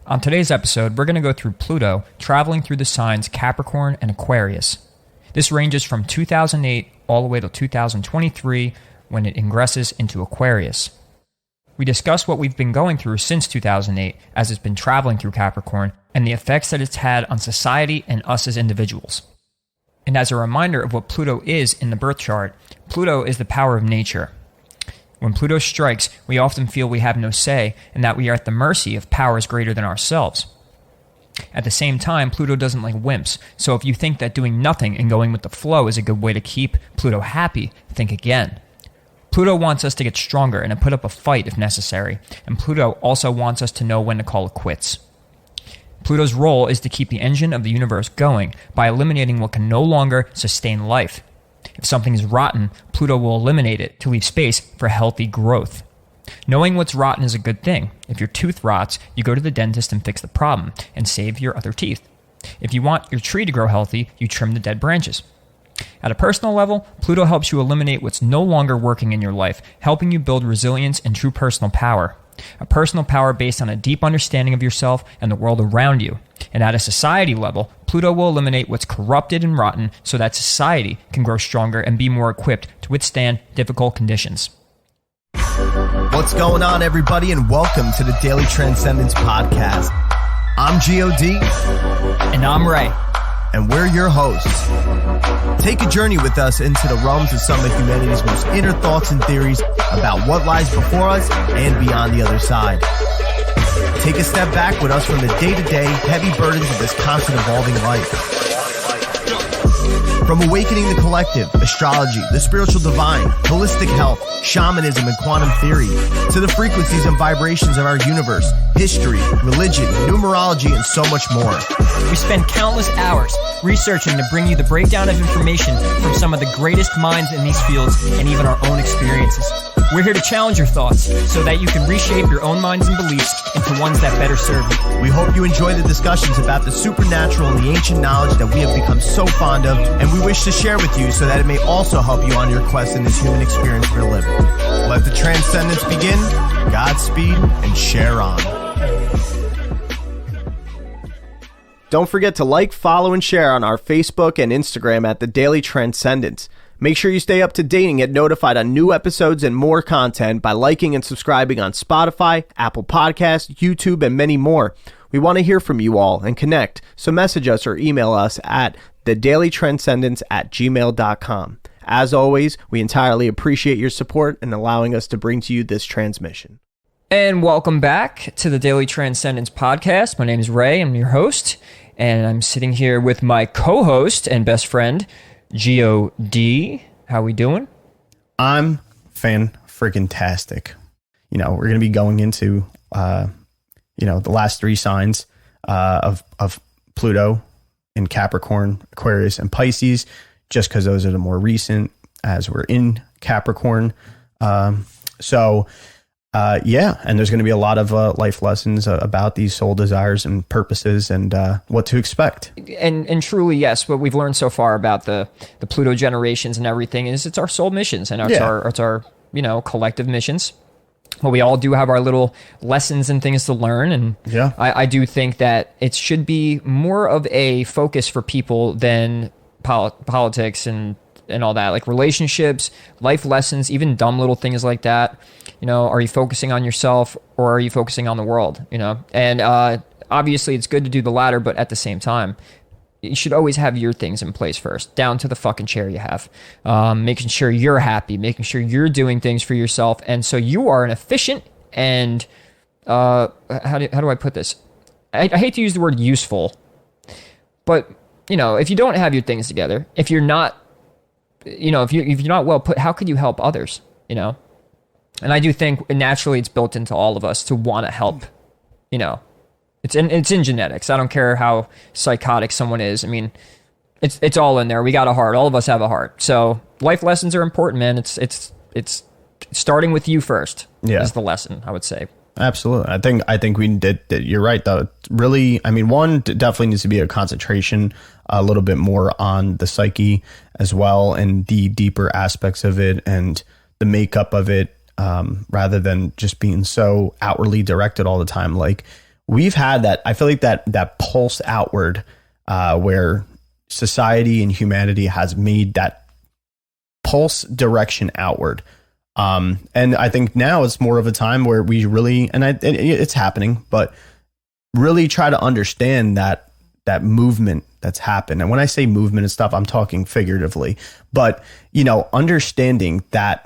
On today's episode, we're going to go through Pluto traveling through the signs Capricorn and Aquarius. This ranges from 2008 all the way to 2023 when it ingresses into Aquarius. We discuss what we've been going through since 2008 as it's been traveling through Capricorn and the effects that it's had on society and us as individuals. And as a reminder of what Pluto is in the birth chart, Pluto is the power of nature. When Pluto strikes, we often feel we have no say and that we are at the mercy of powers greater than ourselves. At the same time, Pluto doesn't like wimps, so if you think that doing nothing and going with the flow is a good way to keep Pluto happy, think again. Pluto wants us to get stronger and to put up a fight if necessary, and Pluto also wants us to know when to call it quits. Pluto's role is to keep the engine of the universe going by eliminating what can no longer sustain life. If something is rotten, Pluto will eliminate it to leave space for healthy growth. Knowing what's rotten is a good thing. If your tooth rots, you go to the dentist and fix the problem and save your other teeth. If you want your tree to grow healthy, you trim the dead branches. At a personal level, Pluto helps you eliminate what's no longer working in your life, helping you build resilience and true personal power. A personal power based on a deep understanding of yourself and the world around you. And at a society level, Pluto will eliminate what's corrupted and rotten so that society can grow stronger and be more equipped to withstand difficult conditions. What's going on, everybody, and welcome to the Daily Transcendence Podcast. I'm G.O.D. And I'm Ray. And we're your hosts. Take a journey with us into the realms of some of humanity's most inner thoughts and theories about what lies before us and beyond the other side. Take a step back with us from the day-to-day heavy burdens of this constant evolving life. From awakening the collective, astrology, the spiritual divine, holistic health, shamanism, and quantum theory, to the frequencies and vibrations of our universe, history, religion, numerology, and so much more. We spend countless hours researching to bring you the breakdown of information from some of the greatest minds in these fields and even our own experiences. We're here to challenge your thoughts so that you can reshape your own minds and beliefs into ones that better serve you. We hope you enjoy the discussions about the supernatural and the ancient knowledge that we have become so fond of, and we wish to share with you so that it may also help you on your quest in this human experience for a living. Let the transcendence begin. Godspeed and share on. Don't forget to like, follow, and share on our Facebook and Instagram at The Daily Transcendence. Make sure you stay up to date and get notified on new episodes and more content by liking and subscribing on Spotify, Apple Podcasts, YouTube, and many more. We want to hear from you all and connect, so message us or email us at thedailytranscendence@gmail.com. As always, we entirely appreciate your support in allowing us to bring to you this transmission. And welcome back to the Daily Transcendence Podcast. My name is Ray. I'm your host, and I'm sitting here with my co-host and best friend, G.O.D. How we doing? I'm fan-freaking-tastic. You know, we're going to be going into, the last three signs of Pluto in Capricorn, Aquarius, and Pisces, just because those are the more recent as we're in Capricorn. And there's going to be a lot of life lessons about these soul desires and purposes and what to expect. And truly, yes, what we've learned so far about the Pluto generations and everything is it's our soul missions and it's our collective missions. Well, we all do have our little lessons and things to learn. And I do think that it should be more of a focus for people than politics and all that, like relationships, life lessons, even dumb little things like that. You know, are you focusing on yourself or are you focusing on the world? You know, and obviously it's good to do the latter, but at the same time, you should always have your things in place first, down to the fucking chair you have, making sure you're happy, making sure you're doing things for yourself. And so you are an efficient and, how do I put this? I hate to use the word useful, but, you know, if you don't have your things together, if you're not, if you're not well put, how could you help others, you know? And I do think naturally it's built into all of us to want to help, you know. It's in genetics. I don't care how psychotic someone is. I mean, it's all in there. We got a heart. All of us have a heart. So life lessons are important, man. It's starting with you first. Yeah. Is the lesson, I would say. Absolutely. I think we did. You're right, though. Really, I mean, one definitely needs to be a concentration a little bit more on the psyche as well and the deeper aspects of it and the makeup of it, rather than just being so outwardly directed all the time. Like we've had that, I feel like that pulse outward, where society and humanity has made that pulse direction outward. And I think now it's more of a time where we really, and it's happening, but really try to understand that movement that's happened. And when I say movement and stuff, I'm talking figuratively, but understanding that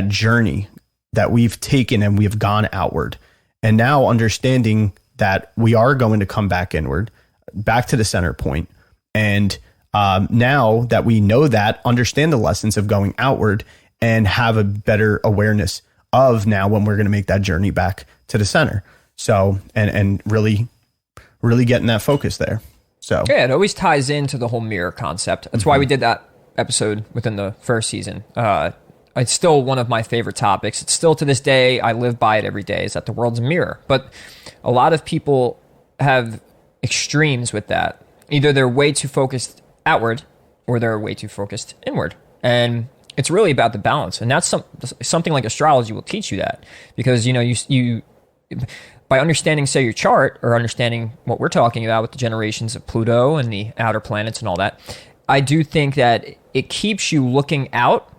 journey that we've taken and we've gone outward, and now understanding that we are going to come back inward, back to the center point. And now that we know that, understand the lessons of going outward and have a better awareness of now when we're going to make that journey back to the center. So, and really getting that focus there. So yeah, it always ties into the whole mirror concept. That's why we did that episode within the first season. It's still one of my favorite topics. It's still to this day, I live by it every day, is that the world's a mirror. But a lot of people have extremes with that. Either they're way too focused outward or they're way too focused inward. And it's really about the balance. And that's something like astrology will teach you that. Because, you by understanding, say, your chart, or understanding what we're talking about with the generations of Pluto and the outer planets and all that, I do think that it keeps you looking out,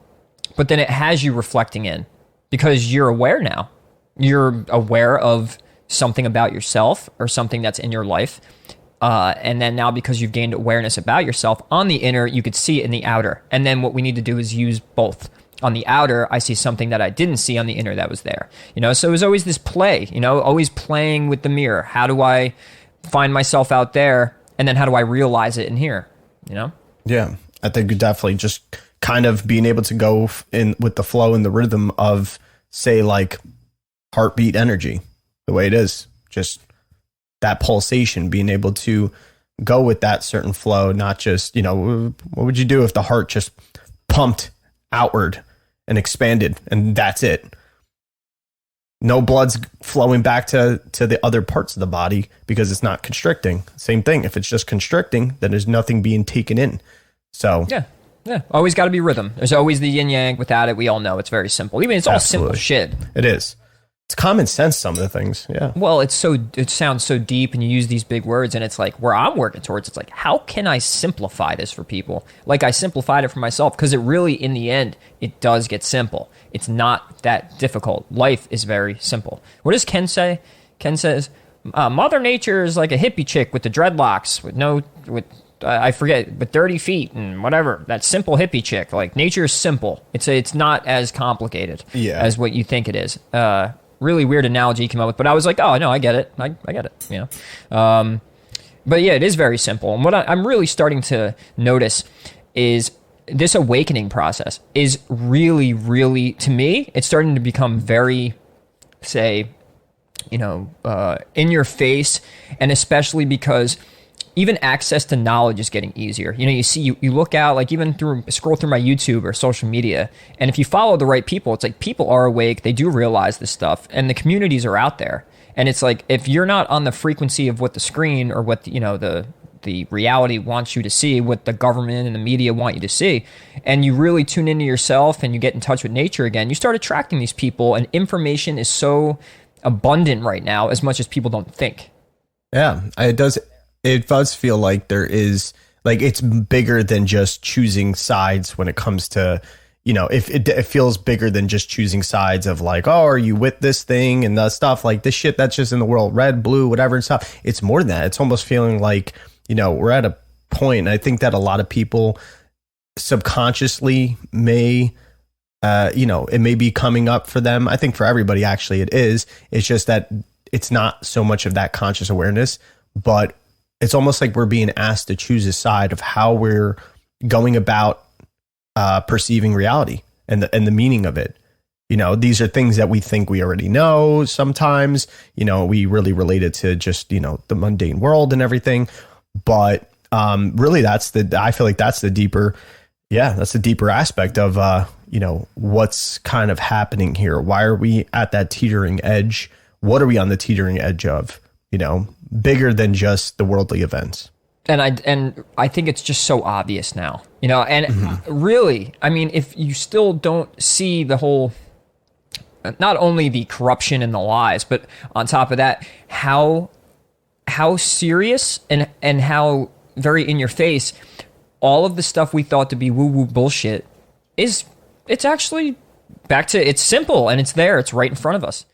but then it has you reflecting in, because you're aware now. You're aware of something about yourself or something that's in your life. And then now, because you've gained awareness about yourself on the inner, you could see it in the outer. And then what we need to do is use both. On the outer, I see something that I didn't see on the inner that was there. So it was always this play, always playing with the mirror. How do I find myself out there? And then how do I realize it in here? Yeah, I think definitely just kind of being able to go in with the flow and the rhythm of, say, like heartbeat energy, the way it is, just that pulsation, being able to go with that certain flow, not just, what would you do if the heart just pumped outward and expanded and that's it? No blood's flowing back to the other parts of the body because it's not constricting. Same thing. If it's just constricting, then there's nothing being taken in. So yeah, always got to be rhythm. There's always the yin yang. Without it, we all know it's very simple. It's all simple shit. It is. It's common sense, some of the things. Yeah. Well, it sounds so deep, and you use these big words, and it's like where I'm working towards. It's like, how can I simplify this for people? Like I simplified it for myself, because it really, in the end, it does get simple. It's not that difficult. Life is very simple. What does Ken say? Ken says, Mother Nature is like a hippie chick with the dreadlocks, I forget, but 30 feet and whatever. That simple hippie chick. Like, nature is simple. It's not as complicated as what you think it is. Really weird analogy he came up with, but I was like, oh, no, I get it. I get it, But yeah, it is very simple. And what I'm really starting to notice is this awakening process is really, really, to me, it's starting to become very, say, in your face, and especially because even access to knowledge is getting easier. You look out, like even scroll through my YouTube or social media, and if you follow the right people, it's like people are awake, they do realize this stuff, and the communities are out there. And it's like, if you're not on the frequency of what the screen or what the reality wants you to see, what the government and the media want you to see, and you really tune into yourself and you get in touch with nature again, you start attracting these people, and information is so abundant right now, as much as people don't think. Yeah, it does feel like there is, like, it's bigger than just choosing sides when it comes to, if it feels bigger than just choosing sides of like, oh, are you with this thing and the stuff, like this shit that's just in the world, red, blue, whatever and stuff. It's more than that. It's almost feeling like, we're at a point, and I think that a lot of people subconsciously may, it may be coming up for them. I think for everybody, actually, it is. It's just that it's not so much of that conscious awareness, but it's almost like we're being asked to choose a side of how we're going about perceiving reality and the meaning of it. These are things that we think we already know. Sometimes, we really relate it to just, the mundane world and everything. But really, I feel like that's the deeper aspect of, what's kind of happening here. Why are we at that teetering edge? What are we on the teetering edge of? Bigger than just the worldly events. And I think it's just so obvious now, and really, I mean, if you still don't see the whole, not only the corruption and the lies, but on top of that, how how serious and how very in your face all of the stuff we thought to be woo-woo bullshit it's actually back to, it's simple and it's there. It's right in front of us.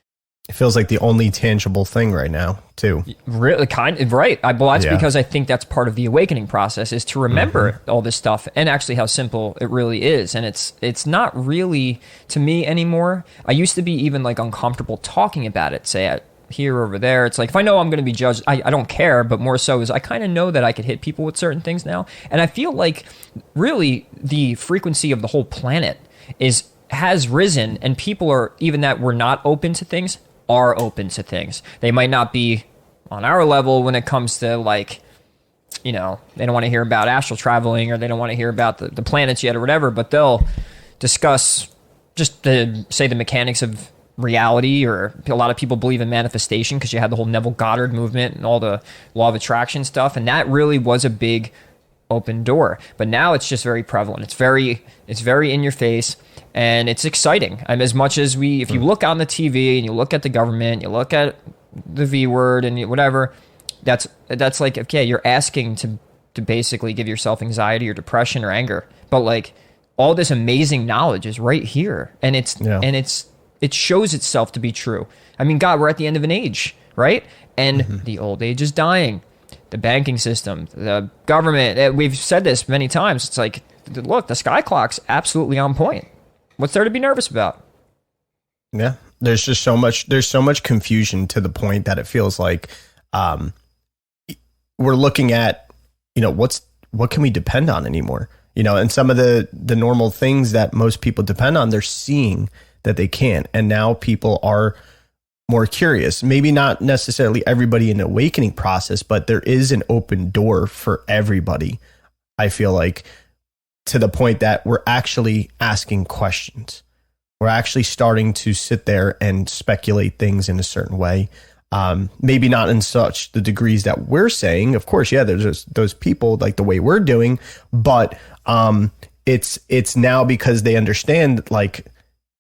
It feels like the only tangible thing right now, too. Really, kind of, right. Well, that's because I think that's part of the awakening process, is to remember all this stuff and actually how simple it really is. And it's not really, to me, anymore. I used to be even like uncomfortable talking about it, say at here or over there. It's like, if I know I'm going to be judged, I don't care, but more so is I kind of know that I could hit people with certain things now. And I feel like really the frequency of the whole planet has risen, and people are, even that were not open to things, are open to things. They might not be on our level when it comes to, like, you know, they don't want to hear about astral traveling, or they don't want to hear about the planets yet or whatever, but they'll discuss just the mechanics of reality. Or a lot of people believe in manifestation because you had the whole Neville Goddard movement and all the law of attraction stuff, and that really was a big open door. But now it's just very prevalent. It's very in your face, and it's exciting. As much as if you look on the TV and you look at the government, you look at the V word and whatever, that's like, okay, you're asking to basically give yourself anxiety or depression or anger. But like, all this amazing knowledge is right here, and it shows itself to be true. I mean, God, we're at the end of an age, right? And the old age is dying. The banking system, the government, we've said this many times. It's like, look, the sky clock's absolutely on point. What's there to be nervous about? Yeah, there's so much confusion, to the point that it feels like we're looking at, you know, what can we depend on anymore? You know, and some of the normal things that most people depend on, they're seeing that they can't. And now people are more curious. Maybe not necessarily everybody in the awakening process, but there is an open door for everybody, I feel like, to the point that we're actually asking questions. We're actually starting to sit there and speculate things in a certain way. Maybe not in such the degrees that we're saying. Of course, yeah, there's those people like the way we're doing, but it's now because they understand, like,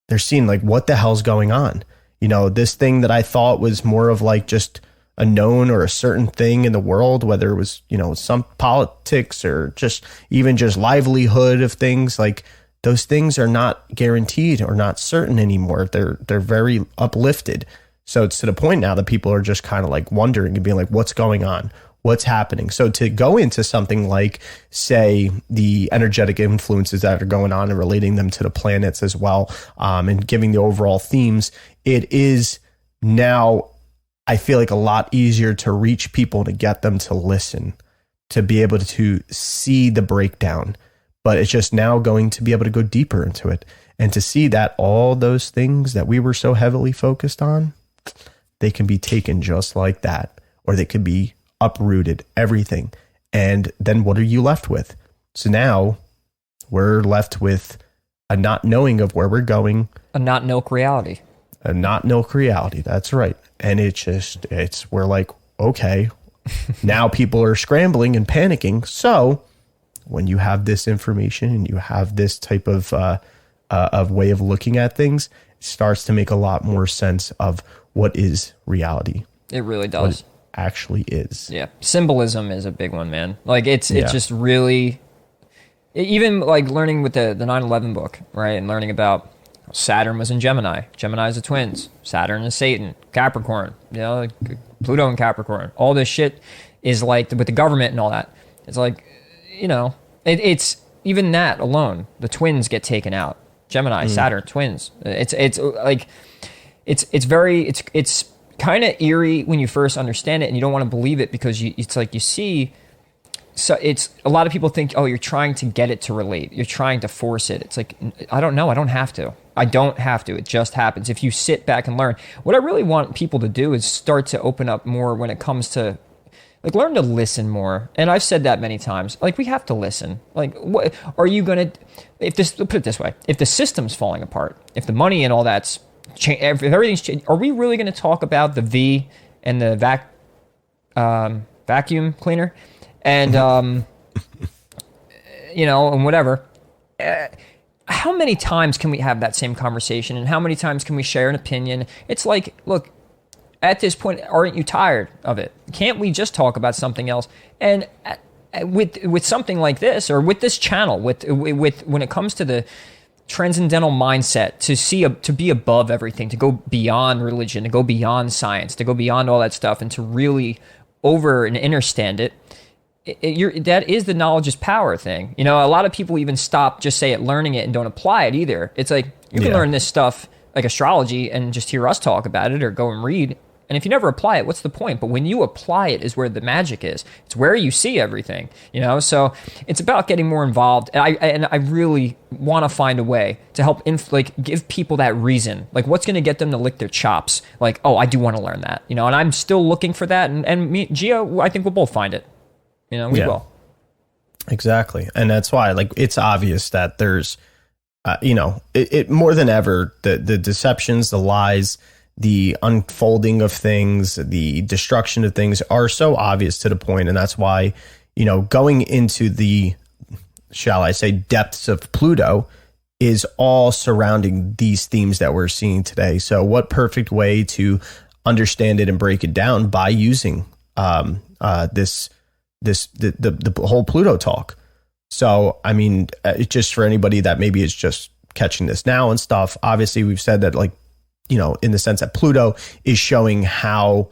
they're seeing, like, what the hell's going on? You know, this thing that I thought was more of like just a known or a certain thing in the world, whether it was, you know, some politics or just even just livelihood of things, like, those things are not guaranteed or not certain anymore. They're very uplifted. So it's to the point now that people are just kind of like wondering and being like, what's going on? What's happening? So to go into something like, say, the energetic influences that are going on and relating them to the planets as well, and giving the overall themes, it is now, I feel like, a lot easier to reach people, to get them to listen, to be able to see the breakdown. But it's just now going to be able to go deeper into it and to see that all those things that we were so heavily focused on, they can be taken just like that, or they could be uprooted, everything. And then what are you left with? So now we're left with a not knowing of where we're going. A not milk reality. A not milk reality. That's right. And we're like, okay, now people are scrambling and panicking. So when you have this information and you have this type of way of looking at things, it starts to make a lot more sense of what is reality. It really does. Actually is. Yeah. Symbolism is a big one, man. Like, it's just really, even like learning with the 9/11 book, right? And learning about Saturn was in Gemini. Gemini is the twins. Saturn is Satan. Capricorn, you know, like Pluto and Capricorn. All this shit is like, with the government and all that, it's like, you know, it's even that alone. The twins get taken out. Gemini, Saturn, twins. It's like, it's kind of eerie when you first understand it, and you don't want to believe it, because it's like you see. So it's, a lot of people think, oh, you're trying to get it to relate. You're trying to force it. It's like, I don't know. I don't have to. It just happens. If you sit back and learn. What I really want people to do is start to open up more when it comes to, like, learn to listen more. And I've said that many times. Like, we have to listen. Like, what are you going to, put it this way, if the system's falling apart, if the money and all that's if everything's changed, are we really going to talk about the V and the vacuum cleaner? And, you know, and whatever. How many times can we have that same conversation? And how many times can we share an opinion? It's like, look, at this point, aren't you tired of it? Can't we just talk about something else? And with something like this, or with this channel, with when it comes to the transcendental mindset, to be above everything, to go beyond religion, to go beyond science, to go beyond all that stuff, and to really over and understand it. That is the knowledge is power thing. You know, a lot of people even stop just say it, learning it, and don't apply it either. It's like you can learn this stuff like astrology and just hear us talk about it or go and read. And if you never apply it, what's the point? But when you apply it is where the magic is. It's where you see everything, you know? So it's about getting more involved. And I really want to find a way to help give people that reason. Like, what's going to get them to lick their chops? Like, oh, I do want to learn that, you know? And I'm still looking for that. And me, Gio, I think we'll both find it. You know, we will. Exactly. And that's why, like, it's obvious that there's, it more than ever, the deceptions, the lies, the unfolding of things, the destruction of things are so obvious to the point. And that's why, going into the, shall I say, depths of Pluto is all surrounding these themes that we're seeing today. So what perfect way to understand it and break it down by using the whole Pluto talk. So, I mean, just for anybody that maybe is just catching this now and stuff, obviously we've said that, like, in the sense that Pluto is showing how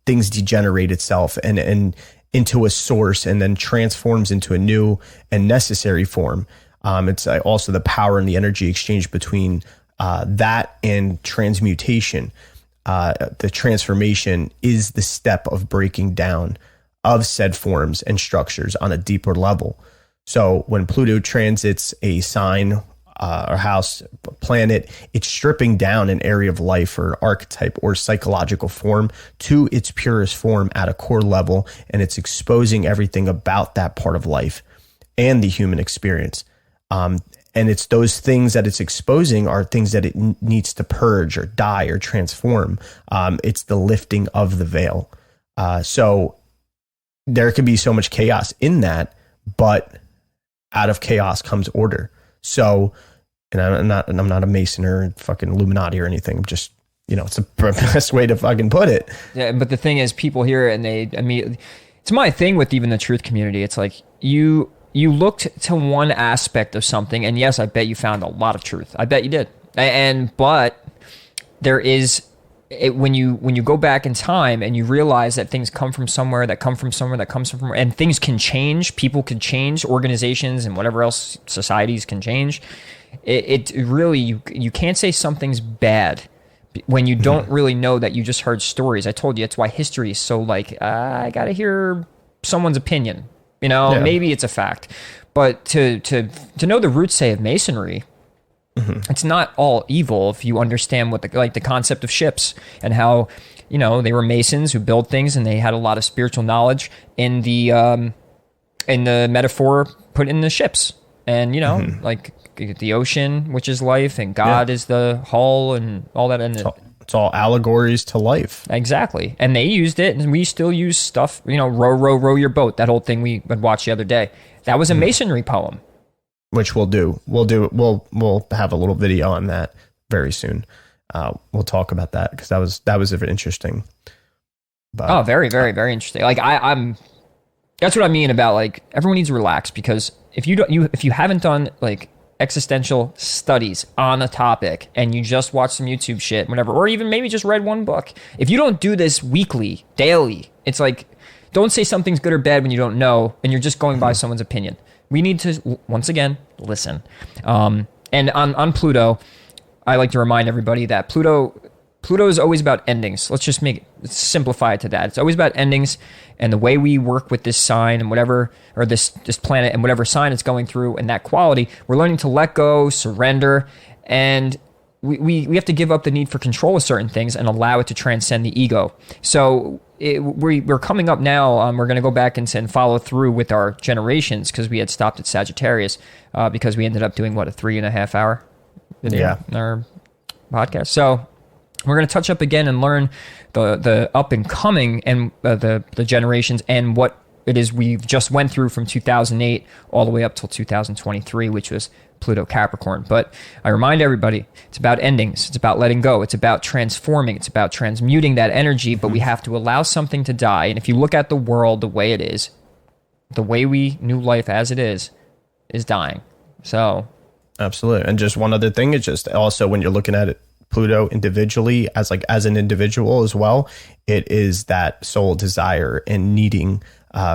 things degenerate itself and into a source and then transforms into a new and necessary form. It's also the power and the energy exchange between that and transmutation. The transformation is the step of breaking down of said forms and structures on a deeper level. So when Pluto transits a sign or house, planet, it's stripping down an area of life or archetype or psychological form to its purest form at a core level, and it's exposing everything about that part of life and the human experience. And it's those things that it's exposing are things that it needs to purge or die or transform. It's the lifting of the veil. So there could be so much chaos in that, but out of chaos comes order. So, and I'm not a Mason or fucking Illuminati or anything. I'm just, it's the best way to fucking put it. Yeah, but the thing is, people hear it and they immediately, it's my thing with even the truth community. It's like you looked to one aspect of something, and yes, I bet you found a lot of truth. I bet you did. But there is, when you go back in time and you realize that things come from somewhere, that come from somewhere, that comes from somewhere, and things can change, people can change, organizations and whatever else, societies can change. It really, you can't say something's bad when you don't really know that you just heard stories. I told you, it's why history is so like, I got to hear someone's opinion. Maybe it's a fact. But to know the roots, say, of Masonry, it's not all evil if you understand what the concept of ships and how, they were Masons who built things and they had a lot of spiritual knowledge in the metaphor put in the ships. And, like the ocean, which is life, and God is the hull and all that. And it's all allegories to life. Exactly. And they used it, and we still use stuff, row your boat, that whole thing we would watch the other day. That was a Masonry poem. Which we'll do. We'll have a little video on that very soon. We'll talk about that because that was interesting. But, very, very, very interesting. Like I'm that's what I mean about, like, everyone needs to relax, because if you haven't done like existential studies on a topic and you just watch some YouTube shit, whatever, or even maybe just read one book, if you don't do this weekly, daily, it's like, don't say something's good or bad when you don't know and you're just going by someone's opinion. We need to, once again, listen. And on Pluto, I like to remind everybody that Pluto is always about endings. Let's simplify it to that. It's always about endings, and the way we work with this sign and whatever, or this planet and whatever sign it's going through, and that quality, we're learning to let go, surrender, and we have to give up the need for control of certain things and allow it to transcend the ego. So we're coming up now. We're going to go back and follow through with our generations, because we had stopped at Sagittarius because we ended up doing, a 3.5 hour video in our podcast. So we're going to touch up again and learn the up and coming and the generations and what it is we've just went through from 2008 all the way up till 2023, which was Pluto Capricorn. But I remind everybody, it's about endings. It's about letting go. It's about transforming. It's about transmuting that energy, but we have to allow something to die. And if you look at the world the way it is, the way we knew life as it is dying. So... Absolutely. And just one other thing, it's just also when you're looking at it, Pluto individually as an individual as well, it is that soul desire and needing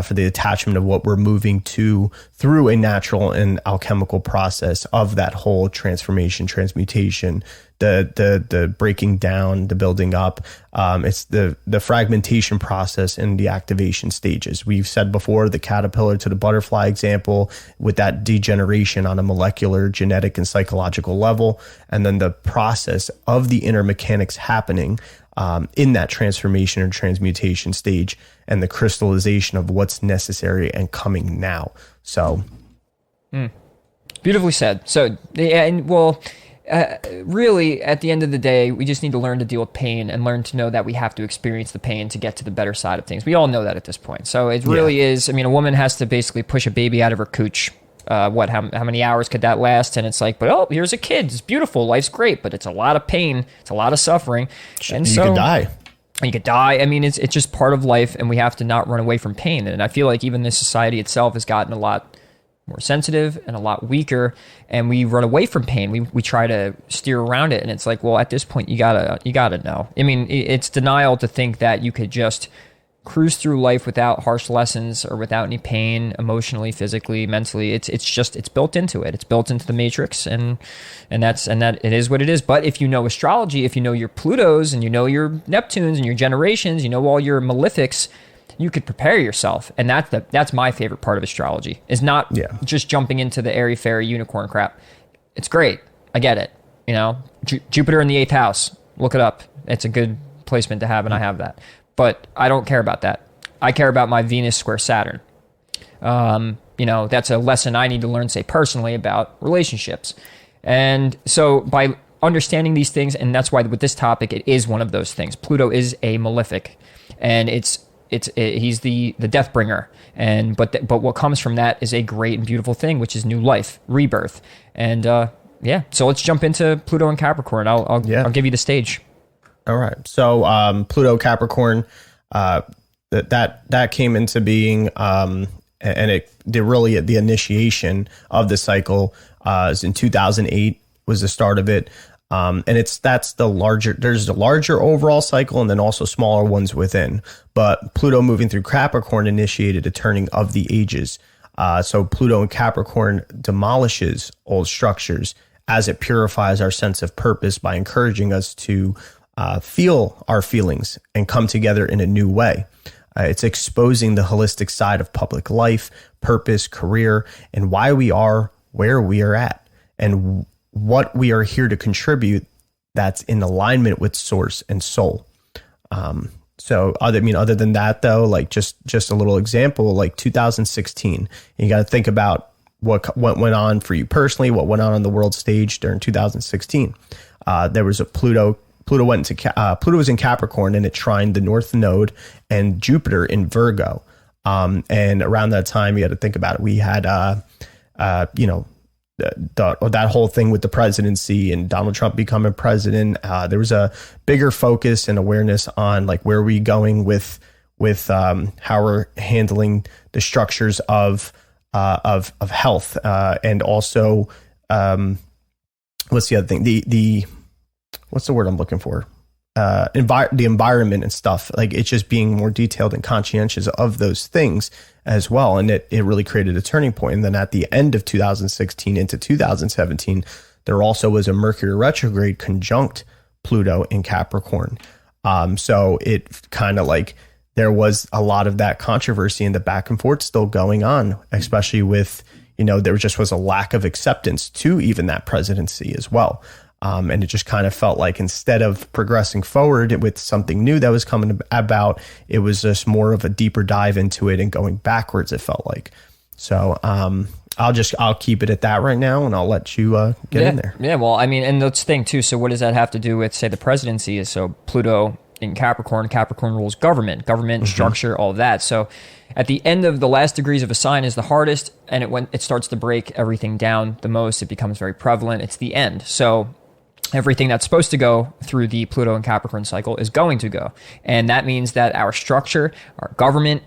for the attachment of what we're moving to through a natural and alchemical process of that whole transformation, transmutation, the breaking down, the building up. It's the fragmentation process and the activation stages. We've said before, the caterpillar to the butterfly example with that degeneration on a molecular, genetic, and psychological level, and then the process of the inner mechanics happening in that transformation or transmutation stage, and the crystallization of what's necessary and coming now. So, beautifully said. So, yeah, and well, really, at the end of the day, we just need to learn to deal with pain and learn to know that we have to experience the pain to get to the better side of things. We all know that at this point. So it really is. I mean, a woman has to basically push a baby out of her cooch. How many hours could that last? And it's like, but oh, here's a kid. It's beautiful. Life's great, but it's a lot of pain. It's a lot of suffering. And you could die. You could die. I mean, it's just part of life, and we have to not run away from pain. And I feel like even the society itself has gotten a lot more sensitive and a lot weaker, and we run away from pain. We try to steer around it, and it's like, well, at this point, you gotta know. I mean, it's denial to think that you could just cruise through life without harsh lessons or without any pain, emotionally, physically, mentally. It's built into it. It's built into the matrix, and that it is what it is. But if you know astrology, if you know your Plutos and you know your Neptunes and your generations, you know all your malefics, you could prepare yourself. And that's my favorite part of astrology, is not just jumping into the airy fairy unicorn crap. It's great. I get it. You know, Jupiter in the 8th house. Look it up. It's a good placement to have, and I have that. But I don't care about that. I care about my Venus square Saturn. That's a lesson I need to learn, say, personally, about relationships. And so by understanding these things, and that's why with this topic, it is one of those things. Pluto is a malefic, and he's the death bringer. But what comes from that is a great and beautiful thing, which is new life, rebirth. And so let's jump into Pluto and Capricorn. I'll give you the stage. All right. So Pluto Capricorn, that came into being, and the initiation of the cycle is in 2008 was the start of it. And there's the larger overall cycle and then also smaller ones within. But Pluto moving through Capricorn initiated a turning of the ages. So Pluto in Capricorn demolishes old structures as it purifies our sense of purpose by encouraging us to feel our feelings and come together in a new way. It's exposing the holistic side of public life, purpose, career, and why we are where we are at, and what we are here to contribute that's in alignment with source and soul. Other than that, though, like just a little example, like 2016, you got to think about what went on for you personally, what went on the world stage during 2016. There was a Pluto was in Capricorn, and it trined the North Node and Jupiter in Virgo. And around that time, you had to think about it. We had, that whole thing with the presidency and Donald Trump becoming president. There was a bigger focus and awareness on like where we going with how we're handling the structures of health, and also what's the other thing? What's the word I'm looking for? The environment and stuff. Like it's just being more detailed and conscientious of those things as well. And it really created a turning point. And then at the end of 2016 into 2017, there also was a Mercury retrograde conjunct Pluto in Capricorn. So it kind of like there was a lot of that controversy and the back and forth still going on, especially with, there just was a lack of acceptance to even that presidency as well. And it just kind of felt like instead of progressing forward with something new that was coming about, it was just more of a deeper dive into it and going backwards, it felt like. So I'll keep it at that right now, and I'll let you get in there. Yeah, well, I mean, and that's the thing too. So what does that have to do with, say, the presidency? So Pluto in Capricorn. Capricorn rules government, structure, all of that. So at the end of the last degrees of a sign is the hardest, and it starts to break everything down the most. It becomes very prevalent. It's the end. So everything that's supposed to go through the Pluto and Capricorn cycle is going to go. And that means that our structure, our government,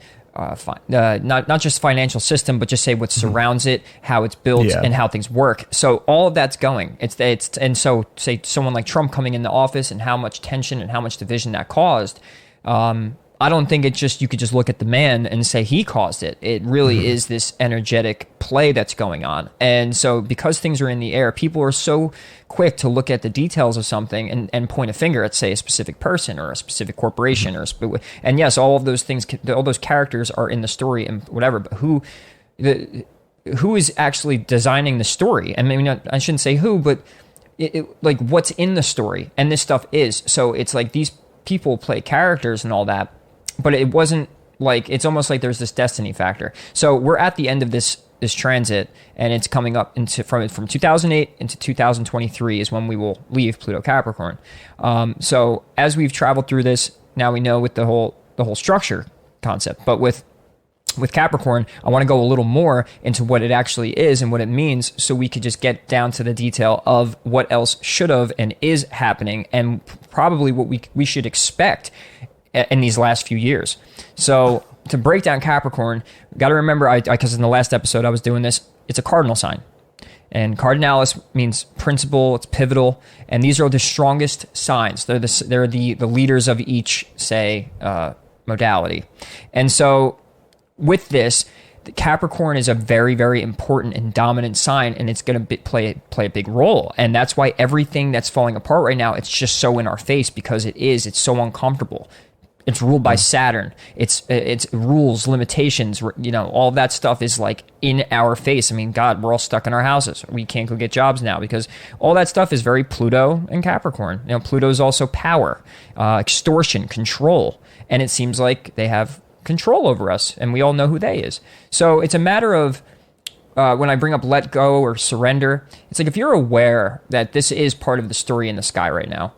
not just financial system, but just say what surrounds it, how it's built, and how things work. So all of that's going. And so say someone like Trump coming in the office and how much tension and how much division that caused. I don't think you could just look at the man and say he caused it. It really is this energetic play that's going on. And so because things are in the air, people are so quick to look at the details of something and point a finger at, say, a specific person or a specific corporation. And yes, all of those things, all those characters are in the story and whatever, but who is actually designing the story? And maybe not, I shouldn't say who, but like what's in the story. And this stuff is. So it's like these people play characters and all that. But it wasn't like, it's almost like there's this destiny factor. So we're at the end of this transit, and it's coming up from 2008 into 2023 is when we will leave Pluto Capricorn. So as we've traveled through this, now we know with the whole structure concept. But with Capricorn, I want to go a little more into what it actually is and what it means, so we could just get down to the detail of what else should have and is happening, and probably what we should expect in these last few years. So to break down Capricorn, got to remember, because in the last episode I was doing this, it's a cardinal sign. And cardinalis means principal, it's pivotal, and these are the strongest signs. They're the leaders of each, say, modality. And so with this, the Capricorn is a very, very important and dominant sign, and it's going to play a big role. And that's why everything that's falling apart right now, it's just so in our face, because it's so uncomfortable. It's ruled by Saturn. It's rules, limitations, all of that stuff is like in our face. I mean, God, we're all stuck in our houses. We can't go get jobs now because all that stuff is very Pluto and Capricorn. Pluto is also power, extortion, control. And it seems like they have control over us, and we all know who they is. So it's a matter of, when I bring up let go or surrender, it's like if you're aware that this is part of the story in the sky right now,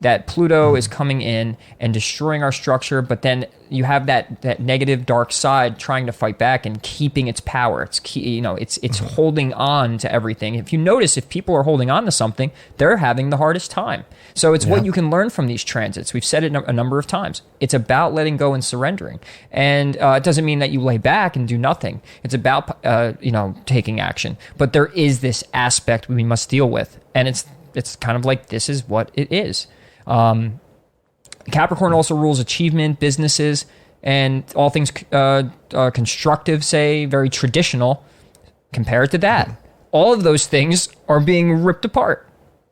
that Pluto is coming in and destroying our structure, but then you have that negative dark side trying to fight back and keeping its power. It's holding on to everything. If you notice, if people are holding on to something, they're having the hardest time. So it's what you can learn from these transits. We've said it a number of times. It's about letting go and surrendering. And it doesn't mean that you lay back and do nothing. It's about taking action. But there is this aspect we must deal with. And it's kind of like, this is what it is. Capricorn also rules achievement, businesses, and all things constructive, say, very traditional. Compared to that, all of those things are being ripped apart,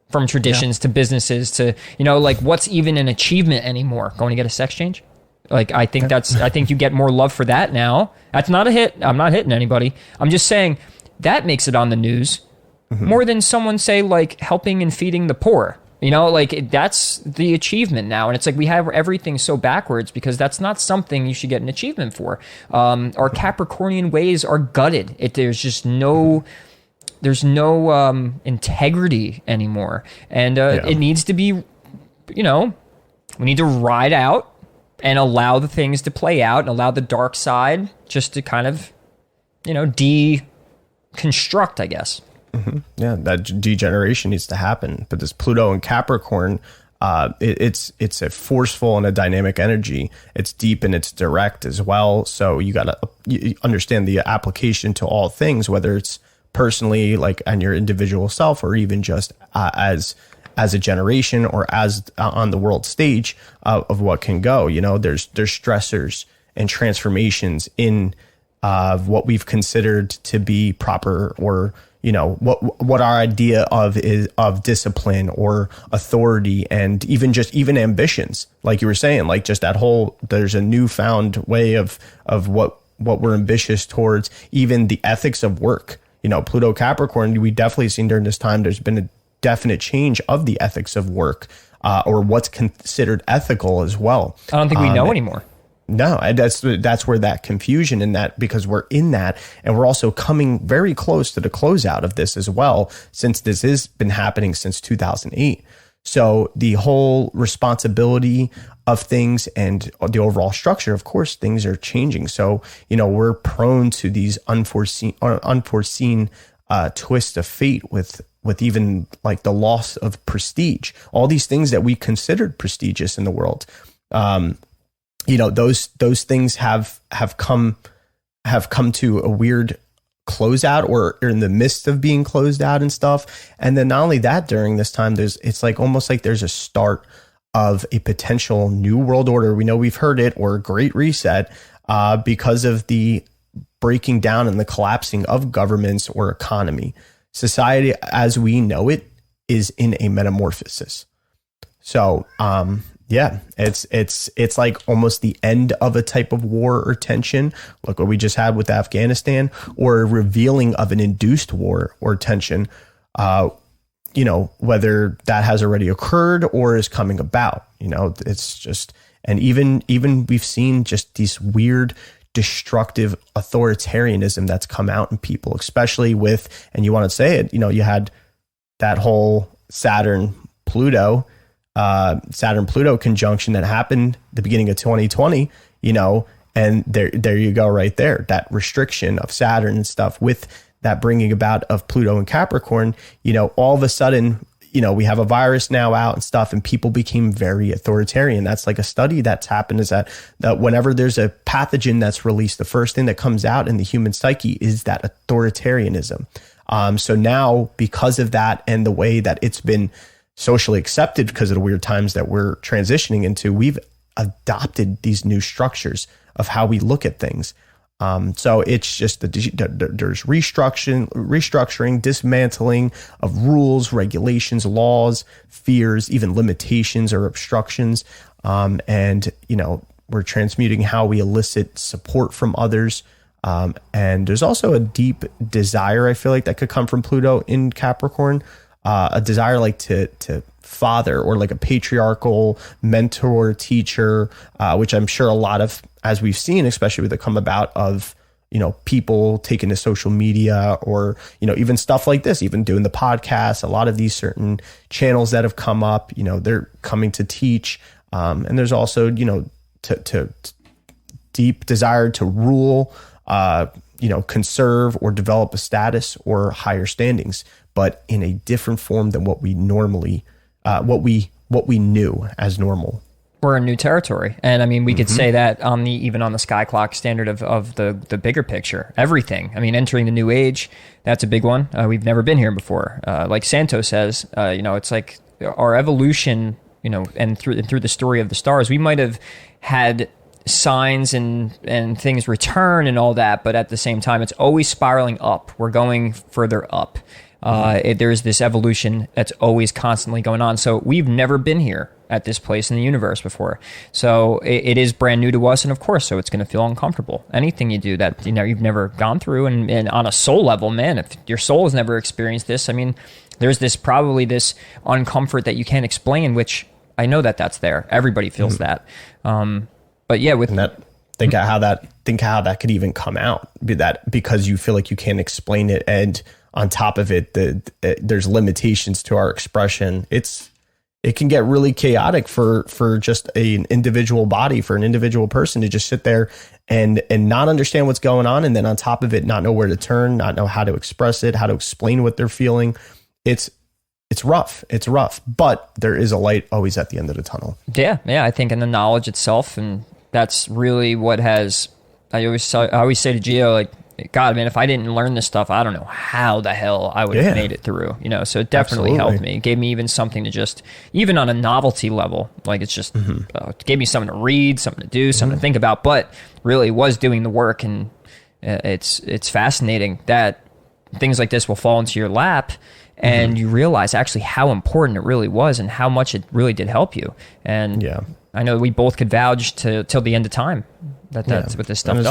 from traditions to businesses to, like what's even an achievement anymore? Going to get a sex change? Like, I think you get more love for that now. That's not a hit. I'm not hitting anybody. I'm just saying that makes it on the news more than someone, say, like helping and feeding the poor. That's the achievement now. And it's like we have everything so backwards because that's not something you should get an achievement for. Our Capricornian ways are gutted. There's no integrity anymore. And it needs to be, we need to ride out and allow the things to play out and allow the dark side just to kind of, deconstruct, I guess. Yeah, that degeneration needs to happen. But this Pluto and Capricorn, it's a forceful and a dynamic energy. It's deep and it's direct as well. So you got to understand the application to all things, whether it's personally, like on your individual self, or even just as a generation or as on the world stage of what can go. There's stressors and transformations in what we've considered to be proper, or what our idea of discipline or authority, and even ambitions, like you were saying, like just that whole, there's a newfound way of what we're ambitious towards, even the ethics of work. Pluto Capricorn, we definitely seen during this time, there's been a definite change of the ethics of work, or what's considered ethical as well. I don't think we know anymore. No, that's where that confusion in that, because we're in that, and we're also coming very close to the closeout of this as well, since this has been happening since 2008. So the whole responsibility of things and the overall structure, of course, things are changing. So, we're prone to these unforeseen twists of fate with even like the loss of prestige, all these things that we considered prestigious in the world. Those things have come to a weird closeout, or in the midst of being closed out and stuff. And then not only that, during this time, it's like almost like there's a start of a potential new world order. We know we've heard it, or a great reset, because of the breaking down and the collapsing of governments or economy. Society as we know it is in a metamorphosis. So, it's like almost the end of a type of war or tension. Look what we just had with Afghanistan, or a revealing of an induced war or tension, whether that has already occurred or is coming about. It's just, and even we've seen just these weird destructive authoritarianism that's come out in people, especially with, and you want to say it, you had that whole Saturn Pluto conjunction that happened the beginning of 2020, and there you go right there, that restriction of Saturn and stuff with that bringing about of Pluto and Capricorn, all of a sudden, we have a virus now out and stuff, and people became very authoritarian. That's like a study that's happened, is that whenever there's a pathogen that's released, the first thing that comes out in the human psyche is that authoritarianism. So now, because of that and the way that it's been socially accepted because of the weird times that we're transitioning into, we've adopted these new structures of how we look at things. So it's just there's restructuring, dismantling of rules, regulations, laws, fears, even limitations or obstructions. And we're transmuting how we elicit support from others. And there's also a deep desire, I feel like, that could come from Pluto in Capricorn, a desire like to father, or like a patriarchal mentor, teacher, which I'm sure a lot of, as we've seen, especially with the come about of, people taking to social media, or, even stuff like this, even doing the podcast, a lot of these certain channels that have come up, they're coming to teach. And there's also, to deep desire to rule, conserve or develop a status or higher standings, but in a different form than what we normally, what we knew as normal. We're in new territory. And I mean, we could say that even on the sky clock standard of the bigger picture, everything. I mean, entering the new age, that's a big one. We've never been here before. Like Santo says, it's like our evolution, and through the story of the stars, we might have had signs and things return and all that, but at the same time, it's always spiraling up. We're going further up. There's this evolution that's always constantly going on. So we've never been here at this place in the universe before. So it is brand new to us. And of course, so it's going to feel uncomfortable. Anything you do that, you've never gone through, and on a soul level, man, if your soul has never experienced this, I mean, there's probably this uncomfort that you can't explain, which I know that's there. Everybody feels that. But yeah, with that, think how that could even come out, because you feel like you can't explain it, and on top of it, there's limitations to our expression. It can get really chaotic for just an individual body, for an individual person to just sit there and not understand what's going on, and then on top of it, not know where to turn, not know how to express it, how to explain what they're feeling. It's rough. It's rough, but there is a light always at the end of the tunnel. Yeah. I think in the knowledge itself, and that's really what has. I always say to Gio, like, God, man, if I didn't learn this stuff, I don't know how the hell I would have made it through, So it definitely helped me. It gave me even something to just, even on a novelty level, like it's just, it gave me something to read, something to do, something to think about, but really was doing the work. And it's fascinating that things like this will fall into your lap, and you realize actually how important it really was and how much it really did help you. And I know we both could vouch till the end of time that's what this stuff does.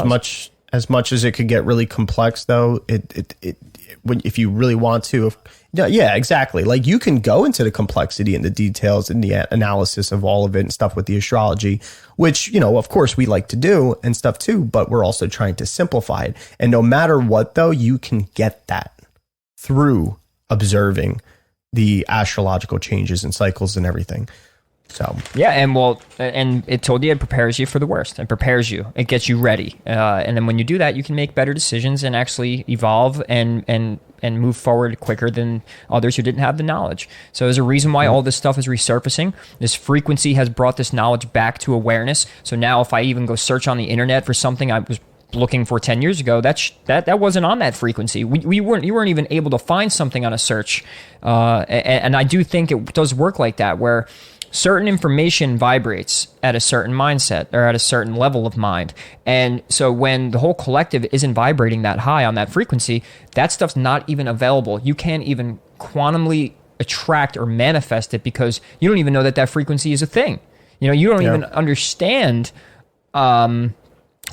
As much as it could get really complex, though, if you really want to, exactly. Like, you can go into the complexity and the details and the analysis of all of it and stuff with the astrology, which, of course we like to do and stuff too, but we're also trying to simplify it. And no matter what, though, you can get that through observing the astrological changes and cycles and everything. So yeah, and it told you it prepares you for the worst. It prepares you. It gets you ready. And then when you do that, you can make better decisions and actually evolve and move forward quicker than others who didn't have the knowledge. So there's a reason why all this stuff is resurfacing. This frequency has brought this knowledge back to awareness. So now if I even go search on the internet for something I was looking for 10 years ago, that wasn't on that frequency. You weren't even able to find something on a search. And I do think it does work like that, where certain information vibrates at a certain mindset or at a certain level of mind. And so when the whole collective isn't vibrating that high on that frequency, that stuff's not even available. You can't even quantumly attract or manifest it because you don't even know that frequency is a thing. You don't even understand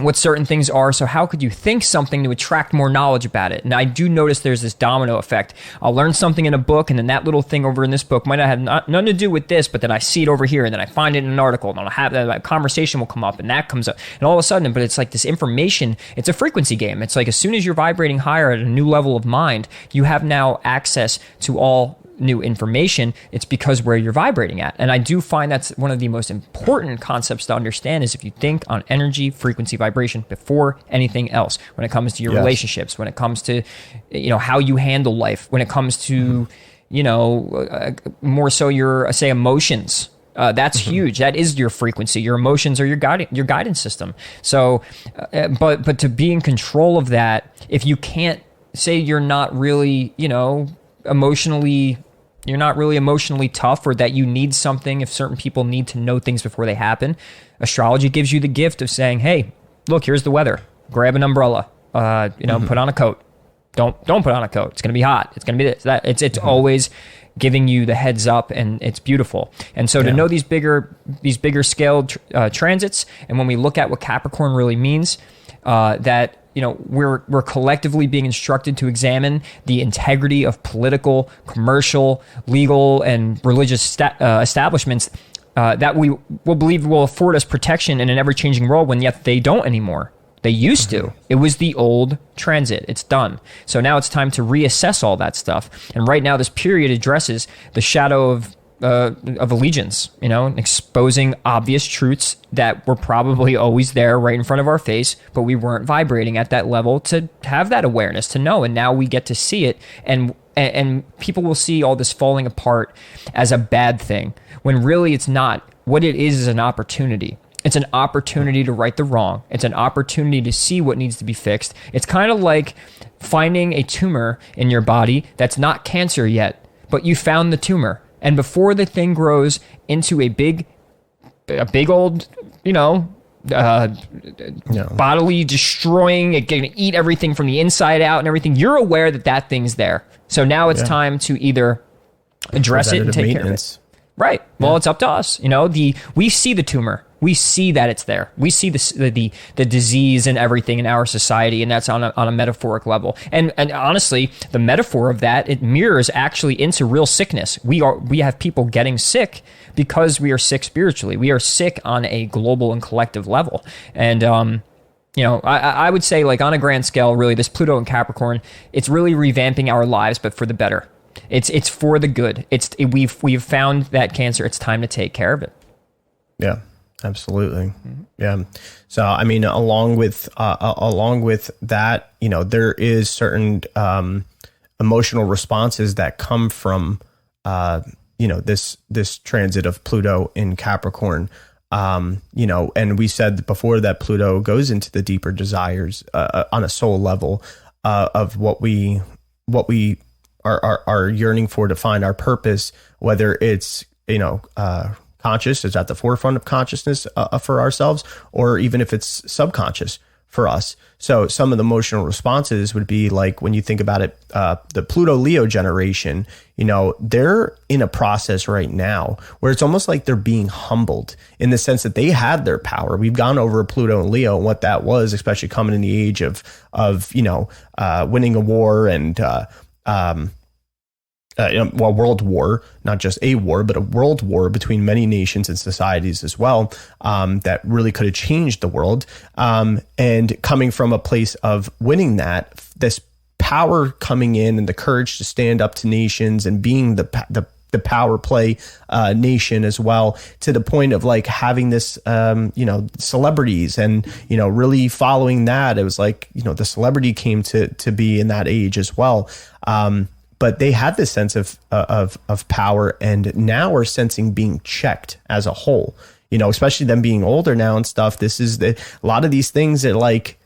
what certain things are. So how could you think something to attract more knowledge about it? And I do notice there's this domino effect. I'll learn something in a book, and then that little thing over in this book might not have nothing to do with this, but then I see it over here, and then I find it in an article, and I'll have that conversation will come up, and that comes up, and all of a sudden, but it's like this information, it's a frequency game. It's like as soon as you're vibrating higher at a new level of mind, you have now access to all new information. It's because where you're vibrating at. And I do find that's one of the most important concepts to understand is if you think on energy, frequency, vibration before anything else, when it comes to your relationships, when it comes to, how you handle life, when it comes to, more so your, say, emotions. That's huge. That is your frequency. Your emotions are your guidance system. So, but to be in control of that, if you can't say you're not really, you're not really emotionally tough, or that you need something, if certain people need to know things before they happen, astrology gives you the gift of saying, hey, look, here's the weather. Grab an umbrella. Put on a coat. Don't put on a coat. It's going to be hot. It's going to be this, that. It's always giving you the heads up, and it's beautiful. And so to know these bigger scale transits, and when we look at what Capricorn really means, that we're collectively being instructed to examine the integrity of political, commercial, legal, and religious establishments that we will believe will afford us protection in an ever-changing world, when yet they don't anymore. They used to. It was the old transit. It's done. So now it's time to reassess all that stuff. And right now, this period addresses the shadow of allegiance, exposing obvious truths that were probably always there right in front of our face, but we weren't vibrating at that level to have that awareness, to know. And now we get to see it. And people will see all this falling apart as a bad thing, when really it's not. What it is an opportunity. It's an opportunity to right the wrong. It's an opportunity to see what needs to be fixed. It's kind of like finding a tumor in your body that's not cancer yet, but you found the tumor. And before the thing grows into a big old, bodily destroying, it can eat everything from the inside out and everything, you're aware that thing's there. So now it's time to either address it and take care of it. Right. Well, it's up to us. We see the tumor. We see that it's there. We see the disease and everything in our society, and that's on a metaphoric level. And honestly, the metaphor of that, it mirrors actually into real sickness. We have people getting sick because we are sick spiritually. We are sick on a global and collective level. And I would say, like, on a grand scale, really, this Pluto and Capricorn, it's really revamping our lives, but for the better. It's for the good. We've found that cancer. It's time to take care of it. Yeah. Absolutely. Yeah. So, I mean, along with that, there is certain emotional responses that come from, this transit of Pluto in Capricorn. And we said before that Pluto goes into the deeper desires on a soul level of what we are yearning for, to find our purpose, whether it's, conscious, is at the forefront of consciousness for ourselves, or even if it's subconscious for us. So some of the emotional responses would be like, when you think about it, the Pluto Leo generation, they're in a process right now where it's almost like they're being humbled, in the sense that they had their power. We've gone over Pluto and Leo and what that was, especially coming in the age of winning a war and world war, not just a war, but a world war between many nations and societies as well, that really could have changed the world. And coming from a place of winning that, this power coming in and the courage to stand up to nations and being the the power play nation as well, to the point of like having this, celebrities and, really following that. It was like, the celebrity came to be in that age as well. But they had this sense of power, and now are sensing being checked as a whole, especially them being older now and stuff. This is a lot of these things that like,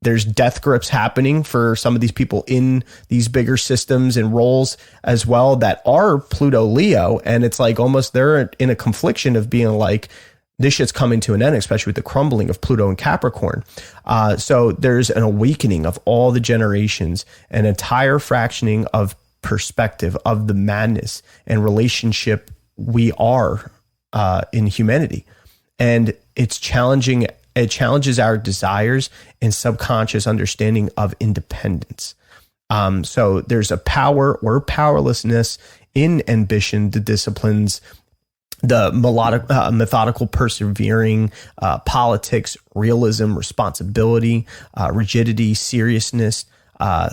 there's death grips happening for some of these people in these bigger systems and roles as well that are Pluto Leo. And it's like almost they're in a confliction of being like, this shit's coming to an end, especially with the crumbling of Pluto and Capricorn. So there's an awakening of all the generations, an entire fractioning of perspective of the madness and relationship we are in humanity. And it's challenging. It challenges our desires and subconscious understanding of independence. So there's a power or powerlessness in ambition, the disciplines, the methodical persevering, politics, realism, responsibility, rigidity, seriousness,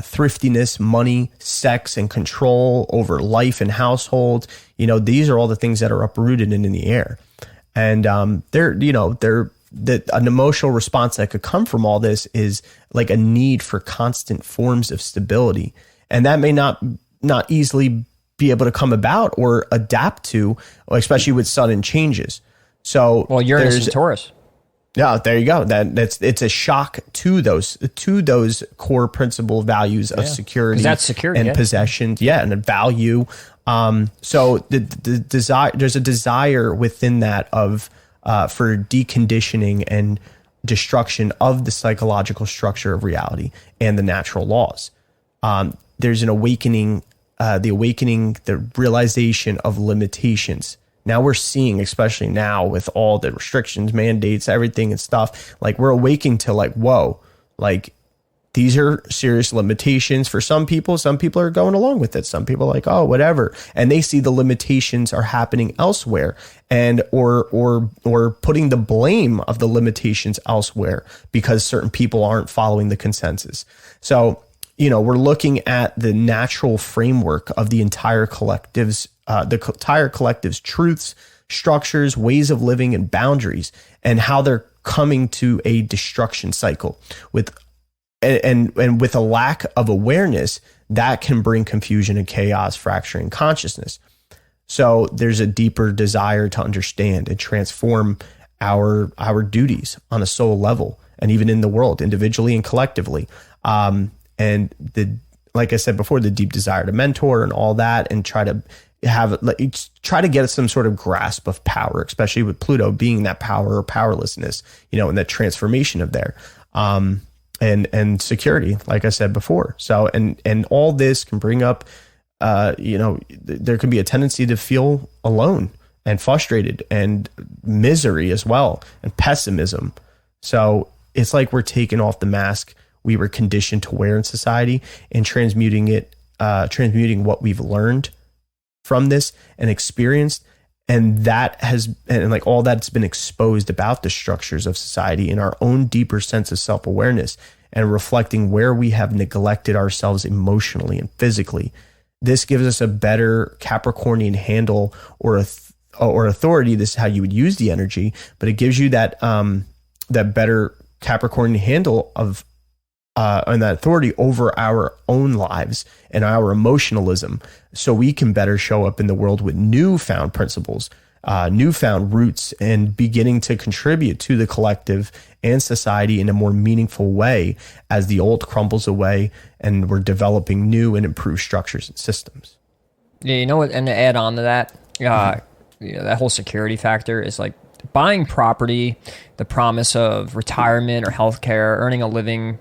thriftiness, money, sex, and control over life and household. These are all the things that are uprooted and in the air. And they're that an emotional response that could come from all this is like a need for constant forms of stability. And that may not easily be able to come about or adapt to, especially with sudden changes. So Uranus and Taurus. Yeah, there you go. It's a shock to those core principle values of security, that's security and possession. Yeah. And value. So the desire, there's a desire within that of, for deconditioning and destruction of the psychological structure of reality and the natural laws. There's an awakening, the realization of limitations. Now we're seeing, especially now with all the restrictions, mandates, everything and stuff, like we're awakening to like, whoa, like these are serious limitations for some people. Some people are going along with it. Some people are like, oh, whatever. And they see the limitations are happening elsewhere, and or putting the blame of the limitations elsewhere because certain people aren't following the consensus. So, we're looking at the natural framework of the entire collective's truths, structures, ways of living, and boundaries, and how they're coming to a destruction cycle with with a lack of awareness that can bring confusion and chaos, fracturing consciousness. So there's a deeper desire to understand and transform our duties on a soul level, and even in the world, individually and collectively. And like I said before, the deep desire to mentor and all that, and try to get some sort of grasp of power, especially with Pluto being that power or powerlessness, and that transformation of there. And security, like I said before. So, and all this can bring up, there can be a tendency to feel alone and frustrated and misery as well, and pessimism. So it's like we're taking off the mask we were conditioned to wear in society and transmuting what we've learned from this and experienced. And like all that's been exposed about the structures of society in our own deeper sense of self-awareness, and reflecting where we have neglected ourselves emotionally and physically. This gives us a better Capricornian handle or authority. This is how you would use the energy, but it gives you that better Capricornian handle of and that authority over our own lives and our emotionalism, so we can better show up in the world with newfound principles, newfound roots, and beginning to contribute to the collective and society in a more meaningful way as the old crumbles away and we're developing new and improved structures and systems. Yeah, you know what? And to add on to that, that whole security factor is like buying property, the promise of retirement or healthcare, earning a living,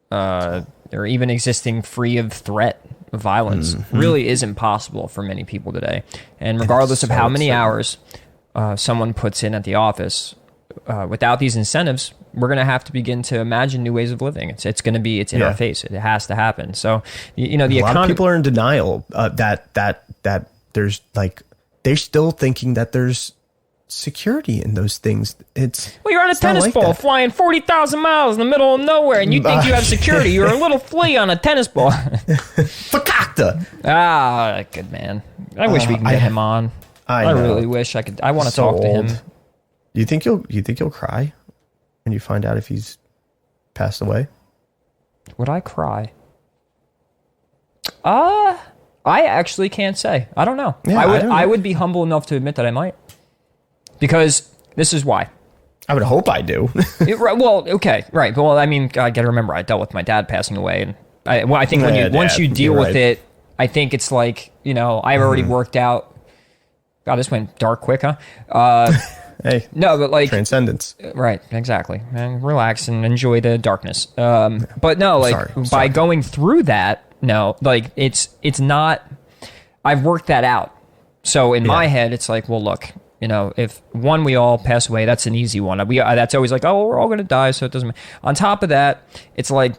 or even existing free of threat of violence really isn't possible for many people today. And regardless of how many hours someone puts in at the office, without these incentives, we're going to have to begin to imagine new ways of living. It's in our face. It has to happen. So, the a lot of people are in denial that there's like, they're still thinking that there's security in those things. You're on a tennis ball flying 40,000 miles in the middle of nowhere, and you think you have security. You're a little flea on a tennis ball. Fakakta. Good man. I wish we can get him on. I really wish I could. I want to talk to him. You think you'll cry when you find out if he's passed away? Would I cry? I actually can't say. I don't know. Yeah, I would be humble enough to admit that I might. Because this is why. I would hope I do. Well, okay, right. Well, I mean, I got to remember, I dealt with my dad passing away, and I think once you deal with it, I think it's like, I've already worked out. God, this went dark quick, huh? Hey, no, but like transcendence, right? Exactly, and relax and enjoy the darkness. But no, like by going through that, no, like it's not. I've worked that out. So in my head, it's like, well, look. If we all pass away, that's an easy one. That's always like, oh, we're all going to die, so it doesn't matter. On top of that, it's like,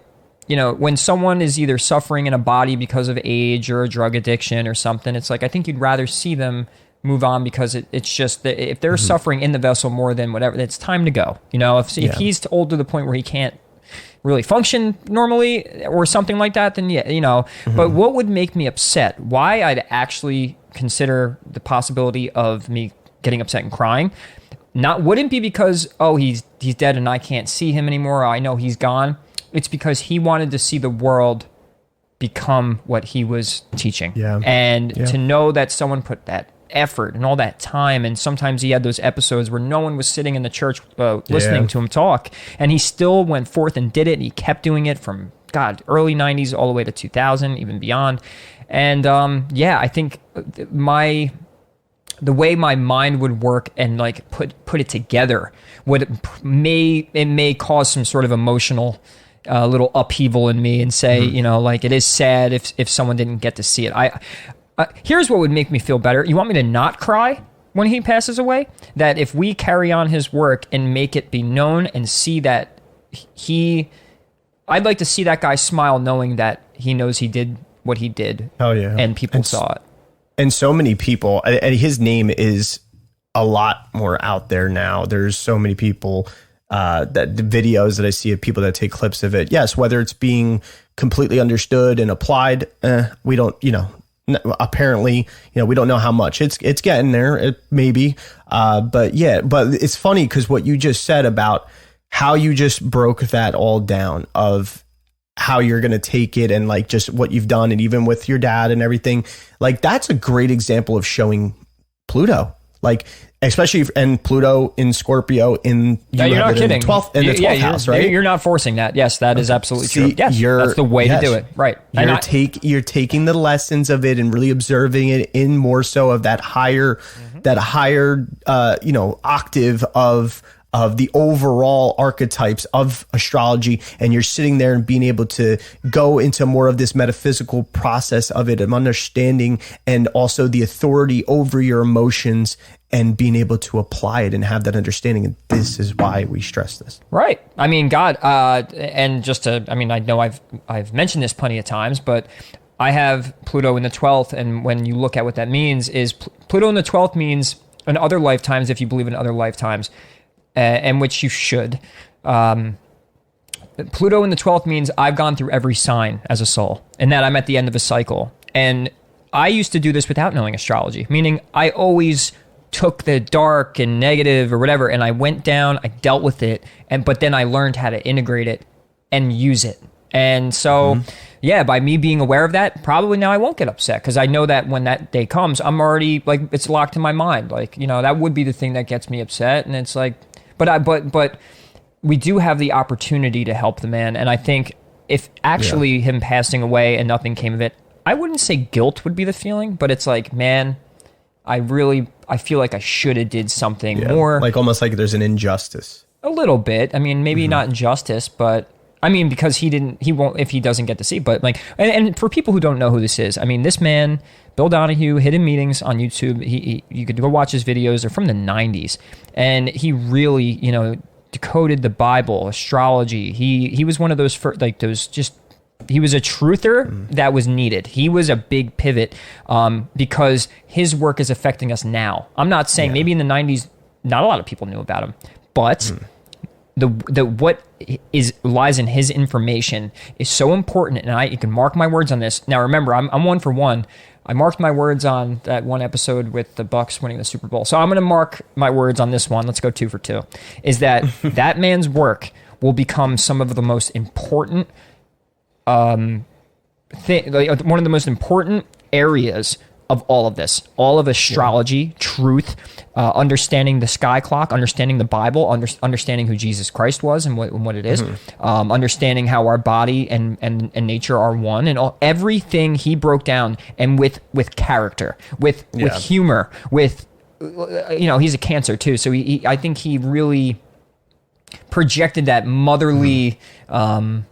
when someone is either suffering in a body because of age or a drug addiction or something, it's like, I think you'd rather see them move on because it's just that if they're suffering in the vessel more than whatever, it's time to go. If he's old to the point where he can't really function normally or something like that, then but what would make me upset, why I'd actually consider the possibility of me getting upset and crying, wouldn't be because, oh, he's dead and I can't see him anymore, or I know he's gone. It's because he wanted to see the world become what he was teaching. And to know that someone put that effort and all that time, and sometimes he had those episodes where no one was sitting in the church listening to him talk, and he still went forth and did it, and he kept doing it from early 90s all the way to 2000, even beyond. And I think the way my mind would work and like put it together may cause some sort of emotional little upheaval in me, and say, like, it is sad if someone didn't get to see it. Here's what would make me feel better. You want me to not cry when he passes away? That if we carry on his work and make it be known and see that I'd like to see that guy smile knowing that he knows he did what he did. Oh yeah. And people saw it. And so many people, and his name is a lot more out there now. There's so many people, the videos that I see of people that take clips of it. Yes, whether it's being completely understood and applied, we don't, apparently, we don't know how much it's getting there. Maybe, but it's funny because what you just said about how you just broke that all down of how you're going to take it and like just what you've done, and even with your dad and everything, like that's a great example of showing Pluto, like especially and Pluto in Scorpio in you're not kidding. In the 12th house, right? You're not forcing that. Yes, that is absolutely true. Yes, that's the way to do it. Right. You're taking the lessons of it and really observing it in more so of that higher octave of the overall archetypes of astrology, and you're sitting there and being able to go into more of this metaphysical process of it, of understanding, and also the authority over your emotions and being able to apply it and have that understanding. And this is why we stress this. Right. I mean, God, and I know I've mentioned this plenty of times, but I have Pluto in the 12th, and when you look at what that means is Pluto in the 12th means in other lifetimes, if you believe in other lifetimes, and which you should. Pluto in the 12th means I've gone through every sign as a soul, and that I'm at the end of a cycle. And I used to do this without knowing astrology, meaning I always took the dark and negative or whatever, and I went down, I dealt with it, but then I learned how to integrate it and use it. And so, by me being aware of that, probably now I won't get upset, because I know that when that day comes, I'm already, like, it's locked in my mind. Like, that would be the thing that gets me upset, and it's like, but we do have the opportunity to help the man. And I think if actually him passing away and nothing came of it, I wouldn't say guilt would be the feeling, but it's like, man, I feel like I should have did something more. Like almost like there's an injustice. A little bit. I mean, maybe not injustice, but I mean, because he won't, if he doesn't get to see, but like, and for people who don't know who this is, I mean, this man, Bill Donahue, Hidden Meetings on YouTube, you could go watch his videos. They're from the 90s. And he really, decoded the Bible, astrology. He was one of those, he was a truther that was needed. He was a big pivot because his work is affecting us now. I'm not saying maybe in the 90s, not a lot of people knew about him, but what lies in his information is so important, and you can mark my words on this. Now, remember, I'm one for one. I marked my words on that one episode with the Bucks winning the Super Bowl. So I'm going to mark my words on this one. Let's go 2 for 2. Is that that man's work will become some of the most important one of the most important areas of all of this, all of astrology, truth, understanding the sky clock, understanding the Bible, understanding who Jesus Christ was and what it is, understanding how our body and nature are one, and everything he broke down, and with character, with humor, with he's a Cancer too, so I think he really projected that motherly, the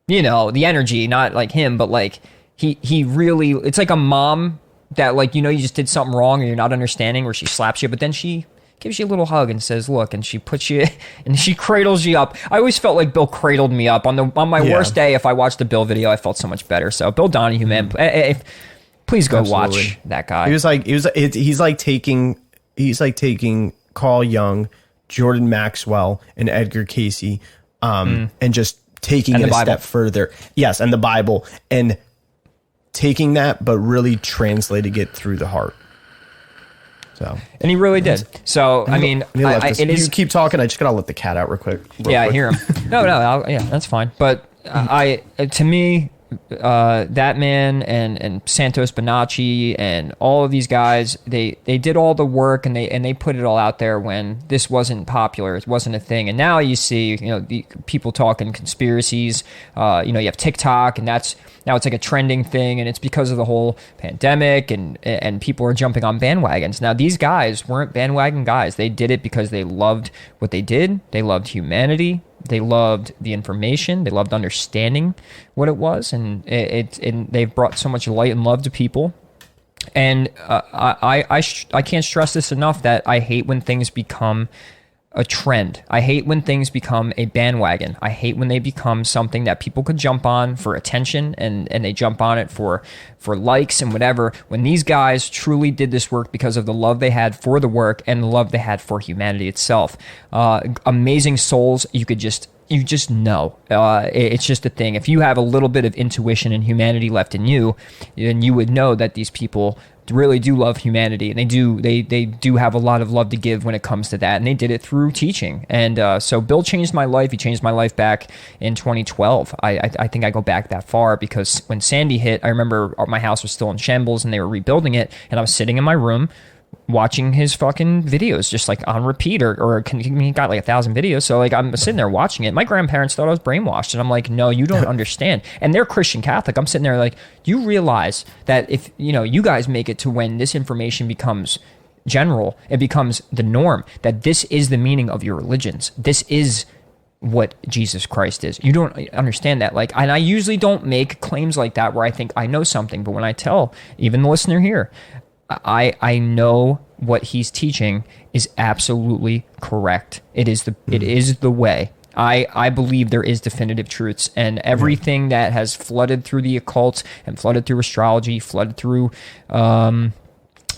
energy, not like him, but like he really, it's like a mom that, like, you just did something wrong or you're not understanding, where she slaps you, but then she gives you a little hug and says, look, and she puts you, and she cradles you up. I always felt like Bill cradled me up. On my worst day, if I watched the Bill video, I felt so much better. So Bill Donahue, man, please go watch that guy. He's like taking Carl Jung, Jordan Maxwell, and Edgar Casey, and just taking it a step further. Yes, and the Bible, and taking that, but really translating it through the heart. So, and he really did. So, I mean, you keep talking. I just gotta let the cat out real quick. I hear him. No, that's fine. But to me, that man and Santos Bonacci and all of these guys, they did all the work, and they put it all out there when this wasn't popular, it wasn't a thing. And now you see, the people talking conspiracies. You have TikTok, and now it's like a trending thing, and it's because of the whole pandemic, and people are jumping on bandwagons. Now, these guys weren't bandwagon guys. They did it because they loved what they did. They loved humanity. They loved the information. They loved understanding what it was, and they've brought so much light and love to people. And I can't stress this enough, that I hate when things become a trend. I hate when things become a bandwagon. I hate when they become something that people could jump on for attention, and they jump on it for likes and whatever. When these guys truly did this work because of the love they had for the work and the love they had for humanity itself. Amazing souls, you just know. It's just a thing. If you have a little bit of intuition and humanity left in you, then you would know that these people really do love humanity, and they do have a lot of love to give when it comes to that, and they did it through teaching. And so Bill changed my life. He changed my life back in 2012. I think I go back that far, because when Sandy hit, I remember my house was still in shambles and they were rebuilding it, and I was sitting in my room watching his fucking videos just like on repeat, or he got like 1,000 videos. So like I'm sitting there watching it. My grandparents thought I was brainwashed, and I'm like, no, you don't understand. And they're Christian Catholic. I'm sitting there like, do you realize that if you guys make it to when this information becomes general, it becomes the norm, that this is the meaning of your religions. This is what Jesus Christ is. You don't understand that. Like, and I usually don't make claims like that where I think I know something, but when I tell even the listener here, I know what he's teaching is absolutely correct. It is the way. I believe there is definitive truths, and everything that has flooded through the occult and flooded through astrology, flooded through the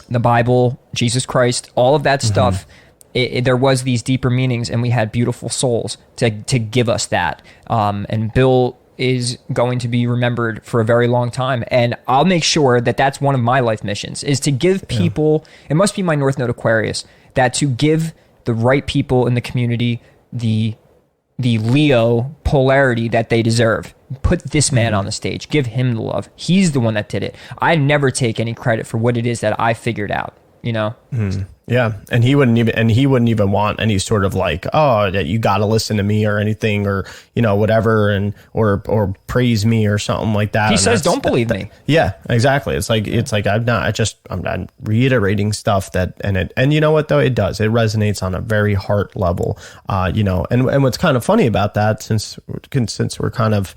Bible, Jesus Christ, all of that stuff. There was these deeper meanings, and we had beautiful souls to give us that. And Bill is going to be remembered for a very long time, and I'll make sure that that's one of my life missions, is to give people, it must be my North Node Aquarius, that to give the right people in the community the Leo polarity that they deserve. Put this man on the stage, give him the love. He's the one that did it. I never take any credit for what it is that I figured out, Yeah, and he wouldn't even want any sort of like, oh, that you got to listen to me or anything, or whatever, and or praise me or something like that. He says, "Don't believe me." Yeah, exactly. It's like I'm not reiterating stuff that, and you know what though, it does. It resonates on a very heart level. And what's kind of funny about that, since we're kind of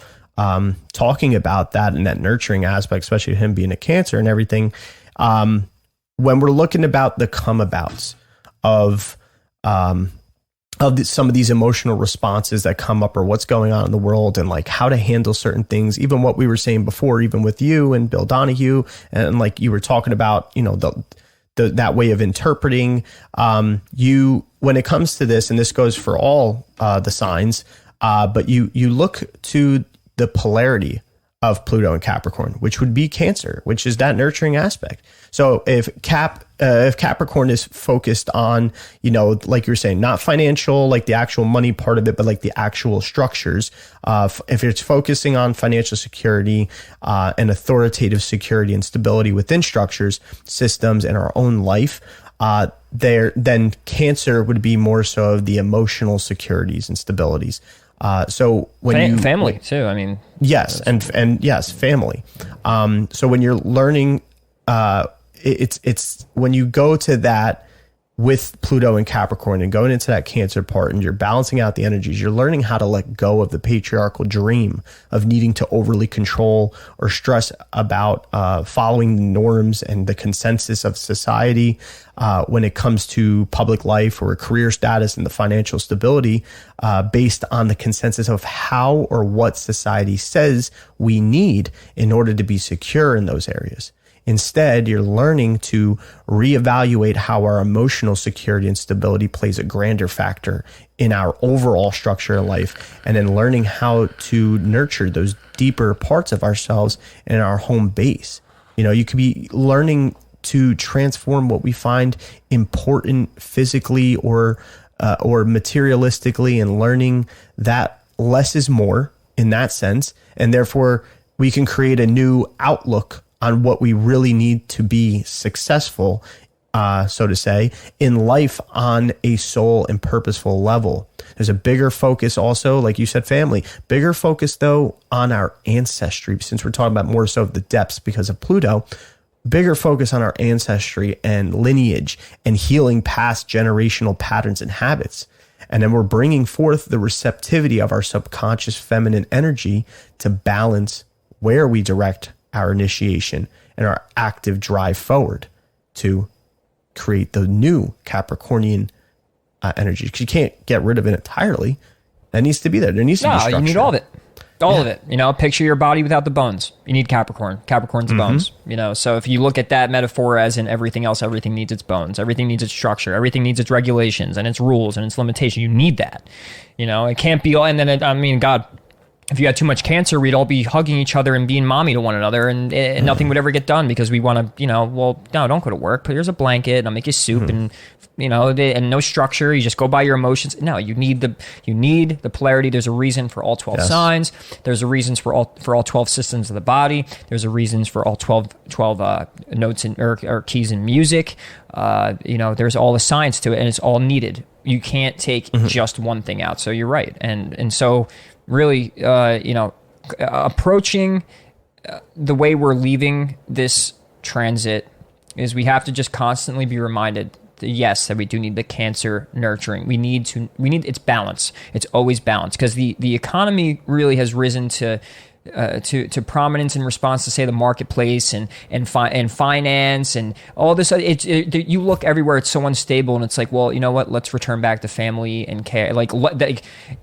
talking about that and that nurturing aspect, especially him being a Cancer and everything. When we're looking about the come abouts of some of these emotional responses that come up, or what's going on in the world, and like how to handle certain things, even what we were saying before, even with you and Bill Donahue, and like you were talking about, that way of interpreting, when it comes to this, and this goes for all the signs, but you look to the polarity of Pluto and Capricorn, which would be Cancer, which is that nurturing aspect. So if Capricorn is focused on, like you were saying, not financial, like the actual money part of it, but like the actual structures, if it's focusing on financial security and authoritative security and stability within structures, systems, and our own life, then Cancer would be more so of the emotional securities and stabilities. So when family too, I mean, yes, and yes, family. So when you're learning, it's when you go to that with Pluto and Capricorn and going into that Cancer part and you're balancing out the energies, you're learning how to let go of the patriarchal dream of needing to overly control or stress about following the norms and the consensus of society when it comes to public life or career status and the financial stability based on the consensus of how or what society says we need in order to be secure in those areas. Instead, you're learning to reevaluate how our emotional security and stability plays a grander factor in our overall structure of life, and then learning how to nurture those deeper parts of ourselves in our home base. You could be learning to transform what we find important physically or materialistically, and learning that less is more in that sense, and therefore we can create a new outlook on what we really need to be successful, so to say, in life on a soul and purposeful level. There's a bigger focus also, like you said, family, bigger focus though on our ancestry, since we're talking about more so of the depths because of Pluto, bigger focus on our ancestry and lineage and healing past generational patterns and habits. And then we're bringing forth the receptivity of our subconscious feminine energy to balance where we direct our initiation and our active drive forward to create the new Capricornian energy. Because you can't get rid of it entirely. That needs to be there. There needs to be structure. You need all of it. All of it. Picture your body without the bones. You need Capricorn. Capricorn's the bones. So if you look at that metaphor as in everything else, everything needs its bones. Everything needs its structure. Everything needs its regulations and its rules and its limitation. You need that. It can't be all. And then, God, if you had too much Cancer, we'd all be hugging each other and being mommy to one another, and nothing would ever get done because we want to, no, don't go to work. But here's a blanket, and I'll make you soup, and and no structure. You just go by your emotions. No, you need the polarity. There's a reason for all 12 signs. There's a reasons for all 12 systems of the body. There's a reasons for all 12 notes or keys in music. There's all the science to it, and it's all needed. You can't take just one thing out. So you're right, and so. Really, approaching the way we're leaving this transit is we have to just constantly be reminded that, that we do need the Cancer nurturing. We need its balance. It's always balance, because the economy really has risen to prominence in response to, say, the marketplace and finance and all this. You look everywhere, it's so unstable, and it's like, well, you know what? Let's return back to family and care.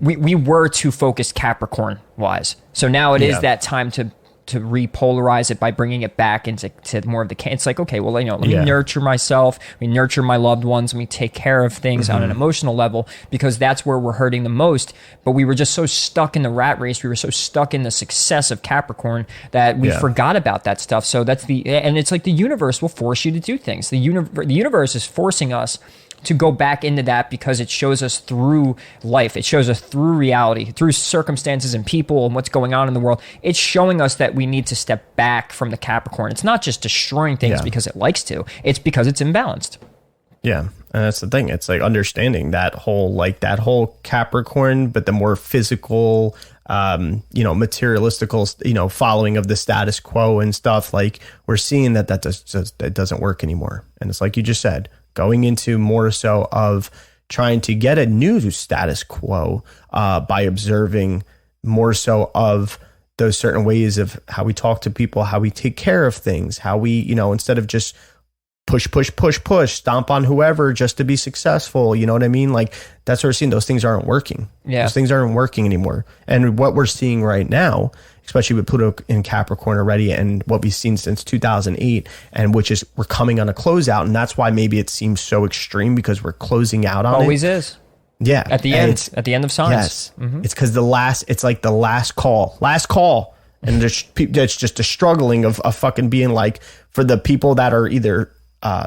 We were too focused Capricorn wise, so now it is that time to repolarize it by bringing it back into more of the. It's like, okay, well, let me nurture myself, let me nurture my loved ones, let me take care of things on an emotional level, because that's where we're hurting the most. But we were just so stuck in the rat race, we were so stuck in the success of Capricorn that we forgot about that stuff. So and it's like the universe will force you to do things. The universe is forcing us to go back into that because it shows us through life. It shows us through reality, through circumstances and people and what's going on in the world. It's showing us that we need to step back from the Capricorn. It's not just destroying things because it likes to. It's because it's imbalanced. Yeah. And that's the thing. It's like understanding that whole Capricorn, but the more physical, materialistical, following of the status quo and stuff. Like, we're seeing that doesn't work anymore. And it's like you just said, going into more so of trying to get a new status quo by observing more so of those certain ways of how we talk to people, how we take care of things, how we, instead of just push, stomp on whoever just to be successful. You know what I mean? Like, that's what we're seeing. Those things aren't working. Yeah. Those things aren't working anymore. And what we're seeing right now, especially with Pluto in Capricorn already, and what we've seen since 2008, and which is we're coming on a closeout. And that's why maybe it seems so extreme, because we're closing out on Always it. Is. Yeah. At the end of signs. Yes. It's because it's like the last call. And it's just a struggling of fucking being like, for the people that are either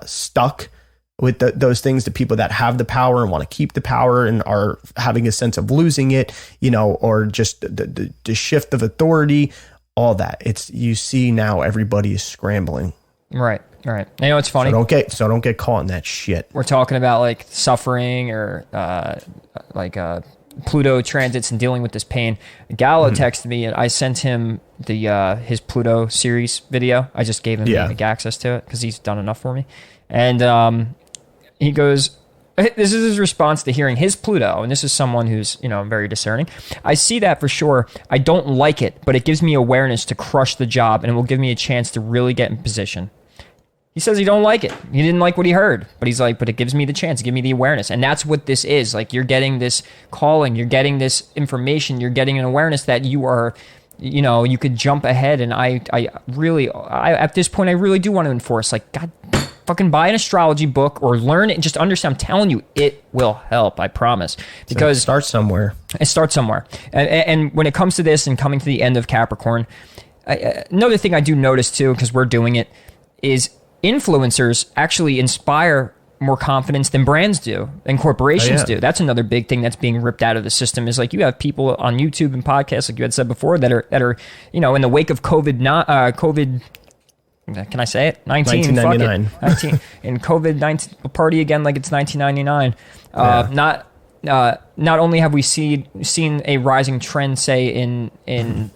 stuck with those things, the people that have the power and want to keep the power and are having a sense of losing it, or just the shift of authority, all that. You see now everybody is scrambling. Right. It's funny. So don't get caught in that shit. We're talking about like suffering or Pluto transits and dealing with this pain. Gallo texted me and I sent him his Pluto series video. I just gave him access to it because he's done enough for me. And he goes, this is his response to hearing his Pluto, and this is someone who's, very discerning. I see that for sure. I don't like it, but it gives me awareness to crush the job, and it will give me a chance to really get in position. He says he don't like it. He didn't like what he heard, but he's like, but it gives me the chance, give me the awareness. And that's what this is. Like, you're getting this calling, you're getting this information, you're getting an awareness that you are, you could jump ahead. And I at this point, I really do want to enforce, like, God, fucking buy an astrology book or learn it and just understand. I'm telling you, it will help. I promise. Because start somewhere. It starts somewhere. And when it comes to this and coming to the end of Capricorn, another thing I do notice too, because we're doing it, is influencers actually inspire more confidence than brands do and corporations do. That's another big thing that's being ripped out of the system, is like, you have people on YouTube and podcasts, like you had said before, that are in the wake of COVID, can I say it? 1999. Fuck it. 19 and COVID-19 party again like it's 1999. Not only have we seen a rising trend, say in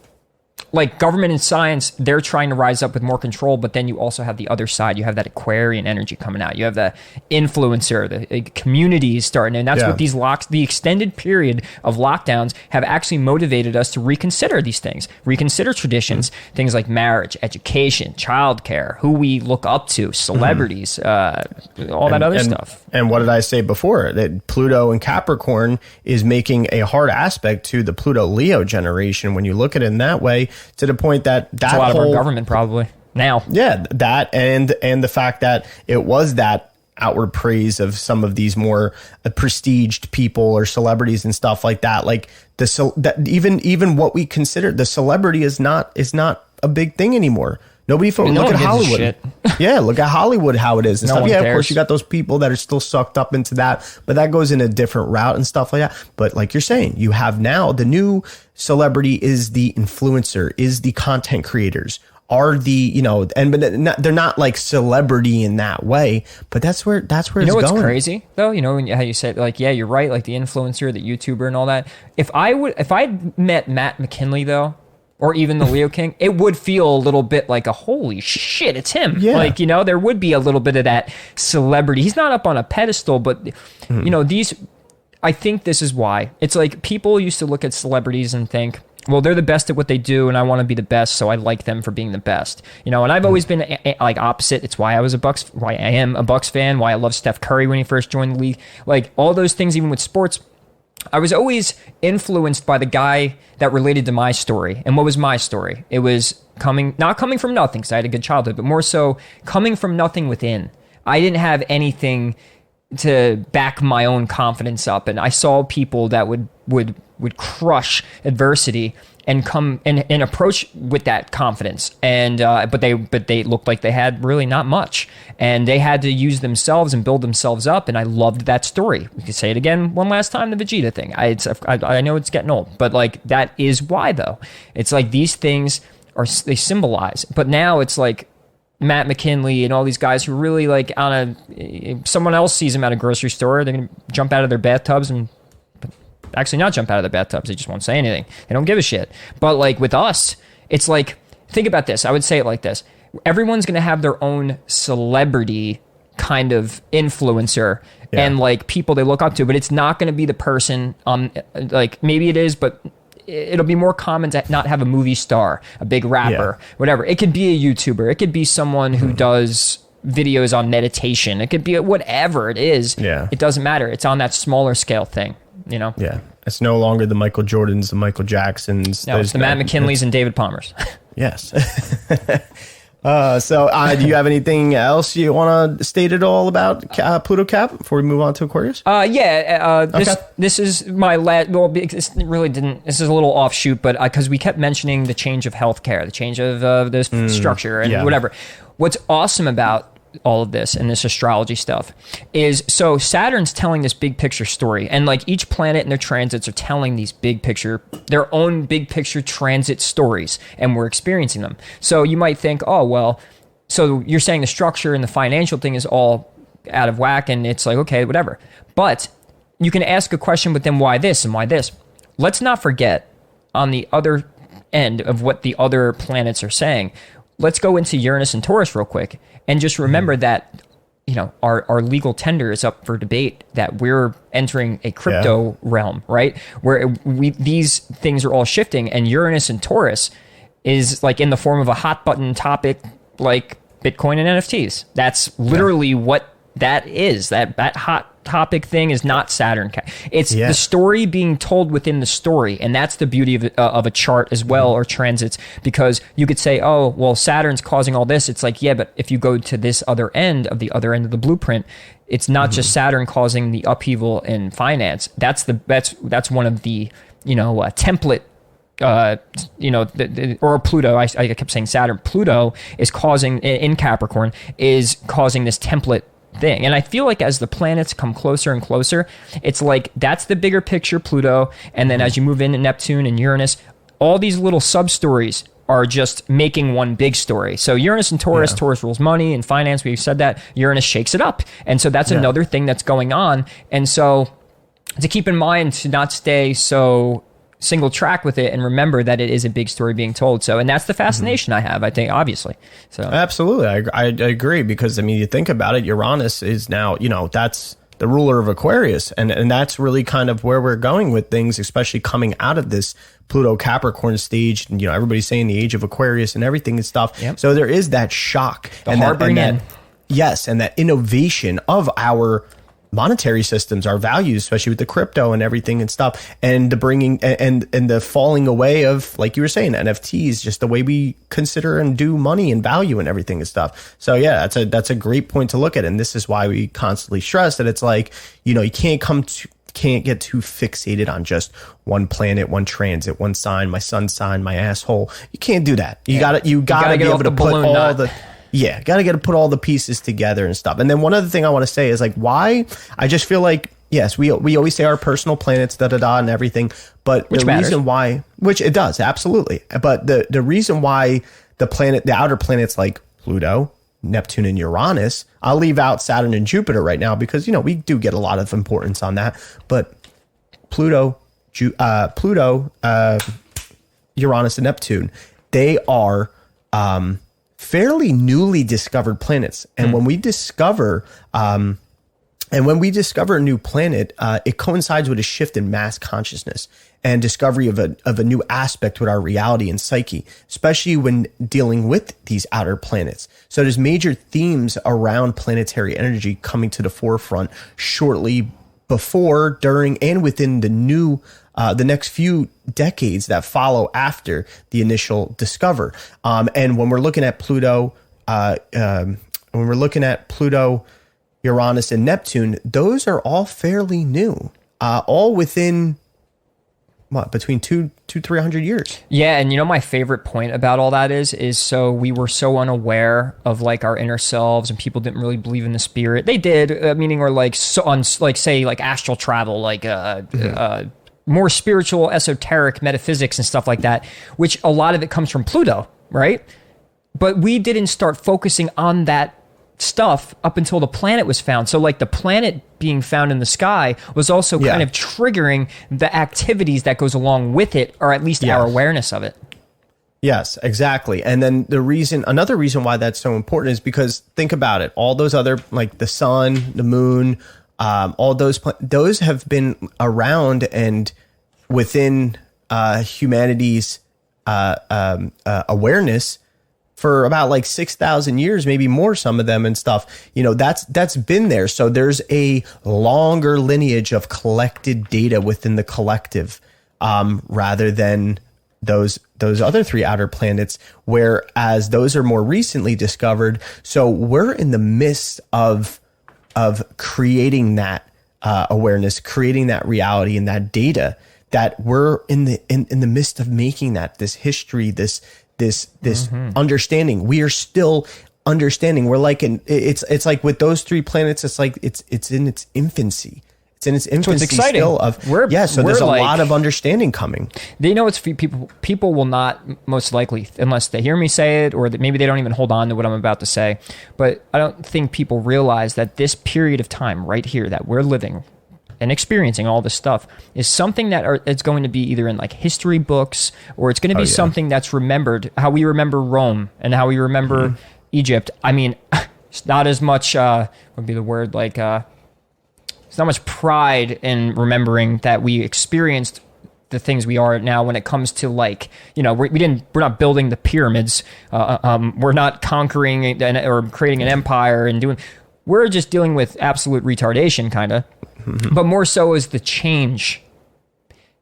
like government and science, they're trying to rise up with more control, but then you also have the other side. You have that Aquarian energy coming out. You have the influencer, the communities starting, and that's what these the extended period of lockdowns have actually motivated us to reconsider these things, reconsider traditions, things like marriage, education, childcare, who we look up to, celebrities, that other stuff. And what did I say before? That Pluto and Capricorn is making a hard aspect to the Pluto-Leo generation when you look at it in that way, to the point that a lot of our government probably now. Yeah, that and the fact that it was that outward praise of some of these more prestiged people or celebrities and stuff like that. Like that even what we consider the celebrity is not a big thing anymore. Nobody look at Hollywood. Yeah, look at Hollywood, how it is and stuff. Yeah, of course you got those people that are still sucked up into that, but that goes in a different route and stuff like that. But like you're saying, you have now the new celebrity is the influencer, is the content creators, are the but they're not like celebrity in that way, but that's where it's going. What's crazy though? How you said, like, yeah, you're right, like the influencer, the YouTuber, and all that. If I'd met Matt McKinley though, or even the Leo King, it would feel a little bit like a holy shit, it's him. Yeah. Like, there would be a little bit of that celebrity. He's not up on a pedestal, but, I think this is why. It's like people used to look at celebrities and think, well, they're the best at what they do, and I want to be the best, so I like them for being the best. And I've always been like opposite. It's why I am a Bucks fan, why I love Steph Curry when he first joined the league. Like, all those things, even with sports, I was always influenced by the guy that related to my story. And what was my story? It was not coming from nothing, because I had a good childhood, but more so coming from nothing within. I didn't have anything to back my own confidence up. And I saw people that would crush adversity and come and approach with that confidence. And but they looked like they had really not much, and they had to use themselves and build themselves up. And I loved that story. We could say it again one last time, the Vegeta thing. I know it's getting old, but like that is why though. It's like these things they symbolize. But now it's like Matt McKinley and all these guys who really like someone else sees them at a grocery store, they're gonna jump out of their bathtubs and actually not jump out of their bathtubs. They just won't say anything. They don't give a shit. But like with us, it's like, think about this. I would say it like this. Everyone's going to have their own celebrity kind of influencer and like people they look up to, but it's not going to be the person like maybe it is, but it'll be more common to not have a movie star, a big rapper, whatever. It could be a YouTuber. It could be someone who does videos on meditation. It could be whatever it is. Yeah. It doesn't matter. It's on that smaller scale thing. Yeah, it's no longer the Michael Jordans, the Michael Jacksons. No, it's the Matt McKinleys and David Palmers. Yes. Do you have anything else you want to state at all about Pluto Cap before we move on to Aquarius? This is my last. Well, this really didn't. This is a little offshoot, but because we kept mentioning the change of healthcare, the change of this structure, and whatever. What's awesome about all of this and this astrology stuff is, so Saturn's telling this big picture story, and like each planet and their transits are telling these big picture, their own big picture transit stories, and we're experiencing them. So you might think, oh, well, so you're saying the structure and the financial thing is all out of whack, and it's like, okay, whatever. But you can ask a question, but then why this and why this? Let's not forget, on the other end of what the other planets are saying, let's go into Uranus and Taurus real quick, and just remember that, you know, our legal tender is up for debate, that we're entering a crypto realm, right? Where these things are all shifting, and Uranus and Taurus is like in the form of a hot button topic like Bitcoin and NFTs. That's literally what that is. That hot topic thing is not Saturn. It's the story being told within the story, and that's the beauty of a chart as well, or transits, because you could say, oh, well, Saturn's causing all this. It's like, yeah, but if you go to this other end of the blueprint, it's not just Saturn causing the upheaval in finance. That's one of the, template. Or Pluto, I kept saying Saturn. Pluto is causing, in Capricorn, is causing this template thing. And I feel like as the planets come closer and closer, it's like that's the bigger picture, Pluto. And then as you move into Neptune and Uranus, all these little sub stories are just making one big story. So Uranus and Taurus, Taurus rules money and finance. We've said that. Uranus shakes it up. And so that's another thing that's going on. And so to keep in mind, to not stay so single track with it, and remember that it is a big story being told. So, and that's the fascination I have, I think, obviously. So absolutely. I agree, because I mean, you think about it, Uranus is now, that's the ruler of Aquarius, and that's really kind of where we're going with things, especially coming out of this Pluto Capricorn stage. Everybody's saying the age of Aquarius and everything and stuff. Yep. So there is that shock, and that innovation of our monetary systems, our values, especially with the crypto and everything and stuff, and the bringing and the falling away of, like you were saying, NFTs, just the way we consider and do money and value and everything and stuff. So yeah, that's a great point to look at, and this is why we constantly stress that it's like, you can't get too fixated on just one planet, one transit, one sign, my sun sign, my asshole. You can't do that. You gotta be able to put all the got to put all the pieces together and stuff. And then one other thing I want to say is, like, why I just feel like, yes, we always say our personal planets, and everything, but the reason why, which it does, absolutely. But the reason why the outer planets like Pluto, Neptune, and Uranus, I'll leave out Saturn and Jupiter right now, because, we do get a lot of importance on that. But Pluto, Uranus, and Neptune, they are, fairly newly discovered planets. And when we discover a new planet, it coincides with a shift in mass consciousness and discovery of a new aspect with our reality and psyche, especially when dealing with these outer planets. So there's major themes around planetary energy coming to the forefront shortly before, during, and within the next few decades that follow after the initial discover. And when we're looking at Pluto, Uranus, and Neptune, those are all fairly new, all within between 300 years. Yeah, and my favorite point about all that is so we were so unaware of like our inner selves, and people didn't really believe in the spirit. They did, meaning, or like so on, like say like astral travel, like more spiritual, esoteric metaphysics and stuff like that, which a lot of it comes from Pluto, right? But we didn't start focusing on that stuff up until the planet was found. So like the planet being found in the sky was also kind of triggering the activities that goes along with it, or at least our awareness of it. Yes, exactly. And then another reason why that's so important is because, think about it, all those other, like the sun, the moon, all those have been around and within humanity's awareness for about like 6,000 years, maybe more, some of them and stuff. That's been there. So there's a longer lineage of collected data within the collective, rather than those other 3 outer planets, whereas those are more recently discovered. So we're in the midst of creating that awareness, creating that reality and that data, that we're in the midst of making this history, this understanding. We are still understanding. We're like it's like with those 3 planets, it's like it's in its infancy. It's in its infancy exciting. still of so there's a lot of understanding coming. They know it's people will not, most likely, unless they hear me say it, or that maybe they don't even hold on to what I'm about to say. But I don't think people realize that this period of time right here that we're living and experiencing all this stuff is something that it's going to be either in like history books, or it's going to be something that's remembered, how we remember Rome and how we remember Egypt. I mean, it's not as much, would be the word, like, there's not much pride in remembering that we experienced the things we are now when it comes to, like, you know, we're not building the pyramids. We're not conquering or creating an empire and we're just dealing with absolute retardation, kind of. But more so is the change.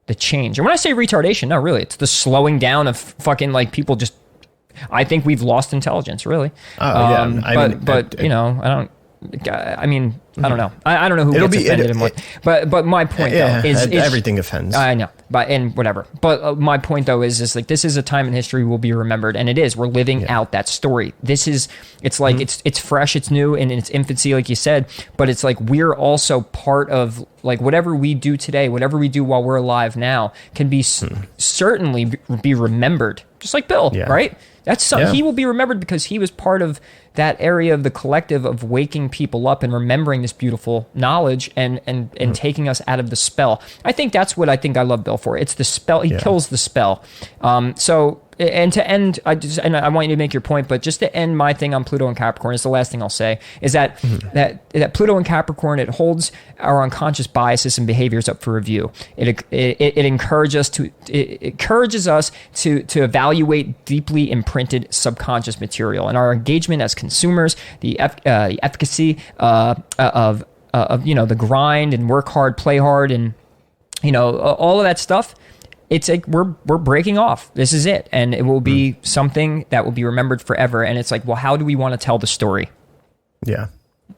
And when I say retardation, no, really, it's the slowing down of fucking, like, people just, I think we've lost intelligence, really. I don't know. I don't know who gets offended and what. But my point, though, is everything offends. I know, and whatever. But my point, though, is like, this is a time in history will be remembered, and it is. We're living out that story. It's like it's fresh, it's new, and in its infancy, like you said. But it's like we're also part of, like, whatever we do today, whatever we do while we're alive now, can be certainly be remembered, just like Bill, right? He will be remembered because he was part of that area of the collective of waking people up and remembering this beautiful knowledge and taking us out of the spell. I think that's what I love Bill for. It's the spell. He kills the spell. And to end, I want you to make your point, but just to end my thing on Pluto and Capricorn, is the last thing I'll say, is that that Pluto and Capricorn, it holds our unconscious biases and behaviors up for review. It encourages us to evaluate deeply imprinted subconscious material, and our engagement as consumers, the efficacy of the grind and work hard, play hard, and all of that stuff. It's like we're breaking off. This is it. And it will be something that will be remembered forever. And it's like, well, how do we want to tell the story? Yeah,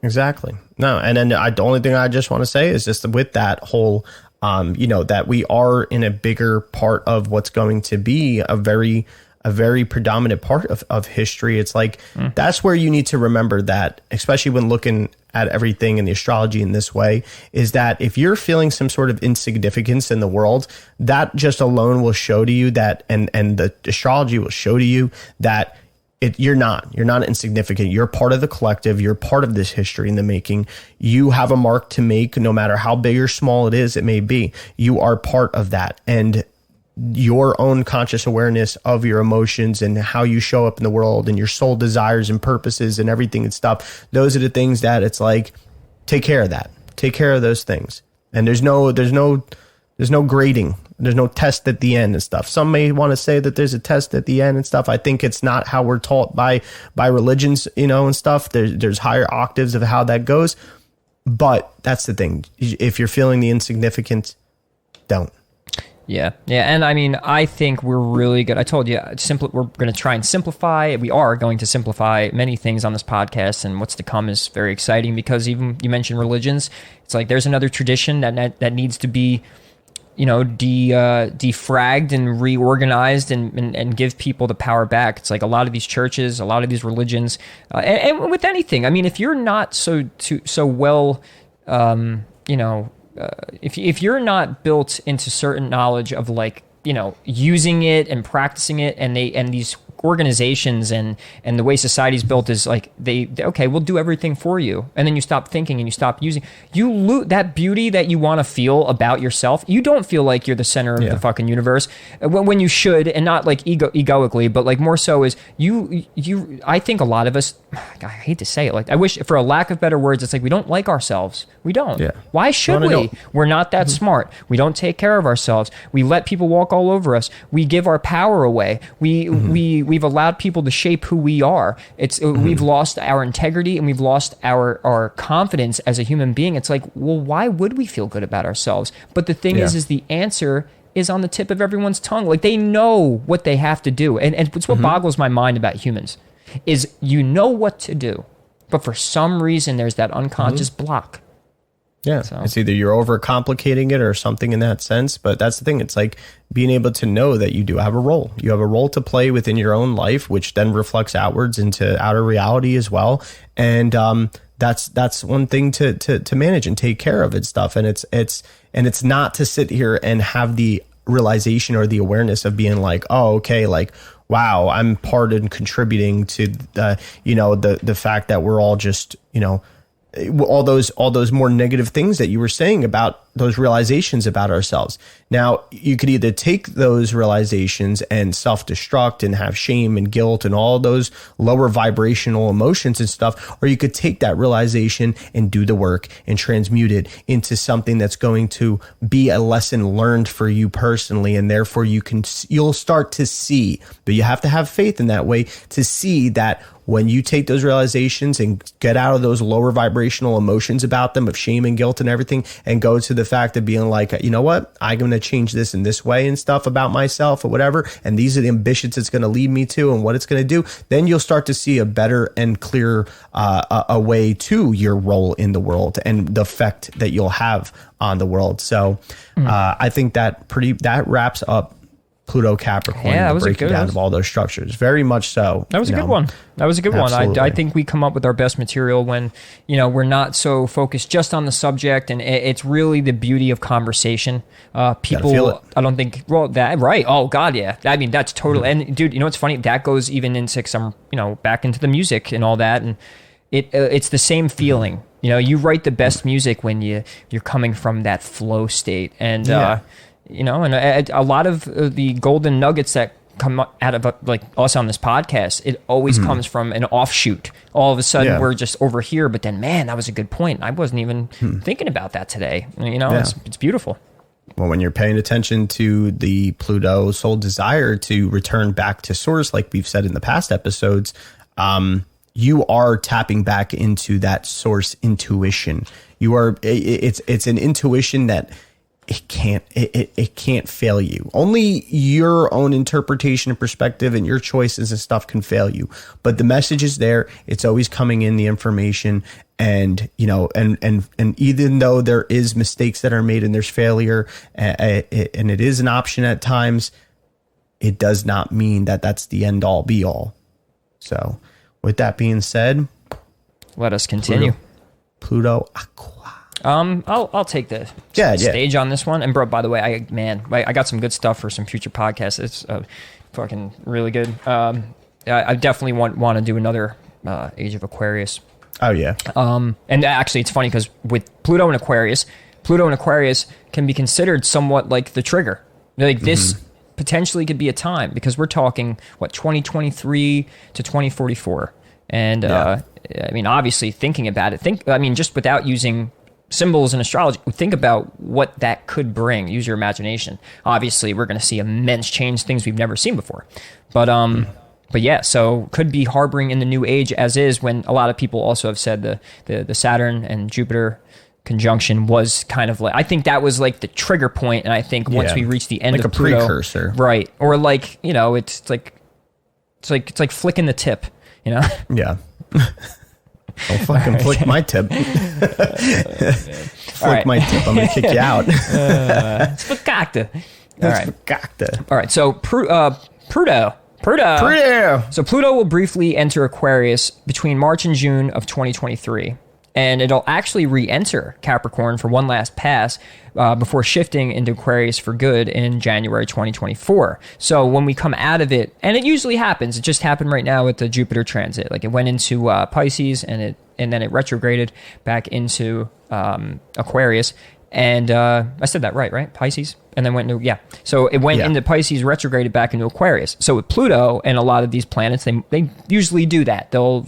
exactly. No, and then the only thing I just want to say is just with that whole, that we are in a bigger part of what's going to be a very predominant part of history. It's like, that's where you need to remember that, especially when looking at everything in the astrology in this way, is that if you're feeling some sort of insignificance in the world, that just alone will show to you that, and the astrology will show to you that you're not insignificant. You're part of the collective. You're part of this history in the making. You have a mark to make, no matter how big or small it may be. You are part of that. And your own conscious awareness of your emotions and how you show up in the world and your soul desires and purposes and everything and stuff. Those are the things that it's like, take care of that. Take care of those things. And there's no grading. There's no test at the end and stuff. Some may want to say that there's a test at the end and stuff. I think it's not how we're taught by religions, and stuff. There's higher octaves of how that goes. But that's the thing. If you're feeling the insignificance, don't. Yeah. And I mean, I think we're really good. I told you, we're going to try and simplify. We are going to simplify many things on this podcast, and what's to come is very exciting, because even you mentioned religions. It's like there's another tradition that needs to be, defragged and reorganized and give people the power back. It's like a lot of these churches, a lot of these religions, and with anything. I mean, if you're not so well, if you're not built into certain knowledge of, like, using it and practicing it, and these organizations and the way society's built is like okay, we'll do everything for you, and then you stop thinking and you stop using. You lose that beauty that you want to feel about yourself. You don't feel like you're the center of the fucking universe when you should, and not like egoically, but like more so is you. I think a lot of us, I hate to say it, like I wish for a lack of better words, it's like we don't like ourselves. We don't. Yeah. Why should we? We're not that smart. We don't take care of ourselves. We let people walk all over us. We give our power away. We've allowed people to shape who we are. We've lost our integrity, and we've lost our confidence as a human being. It's like, well, why would we feel good about ourselves? But the thing is the answer is on the tip of everyone's tongue. Like, they know what they have to do. And it's what boggles my mind about humans is you know what to do, but for some reason there's that unconscious block. Yeah, so it's either you're overcomplicating it or something in that sense. But that's the thing. It's like being able to know that you do have a role. You have a role to play within your own life, which then reflects outwards into outer reality as well. And that's one thing to manage and take care of and stuff. And it's not to sit here and have the realization or the awareness of being like, oh, okay, like, wow, I'm part in contributing to the fact that we're all just, all those more negative things that you were saying about those realizations about ourselves. Now, you could either take those realizations and self-destruct and have shame and guilt and all those lower vibrational emotions and stuff, or you could take that realization and do the work and transmute it into something that's going to be a lesson learned for you personally, and therefore you'll start to see, but you have to have faith in that way to see that when you take those realizations and get out of those lower vibrational emotions about them of shame and guilt and everything, and go to the fact of being like, you know what, I'm going to change this in this way and stuff about myself or whatever, and these are the ambitions it's going to lead me to and what it's going to do, then you'll start to see a better and clearer a way to your role in the world and the effect that you'll have on the world. So I think that wraps up Pluto Capricorn, that was breaking down of all those structures. Very much so. That was a good one. That was a good one. I think we come up with our best material when, we're not so focused just on the subject, and it's really the beauty of conversation. People, I don't think, right. Oh God, yeah. I mean, that's totally, and dude, what's funny? That goes even into some, back into the music and all that. And it's the same feeling. You write the best music when you're coming from that flow state. And, and a lot of the golden nuggets that come out of like us on this podcast, it always comes from an offshoot. All of a sudden we're just over here, but then, man, that was a good point. I wasn't even thinking about that today. It's beautiful. Well, when you're paying attention to the Pluto soul desire to return back to source, like we've said in the past episodes, you are tapping back into that source intuition. It's an intuition that it can't fail you. Only your own interpretation and perspective and your choices and stuff can fail you. But the message is there. It's always coming in, the information. And, and even though there is mistakes that are made and there's failure and it is an option at times, it does not mean that that's the end all be all. So with that being said, let us continue. Pluto Aqua. I'll take the stage on this one. And bro, by the way, I got some good stuff for some future podcasts. It's fucking really good. I definitely want to do another Age of Aquarius. Oh yeah. And actually, it's funny because with Pluto and Aquarius can be considered somewhat like the trigger. Like this potentially could be a time, because we're talking 2023 to 2044, and I mean, obviously, thinking about it, just without using symbols and astrology, think about what that could bring. Use your imagination. Obviously, we're going to see immense change, things we've never seen before. But yeah, so could be harboring in the new age as is, when a lot of people also have said the Saturn and Jupiter conjunction was kind of like, I think that was like the trigger point, and I think once we reach the end like of a Pluto, precursor, right? Or like, it's like flicking the tip, Yeah. Don't fucking flick my tip. Flick my tip. I'm going to kick you out. Specacta. All All right. So Pluto. So Pluto will briefly enter Aquarius between March and June of 2023. And it'll actually re-enter Capricorn for one last pass before shifting into Aquarius for good in January 2024. So when we come out of it, and it usually happens, it just happened right now with the Jupiter transit. Like, it went into Pisces and then it retrograded back into Aquarius. And I said that right? Pisces, and then went into So it went into Pisces, retrograded back into Aquarius. So with Pluto and a lot of these planets, they usually do that. They'll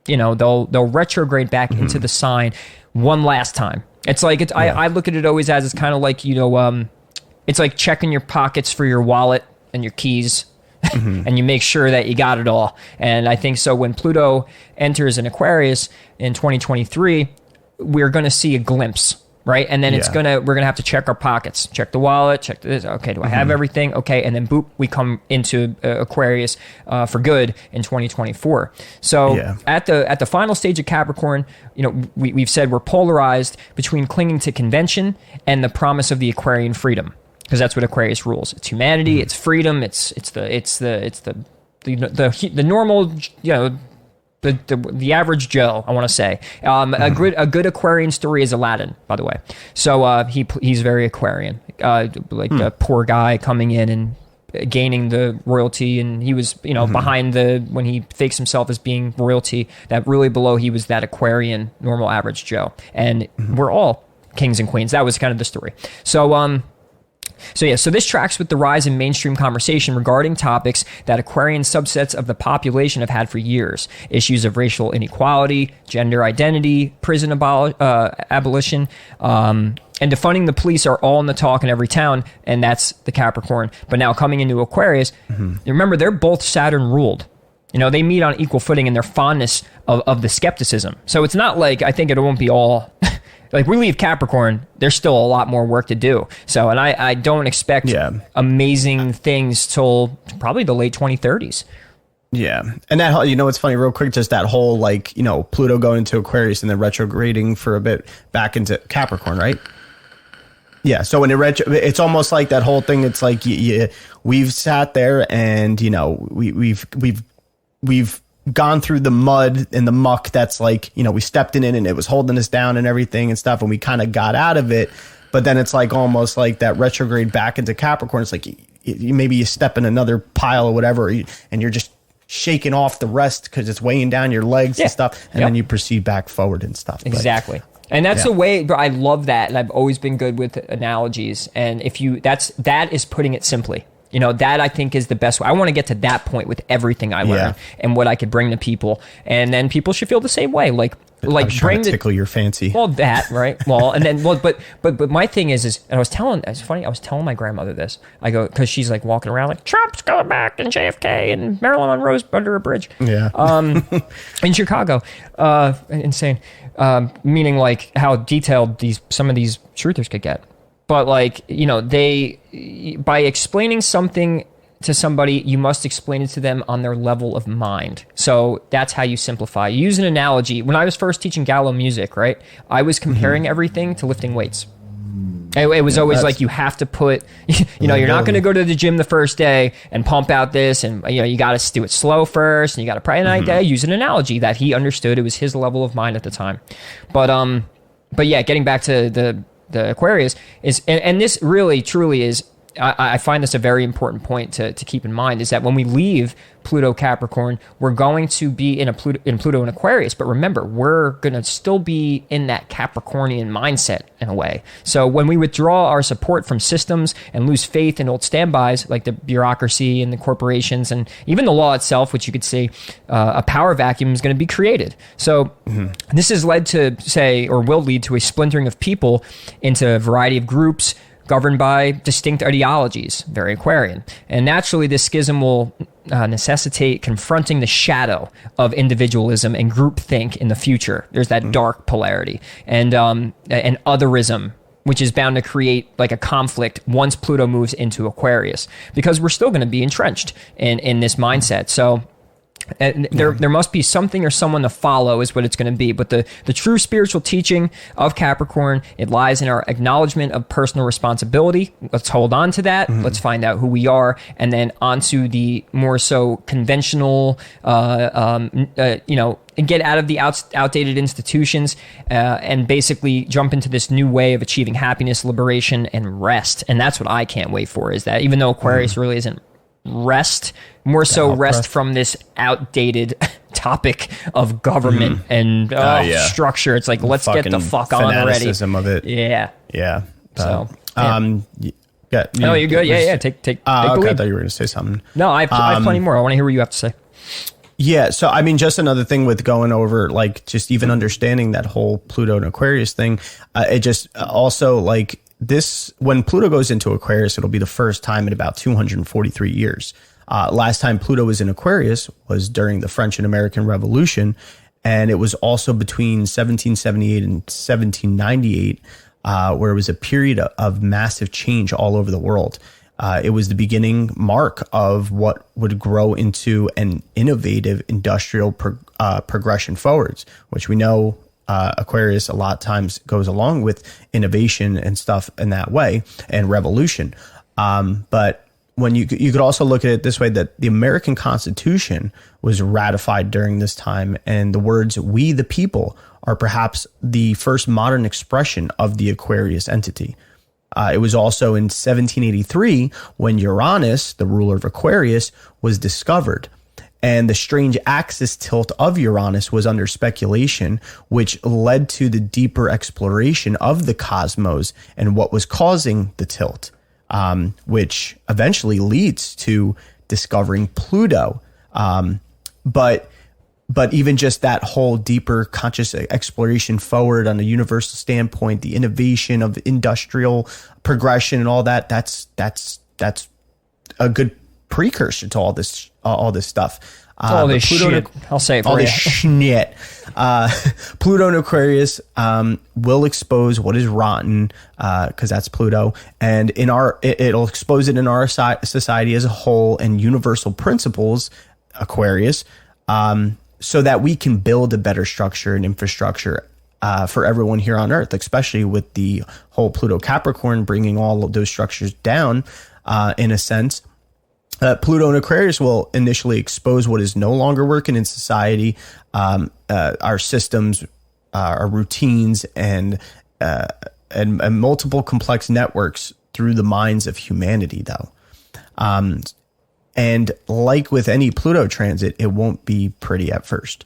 they'll retrograde back into the sign one last time. It's like I look at it always as, it's kind of like, it's like checking your pockets for your wallet and your keys, and you make sure that you got it all. And I think so when Pluto enters in Aquarius in 2023, we're going to see a glimpse. right? And then we're gonna have to check our pockets, check the wallet, check this. Okay, do I have everything? Okay, and then boop, we come into Aquarius for good in 2024. So at the final stage of Capricorn, we've said we're polarized between clinging to convention and the promise of the Aquarian freedom, because that's what Aquarius rules. It's humanity, it's freedom, it's the normal, the average Joe, I want to say. A good Aquarian story is Aladdin, by the way. So he's very Aquarian, the poor guy coming in and gaining the royalty, and he was behind when he fakes himself as being royalty, that really below he was that normal average Joe, and we're all kings and queens. That was kind of the story. So this tracks with the rise in mainstream conversation regarding topics that Aquarian subsets of the population have had for years. Issues of racial inequality, gender identity, prison abolition, and defunding the police are all in the talk in every town, and that's the Capricorn. But now coming into Aquarius, remember, they're both Saturn ruled. They meet on equal footing in their fondness of the skepticism. So it's not like, I think it won't be all... Like, we leave Capricorn, there's still a lot more work to do. So, and I don't expect amazing things till probably the late 2030s. Yeah. And that whole, it's funny, real quick, just that whole, Pluto going into Aquarius and then retrograding for a bit back into Capricorn, right? Yeah. So when it's almost like that whole thing. It's like, we've sat there and, we've gone through the mud and the muck that's we stepped in it and it was holding us down and everything and stuff, and we kind of got out of it. But then it's almost like that retrograde back into Capricorn. It's like maybe you step in another pile or whatever, and you're just shaking off the rest because it's weighing down your legs and stuff, and then you proceed back forward and stuff. Exactly. And that's the way, I love that, and I've always been good with analogies. And that is putting it simply. That I think is the best way. I want to get to that point with everything I learn and what I could bring to people, and then people should feel the same way. Like bring to tickle your fancy. Well, that right. Well, and then but my thing is, and it's funny. I was telling my grandmother this. I go, because she's walking around Trump's going back and JFK and Marilyn Monroe's under a bridge. Yeah. In Chicago, insane. Meaning how detailed some of these truthers could get. But by explaining something to somebody, you must explain it to them on their level of mind. So that's how you simplify. Use an analogy. When I was first teaching Gallo music, right, I was comparing everything to lifting weights. It was always you have to put, you're not going to go to the gym the first day and pump out this, and you got to do it slow first, and you got to pray. And I use an analogy that he understood. It was his level of mind at the time. But yeah, getting back to the Aquarius is, and this really truly is, I find this a very important point to keep in mind, is that when we leave Pluto Capricorn, we're going to be in Pluto and Aquarius, but remember, we're going to still be in that Capricornian mindset in a way. So when we withdraw our support from systems and lose faith in old standbys like the bureaucracy and the corporations and even the law itself, which you could say a power vacuum is going to be created. So this has led to, or will lead to, a splintering of people into a variety of groups governed by distinct ideologies, very Aquarian. And naturally, this schism will necessitate confronting the shadow of individualism and groupthink in the future. There's that dark polarity and otherism, which is bound to create a conflict once Pluto moves into Aquarius, because we're still going to be entrenched in this mindset. So there must be something or someone to follow is what it's going to be. But the true spiritual teaching of Capricorn, it lies in our acknowledgement of personal responsibility. Let's hold on to that. Let's find out who we are, and then onto the more so conventional, and get out of the outdated institutions and basically jump into this new way of achieving happiness, liberation, and rest. And that's what I can't wait for, is that even though Aquarius really isn't rest, more so rest from this outdated topic of government and structure. It's let's get the fuck on already. Of it. Yeah. So, no, you're good. Yeah. Take the lead. I thought you were going to say something. No, I have plenty more. I want to hear what you have to say. Yeah. So, just another thing with going over, just even understanding that whole Pluto and Aquarius thing, it just also this, when Pluto goes into Aquarius, it'll be the first time in about 243 years. Last time Pluto was in Aquarius was during the French and American Revolution, and it was also between 1778 and 1798. where it was a period of massive change all over the world. It was the beginning mark of what would grow into an innovative industrial progression forwards, which we know Aquarius a lot of times goes along with innovation and stuff in that way and revolution. But when you could also look at it this way, that the American Constitution was ratified during this time, and the words "we the people" are perhaps the first modern expression of the Aquarius entity. It was also in 1783 when Uranus, the ruler of Aquarius, was discovered. And the strange axis tilt of Uranus was under speculation, which led to the deeper exploration of the cosmos and what was causing the tilt, which eventually leads to discovering Pluto. But even just that whole deeper conscious exploration forward on a universal standpoint, the innovation of industrial progression and all that, that's a good precursor to all this stuff. All this shit. I'll say it for all you. this shit. Pluto and Aquarius will expose what is rotten, because that's Pluto, and it'll expose it in our society as a whole and universal principles, Aquarius, so that we can build a better structure and infrastructure for everyone here on Earth, especially with the whole Pluto Capricorn bringing all of those structures down, in a sense. Pluto and Aquarius will initially expose what is no longer working in society, our systems, our routines, and multiple complex networks through the minds of humanity, though. And like with any Pluto transit, it won't be pretty at first.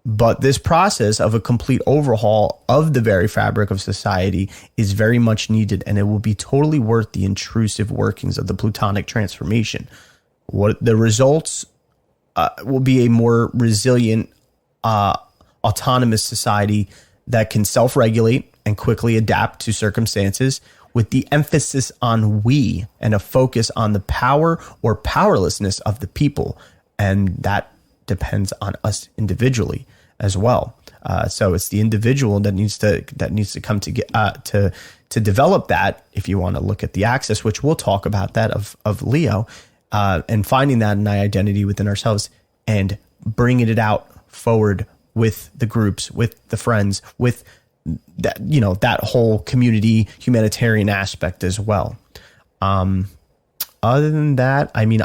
But this process of a complete overhaul of the very fabric of society is very much needed, and it will be totally worth the intrusive workings of the Plutonic transformation. What the results will be a more resilient, autonomous society that can self-regulate and quickly adapt to circumstances, with the emphasis on we and a focus on the power or powerlessness of the people. And that depends on us individually as well. So it's the individual that needs to come to develop that. If you want to look at the axis, which we'll talk about that of Leo, and finding that in identity within ourselves and bringing it out forward with the groups, with the friends, with that, that whole community humanitarian aspect as well. Other than that, I mean,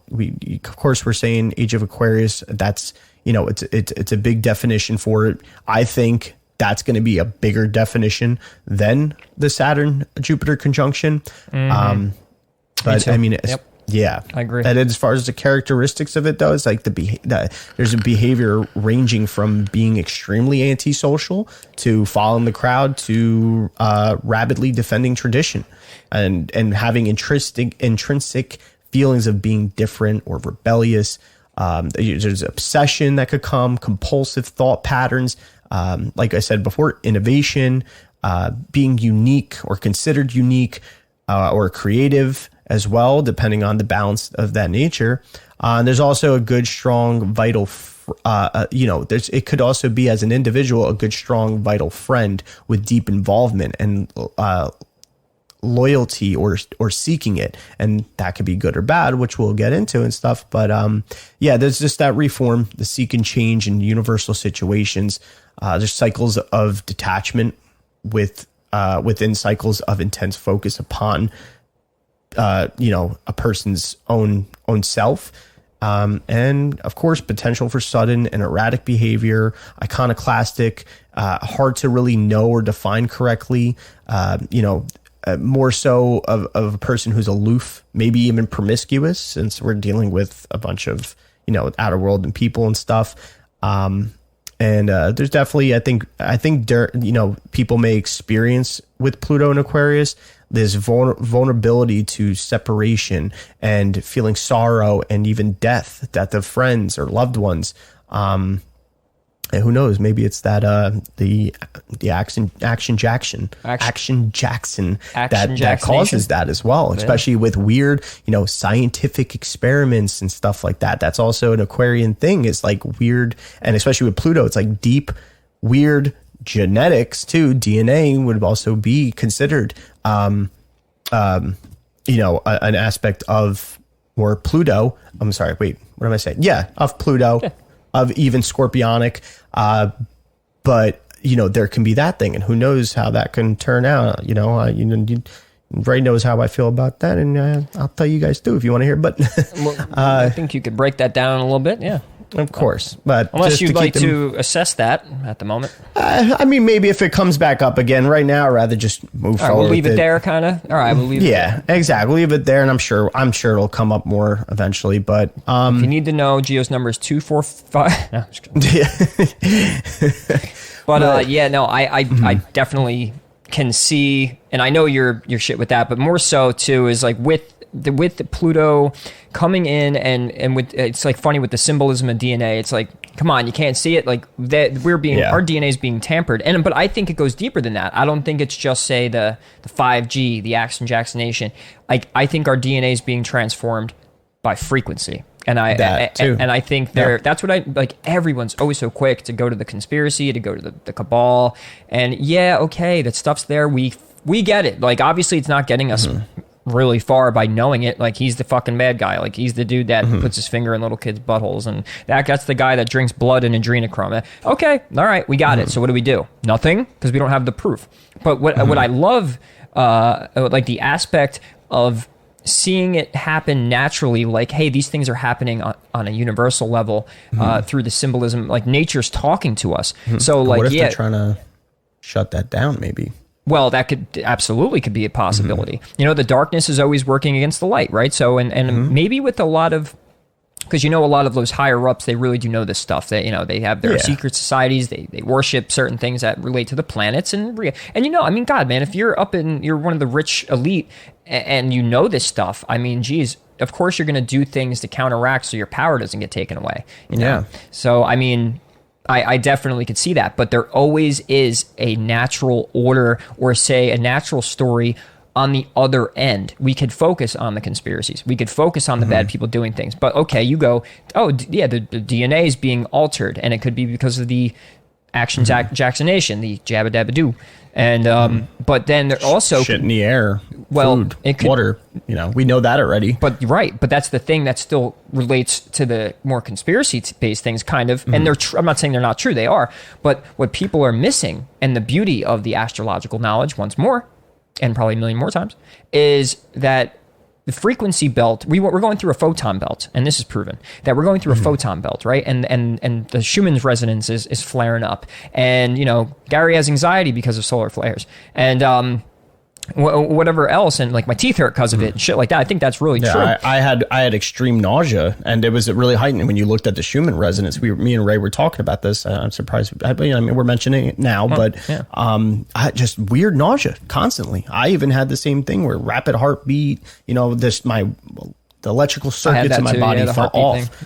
we of course we're saying Age of Aquarius. That's, it's a big definition for it. I think that's going to be a bigger definition than the Saturn Jupiter conjunction. Mm-hmm. But I mean, Yep. Yeah, I agree. And as far as the characteristics of it, though, it's like there's a behavior ranging from being extremely antisocial to following the crowd to rapidly defending tradition, and having intrinsic feelings of being different or rebellious. There's obsession that could come, compulsive thought patterns. Like I said before, innovation, being unique or considered unique, or creative as well, depending on the balance of that nature. There's also a good, strong, vital, it could also be, as an individual, a good, strong, vital friend with deep involvement and loyalty or seeking it. And that could be good or bad, which we'll get into and stuff. But there's just that reform, the seek and change in universal situations. There's cycles of detachment within cycles of intense focus upon a person's own self. And of course, potential for sudden and erratic behavior, iconoclastic, hard to really know or define correctly, more so of a person who's aloof, maybe even promiscuous, since we're dealing with a bunch of, outer world and people and stuff. And there's definitely, I think, people may experience with Pluto and Aquarius this vulnerability to separation and feeling sorrow and even death, death of friends or loved ones. And who knows, maybe it's that the action Jackson that causes that as well, especially with weird, scientific experiments and stuff like that. That's also an Aquarian thing. It's like weird, and especially with Pluto, it's like deep, weird, genetics too, DNA would also be considered, an aspect of, or Pluto. I'm sorry, wait, what am I saying? Yeah, of Pluto, of even Scorpionic. But, there can be that thing, and who knows how that can turn out. Ray knows how I feel about that, and I'll tell you guys too if you want to hear. But I think you could break that down a little bit, yeah. Of course, but unless you'd like to assess that at the moment. I mean, maybe if it comes back up again. Right now, I'd rather just move forward. All right, we'll leave it there, kind of. All right, we'll leave it there. Yeah, exactly. Leave it there, and I'm sure it'll come up more eventually. But if you need to know, Gio's number is 245. No, I'm just kidding. But I definitely can see, and I know your shit with that, but more so too is like with Pluto coming in and with, it's like funny with the symbolism of DNA. It's like, come on, you can't see it. Like that our DNA is being tampered. But I think it goes deeper than that. I don't think it's just say the 5G, the Jacksonation. I think our DNA is being transformed by frequency. And I think that's what I like. Everyone's always so quick to go to the conspiracy, to go to the cabal, and that stuff's there. We get it. Like obviously, it's not getting us really far by knowing it. Like he's the fucking bad guy. Like he's the dude that puts his finger in little kids' buttholes, and that's the guy that drinks blood and adrenochrome. Okay, all right, we got it. So what do we do? Nothing, because we don't have the proof. But what I love, like the aspect of seeing it happen naturally, like, hey, these things are happening on a universal level through the symbolism, like nature's talking to us. So like, what if they're trying to shut that down maybe? Well, that could absolutely be a possibility. The darkness is always working against the light, right? So, and maybe with a lot of, because a lot of those higher ups, they really do know this stuff. They they have their secret societies. They worship certain things that relate to the planets and I mean, God, man, if you're you're one of the rich elite and this stuff, I mean, geez, of course you're going to do things to counteract so your power doesn't get taken away. Yeah. So I mean, I definitely could see that, but there always is a natural order, or say a natural story on the other end. We could focus on the conspiracies. We could focus on the bad people doing things. But okay, you go, the DNA is being altered, and it could be because of the Jacksonation, the jabba dabba doo. And but then there also shit in the air, food, water. We know that already. But that's the thing that still relates to the more conspiracy-based things, kind of. And they're I'm not saying they're not true; they are. But what people are missing, and the beauty of the astrological knowledge, once more, and probably a million more times, is that the frequency belt, we're going through a photon belt, and this is proven, that we're going through a photon belt, right? And the Schumann's resonance is flaring up. And, Gary has anxiety because of solar flares. And whatever else, and like my teeth hurt because of it and shit like that. I think that's really true. I had extreme nausea, and it was really heightened when you looked at the Schumann resonance. Me and Ray were talking about this. I'm surprised. We're mentioning it now, but I just weird nausea constantly. I even had the same thing where rapid heartbeat. The electrical circuits in my body fell off.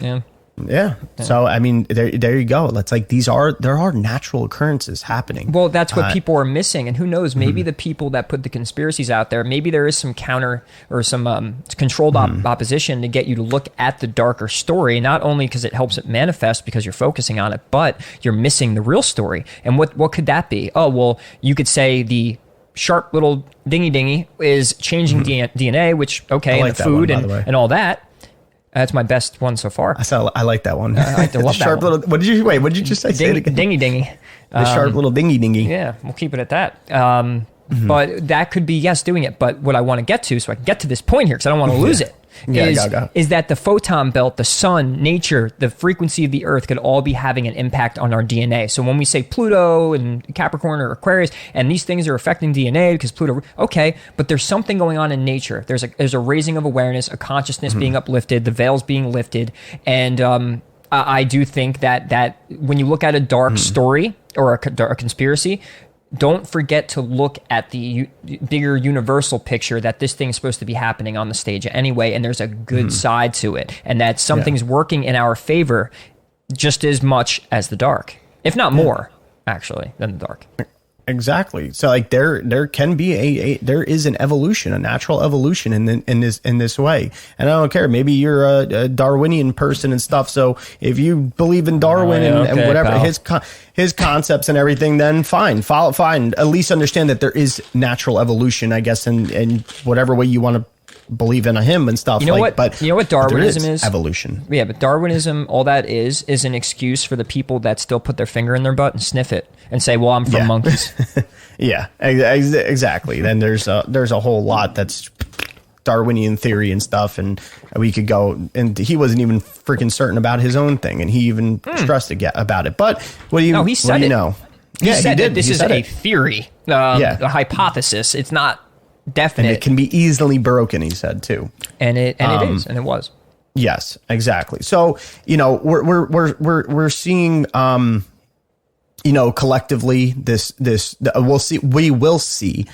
Yeah. So I mean, there you go. It's like there are natural occurrences happening. Well, that's what people are missing, and who knows? Maybe the people that put the conspiracies out there, maybe there is some counter or some controlled opposition to get you to look at the darker story. Not only because it helps it manifest because you're focusing on it, but you're missing the real story. And what could that be? Oh, well, you could say the sharp little dingy is changing DNA, which and the food and all that. That's my best one so far. I like that one. I love sharp that one. What did you just say? Say it again. Dingy. The sharp little dingy. Yeah, we'll keep it at that. But that could be, doing it. But what I want to get to, so I can get to this point here, because I don't want to lose it, is that the photon belt, the sun, nature, the frequency of the earth could all be having an impact on our DNA. So when we say Pluto and Capricorn or Aquarius, and these things are affecting DNA because Pluto, but there's something going on in nature. There's a raising of awareness, a consciousness being uplifted, the veils being lifted. And I do think that when you look at a dark story or a conspiracy, don't forget to look at the bigger universal picture that this thing is supposed to be happening on the stage anyway, and there's a good side to it, and that something's working in our favor just as much as the dark, if not more, actually, than the dark. Exactly. So like there can be there is an evolution, a natural evolution in this way. And I don't care. Maybe you're a Darwinian person and stuff. So if you believe in Darwin and whatever his concepts and everything, then fine. At least understand that there is natural evolution, I guess, in whatever way you want to believe in him and stuff. You know what? But you know what Darwinism is? Evolution. Yeah, but Darwinism, all that is an excuse for the people that still put their finger in their butt and sniff it and say, "Well, I'm from monkeys." Yeah, exactly. Then there's a whole lot that's Darwinian theory and stuff, and we could go. And he wasn't even freaking certain about his own thing, and he even stressed about it. But what do you? No, he said it. Know? He said that this is a theory, a hypothesis. It's not definite, and it can be easily broken. He said too, and it is, and it was. Yes, exactly. So we're seeing collectively we will see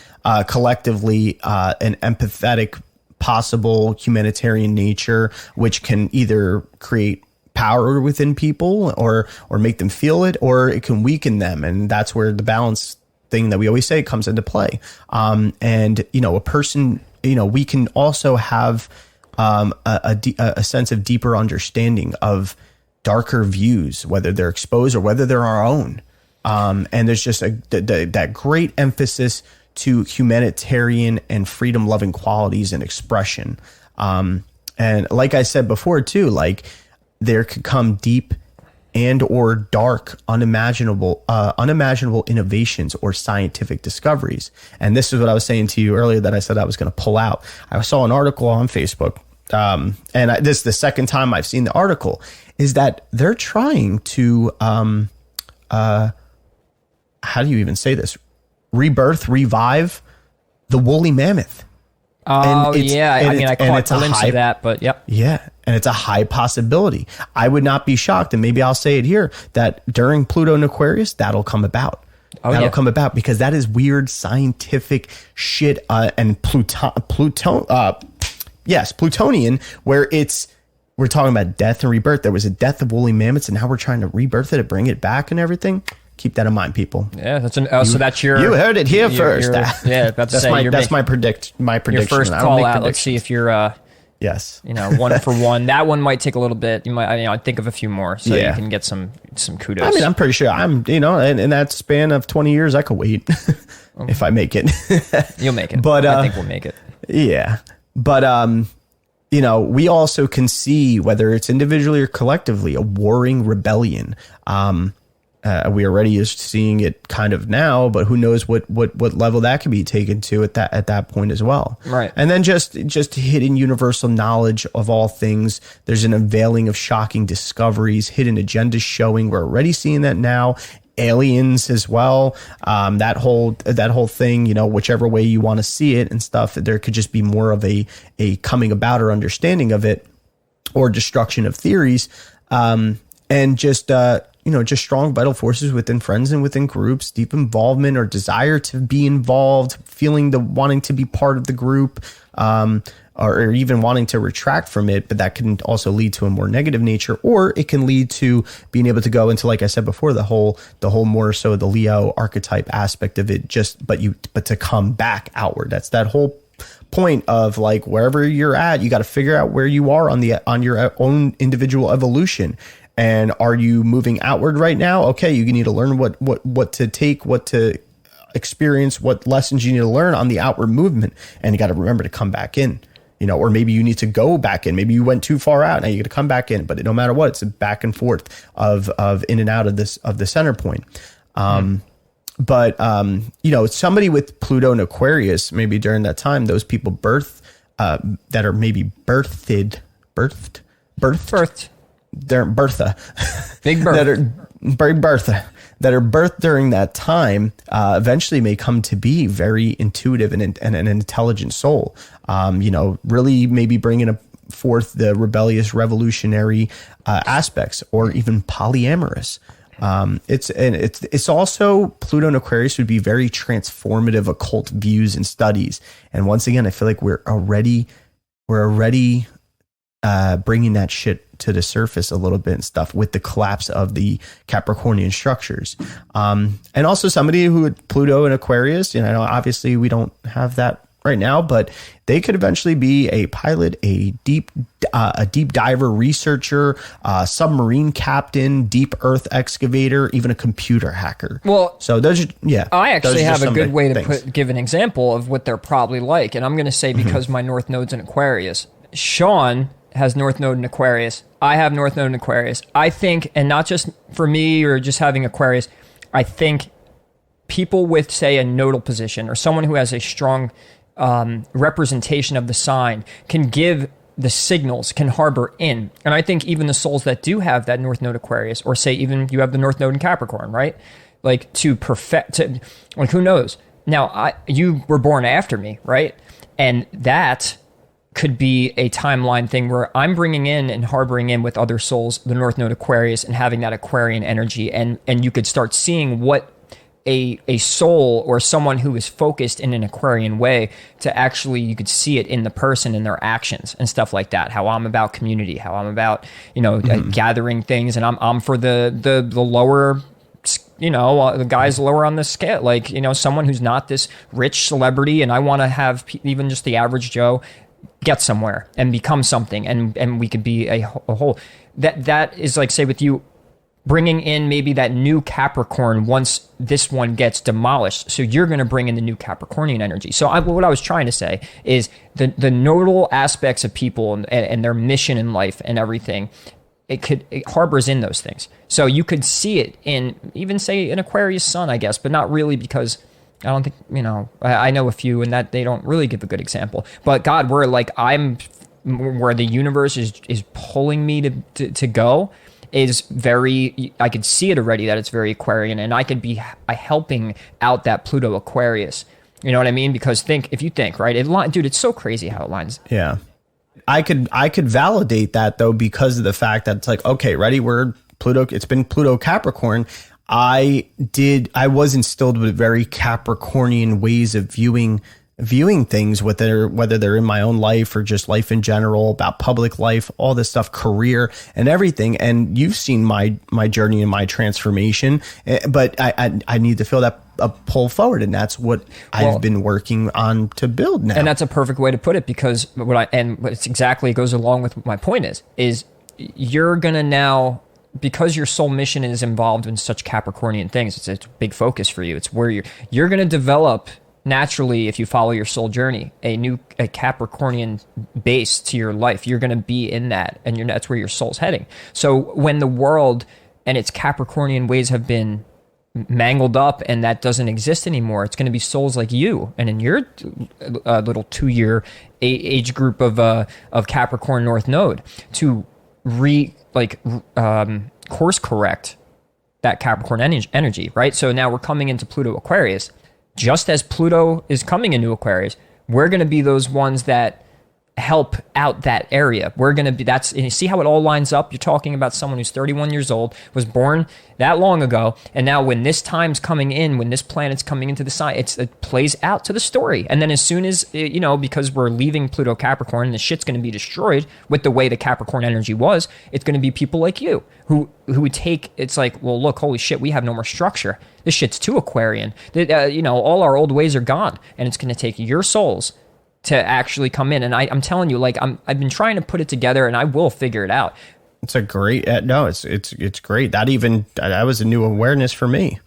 collectively an empathetic possible humanitarian nature, which can either create power within people or make them feel it, or it can weaken them, and that's where the balance thing that we always say comes into play. And a person, we can also have a sense of deeper understanding of darker views, whether they're exposed or whether they're our own. And there's just that great emphasis to humanitarian and freedom loving qualities and expression. And like I said before too, like there could come deep and or dark, unimaginable innovations or scientific discoveries. And this is what I was saying to you earlier that I said I was going to pull out. I saw an article on Facebook, and this is the second time I've seen the article, is that they're trying to, how do you even say this? Revive the woolly mammoth. Oh, yeah. I mean, I caught a glimpse of that, but yep. Yeah. And it's a high possibility. I would not be shocked, and maybe I'll say it here, that during Pluto and Aquarius, that'll come about. That'll come about because that is weird scientific shit. And Plutonian, where we're talking about death and rebirth. There was a death of woolly mammoths, and now we're trying to rebirth it and bring it back and everything. Keep that in mind, people. Yeah, so that's your. You heard it here first. That's my prediction. Your first call out. Let's see if you're. Yes. One for one. That one might take a little bit. You might. I'd think of a few more so you can get some kudos. I mean, I'm pretty sure in that span of 20 years, I could wait if I make it. You'll make it. But I think we'll make it. Yeah. But we also can see, whether it's individually or collectively, a warring rebellion. We already are seeing it kind of now, but who knows what level that could be taken to at that point as well. Right. And then just hidden universal knowledge of all things. There's an unveiling of shocking discoveries, hidden agendas showing. We're already seeing that now. Aliens as well. That whole thing, whichever way you want to see it and stuff, there could just be more of a coming about or understanding of it, or destruction of theories. And just strong vital forces within friends and within groups, deep involvement or desire to be involved, feeling the wanting to be part of the group, or even wanting to retract from it. But that can also lead to a more negative nature, or it can lead to being able to go into, like I said before, the whole more so the Leo archetype aspect of it, but to come back outward. That's that whole point of, like, wherever you're at, you got to figure out where you are on your own individual evolution. And are you moving outward right now? Okay, you need to learn what to take, what to experience, what lessons you need to learn on the outward movement, and you got to remember to come back in. Or maybe you need to go back in. Maybe you went too far out. Now you got to come back in. But no matter what, it's a back and forth of in and out of the center point. But somebody with Pluto and Aquarius, maybe during that time, those people that are maybe birthed. They're Bertha. Big Bertha. That are Big Bertha. That are birthed during that time, eventually may come to be very intuitive and an intelligent soul. Really maybe bringing forth the rebellious, revolutionary aspects, or even polyamorous. It's also, Pluto and Aquarius would be very transformative occult views and studies. And once again, I feel like we're already bringing that shit to the surface a little bit and stuff with the collapse of the Capricornian structures. And also somebody who had Pluto and Aquarius, you know, obviously we don't have that right now, but they could eventually be a pilot, a deep diver, researcher, submarine captain, deep earth excavator, even a computer hacker. Well, so those, yeah. I actually have a good way to give an example of what they're probably like, and I'm going to say because my North Node's in Aquarius. Sean has North Node in Aquarius. I have North Node in Aquarius. I think, and not just for me or just having Aquarius, I think people with, say, a nodal position or someone who has a strong representation of the sign can give the signals, can harbor in. And I think even the souls that do have that North Node Aquarius, or say even you have the North Node in Capricorn, right? Like to perfect, like who knows? Now, you were born after me, right? And that could be a timeline thing where I'm bringing in and harboring in with other souls the North Node Aquarius and having that Aquarian energy. And you could start seeing what a soul or someone who is focused in an Aquarian way to actually, you could see it in the person and their actions and stuff like that. How I'm about community, how I'm about, you know, gathering things, and I'm for the lower, you know, the guys lower on the scale, like, you know, someone who's not this rich celebrity, and I want to have even just the average Joe get somewhere and become something, and we could be a whole. That is like, say with you, bringing in maybe that new Capricorn once this one gets demolished. So you're going to bring in the new Capricornian energy. So what I was trying to say is the nodal aspects of people and their mission in life and everything, it harbors in those things. So you could see it in even, say, an Aquarius sun, I guess, but not really, because I don't think, you know, I know a few and that they don't really give a good example. But God, where the universe is pulling me to go is very, I could see it already that it's very Aquarian, and I could be helping out that Pluto Aquarius. You know what I mean? Because if you think, right? Dude, it's so crazy how it lines. Yeah. I could validate that though, because of the fact that it's like, okay, ready? We're Pluto. It's been Pluto Capricorn. I was instilled with very Capricornian ways of viewing things, whether they're in my own life or just life in general, about public life, all this stuff, career and everything. And you've seen my journey and my transformation, but I need to feel that a pull forward. And that's what I've been working on to build now. And that's a perfect way to put it, because it's exactly, it goes along with what my point is you're going to now, because your soul mission is involved in such Capricornian things, it's a big focus for you. It's where you're going to develop naturally, if you follow your soul journey, a Capricornian base to your life. You're going to be in that, and that's where your soul's heading. So when the world and its Capricornian ways have been mangled up and that doesn't exist anymore, it's going to be souls like you and in your little 2-year age group of Capricorn North Node to course correct that Capricorn energy, right? So now we're coming into Pluto Aquarius. Just as Pluto is coming into Aquarius, we're going to be those ones that help out that area. We're going to be, and you see how it all lines up? You're talking about someone who's 31 years old, was born that long ago, and now when this time's coming in, when this planet's coming into the sign, it plays out to the story. And then as soon as, because we're leaving Pluto Capricorn, and the shit's going to be destroyed with the way the Capricorn energy was, it's going to be people like you who would take, it's like, well, look, holy shit, we have no more structure. This shit's too Aquarian. All our old ways are gone, and it's going to take your souls to actually come in. And I'm telling you, I've been trying to put it together, and I will figure it out. It's a great, it's great. That was a new awareness for me.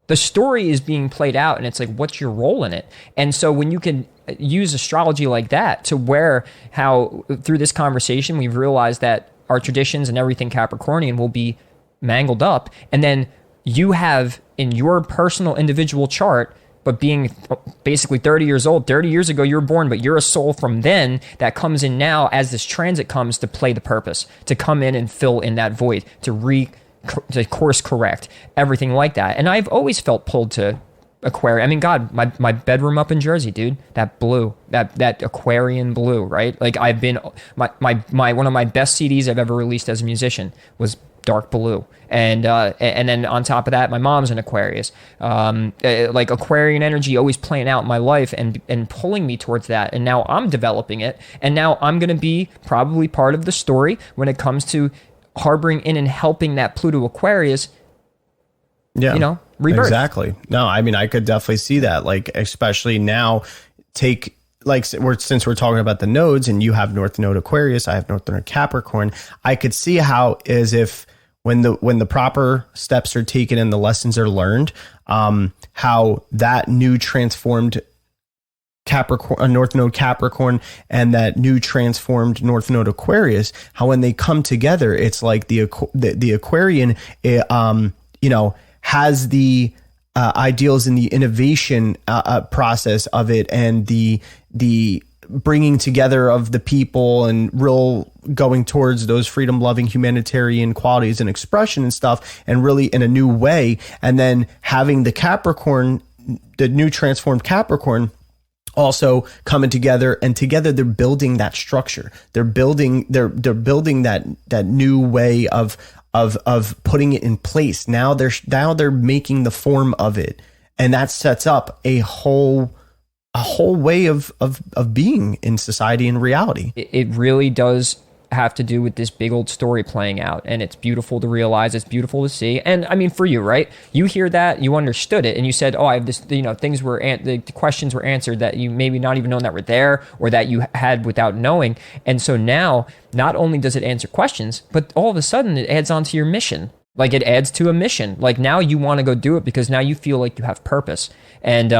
The story is being played out, and it's like, what's your role in it? And so when you can use astrology like that to how through this conversation, we've realized that our traditions and everything Capricornian will be mangled up. And then you have in your personal individual chart, but being basically 30 years old, 30 years ago you were born, but you're a soul from then that comes in now as this transit comes to play the purpose, to come in and fill in that void, to course correct, everything like that. And I've always felt pulled to Aquarius. I mean, God, my bedroom up in Jersey, dude, that blue, that Aquarian blue, right? Like I've been, my one of my best CDs I've ever released as a musician was dark blue. And then on top of that, my mom's an Aquarius. Like Aquarian energy always playing out in my life and pulling me towards that. And now I'm developing it. And now I'm going to be probably part of the story when it comes to harboring in and helping that Pluto Aquarius, rebirth. Exactly. No, I mean, I could definitely see that. Like, especially now, since we're talking about the nodes and you have North Node Aquarius, I have North Node Capricorn, I could see how as if when the proper steps are taken and the lessons are learned, how that new transformed Capricorn, North Node Capricorn, and that new transformed North Node Aquarius, how when they come together, it's like the Aquarian, has the ideals in the innovation process of it, and the bringing together of the people and real going towards those freedom loving humanitarian qualities and expression and stuff, and really in a new way. And then having the Capricorn, the new transformed Capricorn, also coming together, and together they're building that structure. They're building that new way of putting it in place. Now they're making the form of it, and that sets up a whole way of being in society and reality. It really does have to do with this big old story playing out, and it's beautiful to realize, it's beautiful to see. And I mean, for you, right, you hear that, you understood it, and you said, oh, I have this, things were the questions were answered that you maybe not even known that were there, or that you had without knowing. And so now not only does it answer questions, but all of a sudden it adds on to your mission. Like, it adds to a mission. Like, now you want to go do it because now you feel like you have purpose. And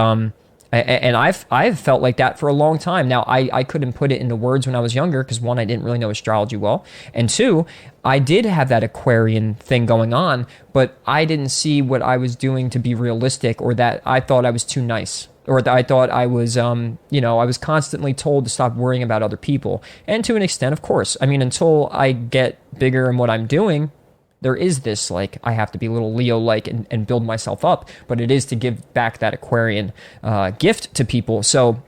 I've felt like that for a long time. Now, I couldn't put it into words when I was younger because, one, I didn't really know astrology well. And two, I did have that Aquarian thing going on, but I didn't see what I was doing to be realistic, or that I thought I was too nice, or that I thought I was, I was constantly told to stop worrying about other people. And to an extent, of course. I mean, until I get bigger in what I'm doing, there is this, like, I have to be a little Leo-like and build myself up, but it is to give back that Aquarian gift to people. So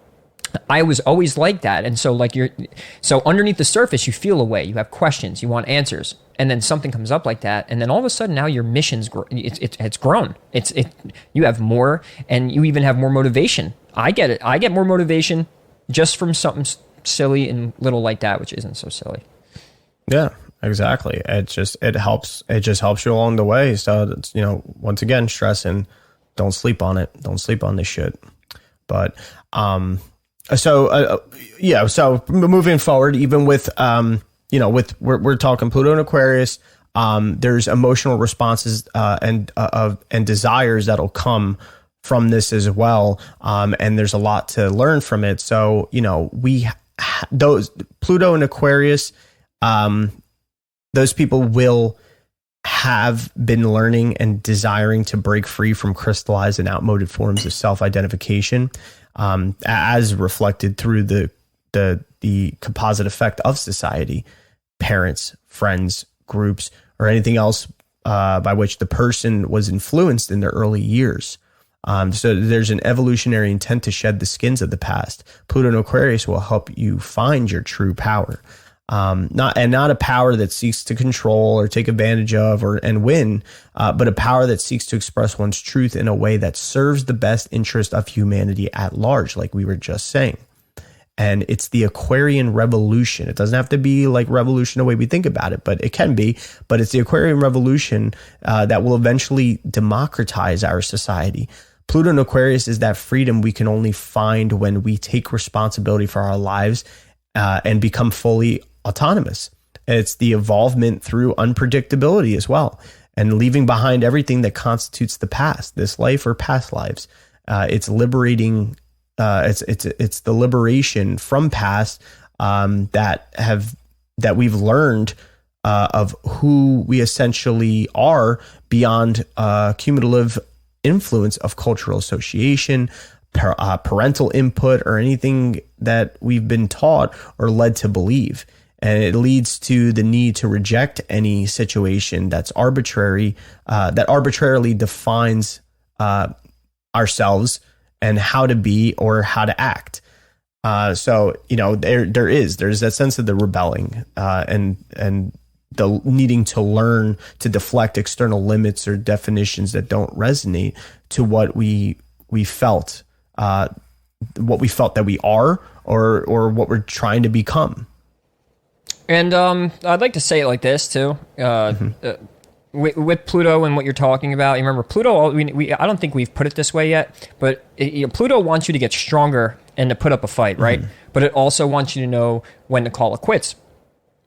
I was always like that. And so, so underneath the surface, you feel a way, you have questions, you want answers, and then something comes up like that, and then all of a sudden now your mission's it's grown. You have more, and you even have more motivation. I get it. I get more motivation just from something silly and little like that, which isn't so silly. Yeah. Exactly. It just helps you along the way. So, once again, stress, and don't sleep on it. Don't sleep on this shit. But, so moving forward, even with, we're talking Pluto and Aquarius, there's emotional responses, and desires that'll come from this as well. And there's a lot to learn from it. So, those Pluto and Aquarius, those people will have been learning and desiring to break free from crystallized and outmoded forms of self-identification, as reflected through the composite effect of society, parents, friends, groups, or anything else by which the person was influenced in their early years. So there's an evolutionary intent to shed the skins of the past. Pluto and Aquarius will help you find your true power. Not a power that seeks to control or take advantage of and win, but a power that seeks to express one's truth in a way that serves the best interest of humanity at large, like we were just saying. And it's the Aquarian revolution. It doesn't have to be like revolution the way we think about it, but it can be. But it's the Aquarian revolution that will eventually democratize our society. Pluto and Aquarius is that freedom we can only find when we take responsibility for our lives and become fully autonomous. It's the evolvement through unpredictability as well, and leaving behind everything that constitutes the past, this life or past lives. It's liberating. It's the liberation from past that we've learned of who we essentially are beyond cumulative influence of cultural association, parental input, or anything that we've been taught or led to believe. And it leads to the need to reject any situation that's arbitrary, that arbitrarily defines ourselves and how to be or how to act. So there's that sense of the rebelling and the needing to learn to deflect external limits or definitions that don't resonate to what we felt, what we felt that we are, or what we're trying to become. And I'd like to say it like this too. With Pluto and what you're talking about, you remember Pluto, I don't think we've put it this way yet, but Pluto wants you to get stronger and to put up a fight, right? But it also wants you to know when to call it quits.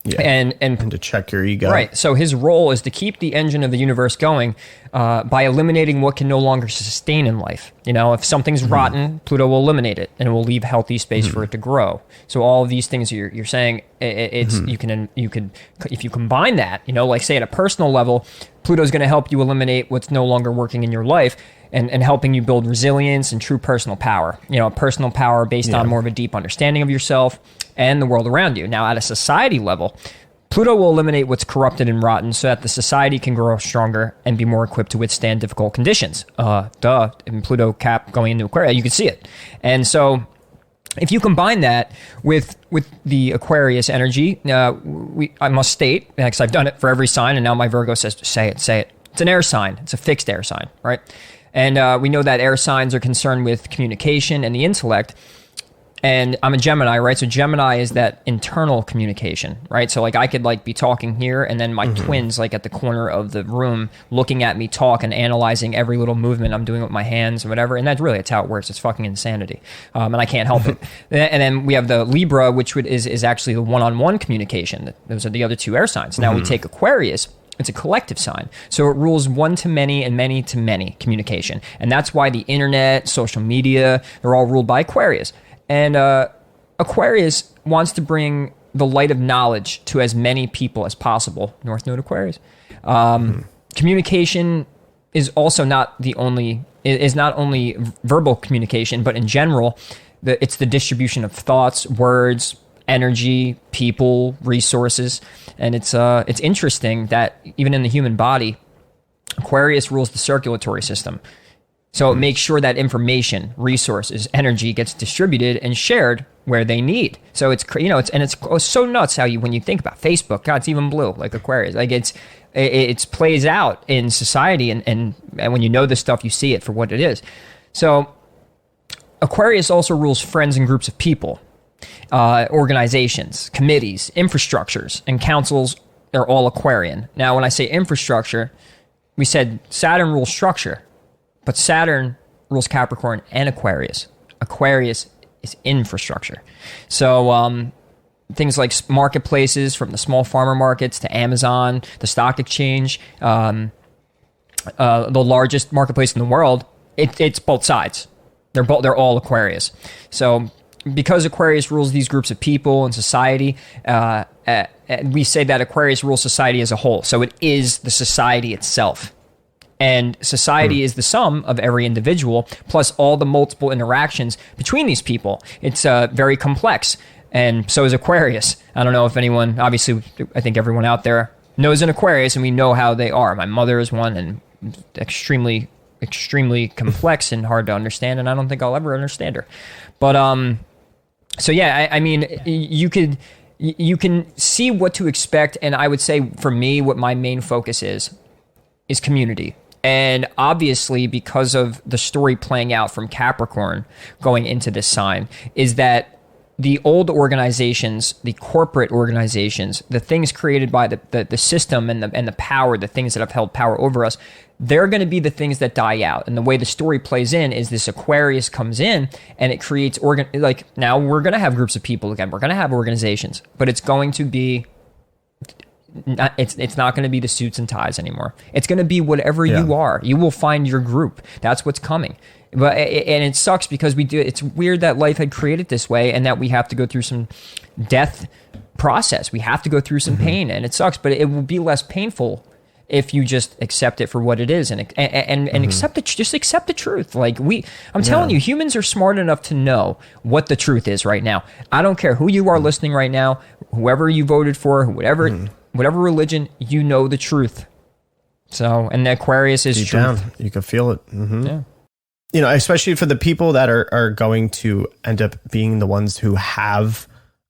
Yeah. And to check your ego. Right. So his role is to keep the engine of the universe going by eliminating what can no longer sustain in life. You know, if something's rotten, Pluto will eliminate it and it will leave healthy space for it to grow. So all of these things you're saying, it's you could if you combine that, you know, like say at a personal level, Pluto's going to help you eliminate what's no longer working in your life. And helping you build resilience and true personal power. You know, personal power based on more of a deep understanding of yourself and the world around you. Now, at a society level, Pluto will eliminate what's corrupted and rotten so that the society can grow stronger and be more equipped to withstand difficult conditions. In Pluto Cap going into Aquarius, you can see it. And so if you combine that with the Aquarius energy, I must state, because I've done it for every sign, and now my Virgo says, say it. It's an air sign. It's a fixed air sign, right? And we know that air signs are concerned with communication and the intellect. And I'm a Gemini, right? So Gemini is that internal communication, right? So like I could like be talking here and then my twins like at the corner of the room looking at me talk and analyzing every little movement I'm doing with my hands and whatever. And that's how it works. It's fucking insanity. And I can't help it. And then we have the Libra, which is actually the one-on-one communication. Those are the other two air signs. Now we take Aquarius. It's a collective sign. So it rules one-to-many and many-to-many communication. And that's why the internet, social media, they're all ruled by Aquarius. And Aquarius wants to bring the light of knowledge to as many people as possible. North Node Aquarius. Communication is also not only verbal communication, but in general, it's the distribution of thoughts, words, energy, people, resources. And it's interesting that even in the human body, Aquarius rules the circulatory system. So it makes sure that information, resources, energy gets distributed and shared where they need. So it's so nuts how when you think about Facebook, God, it's even blue like Aquarius. Like it plays out in society, and when you know this stuff, you see it for what it is. So Aquarius also rules friends and groups of people. Organizations, committees, infrastructures, and councils are all Aquarian. Now, when I say infrastructure, we said Saturn rules structure, but Saturn rules Capricorn and Aquarius. Aquarius is infrastructure. So things like marketplaces, from the small farmer markets to Amazon, the stock exchange, the largest marketplace in the world, it's both sides. They're all Aquarius. So because Aquarius rules these groups of people and society, we say that Aquarius rules society as a whole. So it is the society itself. And society is the sum of every individual, plus all the multiple interactions between these people. It's very complex. And so is Aquarius. I don't know if anyone, obviously, I think everyone out there knows an Aquarius, and we know how they are. My mother is one, and extremely, extremely complex and hard to understand, and I don't think I'll ever understand her. But, so yeah, I mean, you can see what to expect, and I would say for me, what my main focus is community. And obviously, because of the story playing out from Capricorn going into this sign, is that the old organizations, the corporate organizations, the things created by the system and the power, the things that have held power over us, they're going to be the things that die out. And the way the story plays in is this Aquarius comes in and it creates now we're going to have groups of people again. We're going to have organizations, but it's going to be it's not going to be the suits and ties anymore. It's going to be whatever you are. You will find your group. That's what's coming. But and it sucks because it's weird that life had created this way and that we have to go through some death process. We have to go through some pain, and it sucks, but it will be less painful if you just accept it for what it is and accept it. Just accept the truth. Like I'm telling you, humans are smart enough to know what the truth is right now. I don't care who you are listening right now, whoever you voted for, whatever religion, you know the truth. So, and the Aquarius is deep truth. Down, you can feel it. Yeah. You know, especially for the people that are going to end up being the ones who have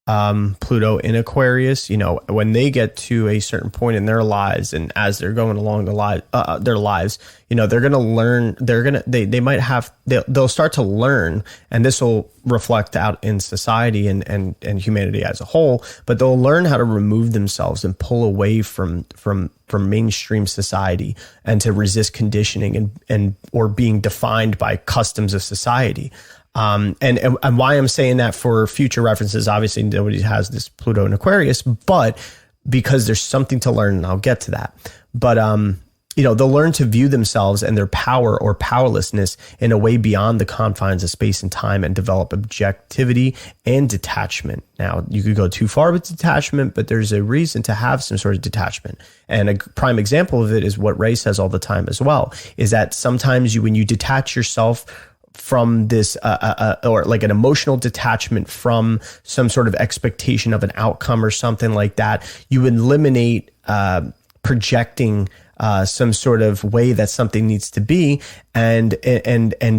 Pluto in Aquarius, when they get to a certain point in their lives, and as they're going along their lives, they're going to learn. They'll start to learn, and this will reflect out in society and humanity as a whole. But they'll learn how to remove themselves and pull away from mainstream society, and to resist conditioning and or being defined by customs of society. And why I'm saying that for future references, obviously nobody has this Pluto in Aquarius, but because there's something to learn, and I'll get to that. But, they'll learn to view themselves and their power or powerlessness in a way beyond the confines of space and time, and develop objectivity and detachment. Now, you could go too far with detachment, but there's a reason to have some sort of detachment. And a prime example of it is what Ray says all the time as well, is that sometimes when you detach yourself from this, or like an emotional detachment from some sort of expectation of an outcome or something like that, you eliminate projecting some sort of way that something needs to be, and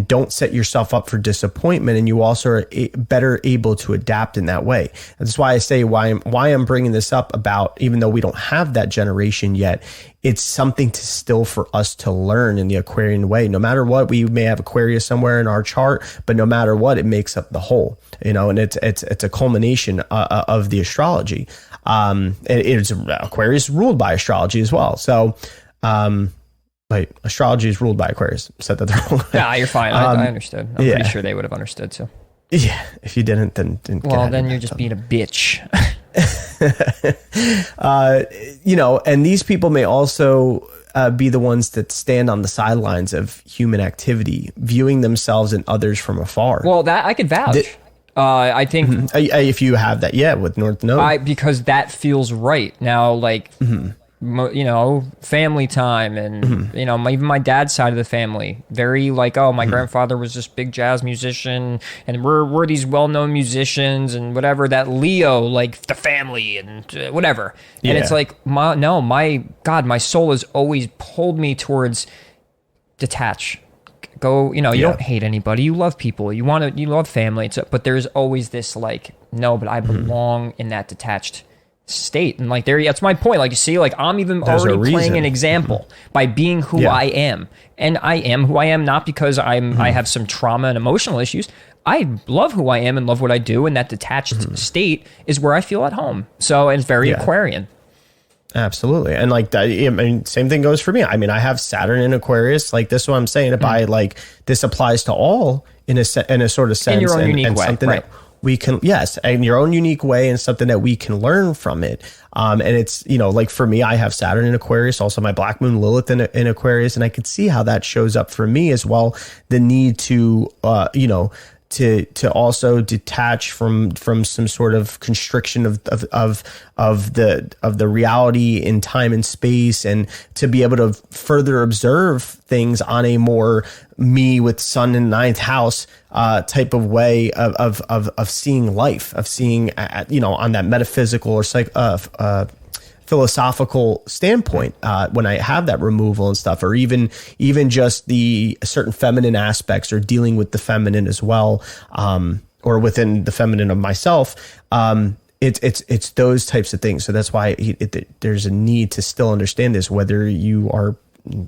don't set yourself up for disappointment, and you also are better able to adapt in that way. That's why I say why I'm bringing this up about, even though we don't have that generation yet, it's something to still for us to learn in the Aquarian way. No matter what, we may have Aquarius somewhere in our chart, but no matter what, it makes up the whole, and it's a culmination of the astrology. It's Aquarius ruled by astrology as well. So, like, astrology is ruled by Aquarius. Said that the wrong way. Yeah, you're fine. I understood. I'm pretty sure they would have understood. So, yeah, if you didn't, then then you're just being a bitch. And these people may also be the ones that stand on the sidelines of human activity, viewing themselves and others from afar. Well, that I could vouch. I think if you have that, with North Node, because that feels right now. Like, family time, and even my dad's side of the family, very like, my grandfather was this big jazz musician, and we're these well-known musicians and whatever. That Leo, like the family and whatever, and it's like my soul has always pulled me towards detach. Go, you don't hate anybody. You love people. You love family. But there's always this like, no, but I belong in that detached state. And like, that's my point. Like, you see, like, I'm even already playing an example by being who I am. And I am who I am, not because I have some trauma and emotional issues. I love who I am and love what I do. And that detached state is where I feel at home. So it's very Aquarian. Absolutely. And like that, I mean, same thing goes for me. I mean, I have Saturn in Aquarius. Like, this is what I'm saying. By like, this applies to all in a sort of sense. In your own unique way, something right? That we can, in your own unique way, and something that we can learn from it. And it's, like for me, I have Saturn in Aquarius, also my Black Moon Lilith in Aquarius, and I could see how that shows up for me as well. The need to, to also detach from some sort of constriction of the reality in time and space, and to be able to further observe things on a more me with sun in ninth house type of way of seeing life, of seeing on that metaphysical or philosophical standpoint, when I have that removal and stuff, or even just the certain feminine aspects, or dealing with the feminine as well, or within the feminine of myself. It's those types of things. So that's why there's a need to still understand this, whether you're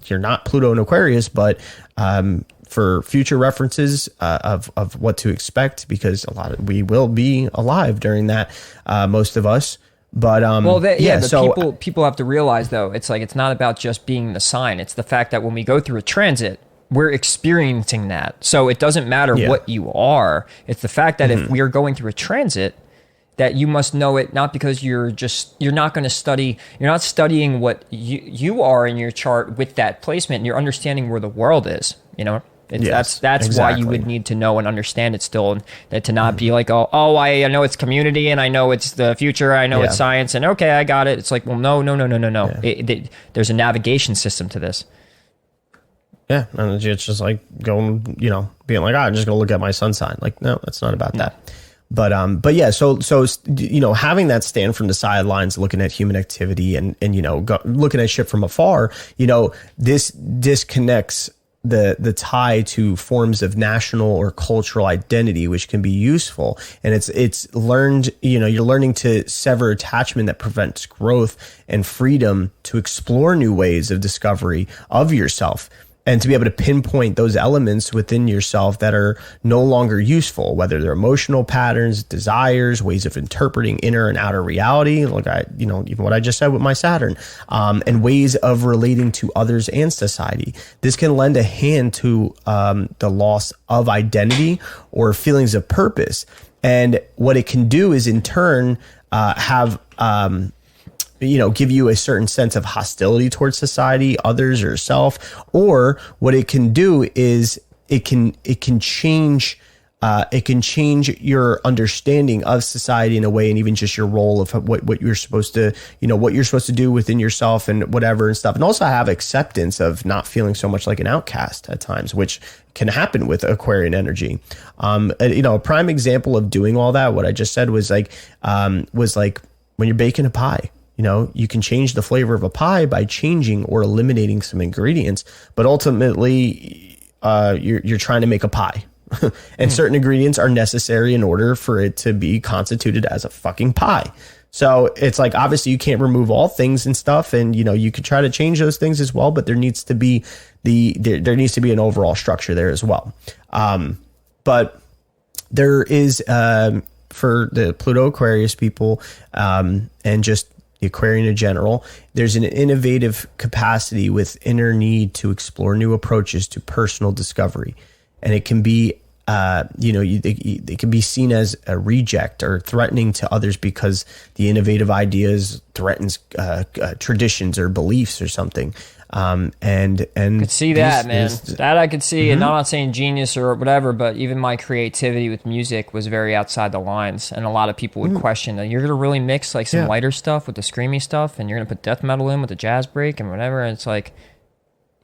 not Pluto in Aquarius, but for future references of what to expect, because we will be alive during that, most of us. But people have to realize, though, it's like, it's not about just being the sign. It's the fact that when we go through a transit, we're experiencing that. So it doesn't matter what you are. It's the fact that if we are going through a transit, that you must know it, not because you're not going to study, you're not studying what you are in your chart with that placement, and you're understanding where the world is, That's exactly why you would need to know and understand it still, and that to not be like, I know it's community, and I know it's the future, I know it's science, and okay, I got it. It's like, well, no. Yeah. There's a navigation system to this. Yeah, and it's just like going, being like, I'm just gonna look at my sun sign. Like, no, that's not about that. But yeah, so having that stand from the sidelines, looking at human activity, and looking at shit from afar, this disconnects the tie to forms of national or cultural identity, which can be useful. And it's learned, you're learning to sever attachment that prevents growth and freedom to explore new ways of discovery of yourself, and to be able to pinpoint those elements within yourself that are no longer useful, whether they're emotional patterns, desires, ways of interpreting inner and outer reality, like even what I just said with my Saturn, and ways of relating to others and society. This can lend a hand to the loss of identity or feelings of purpose. And what it can do is in turn have give you a certain sense of hostility towards society, others, or self. Or what it can do is it can change your understanding of society in a way, and even just your role of what you're supposed to, what you're supposed to do within yourself and whatever and stuff. And also have acceptance of not feeling so much like an outcast at times, which can happen with Aquarian energy. A prime example of doing all that, what I just said was like when you're baking a pie. You can change the flavor of a pie by changing or eliminating some ingredients, but ultimately, you're trying to make a pie, and certain ingredients are necessary in order for it to be constituted as a fucking pie. So it's like, obviously you can't remove all things and stuff, and you could try to change those things as well, but there needs to be there needs to be an overall structure there as well. But there is for the Pluto Aquarius people, and just the Aquarian in general, there's an innovative capacity with inner need to explore new approaches to personal discovery. And it can be, it can be seen as a reject or threatening to others because the innovative ideas threatens traditions or beliefs or something. And could see that, man. That I could see, and I'm not saying genius or whatever, but even my creativity with music was very outside the lines, and a lot of people would question that you're gonna really mix like some lighter stuff with the screamy stuff, and you're gonna put death metal in with the jazz break and whatever. And it's like,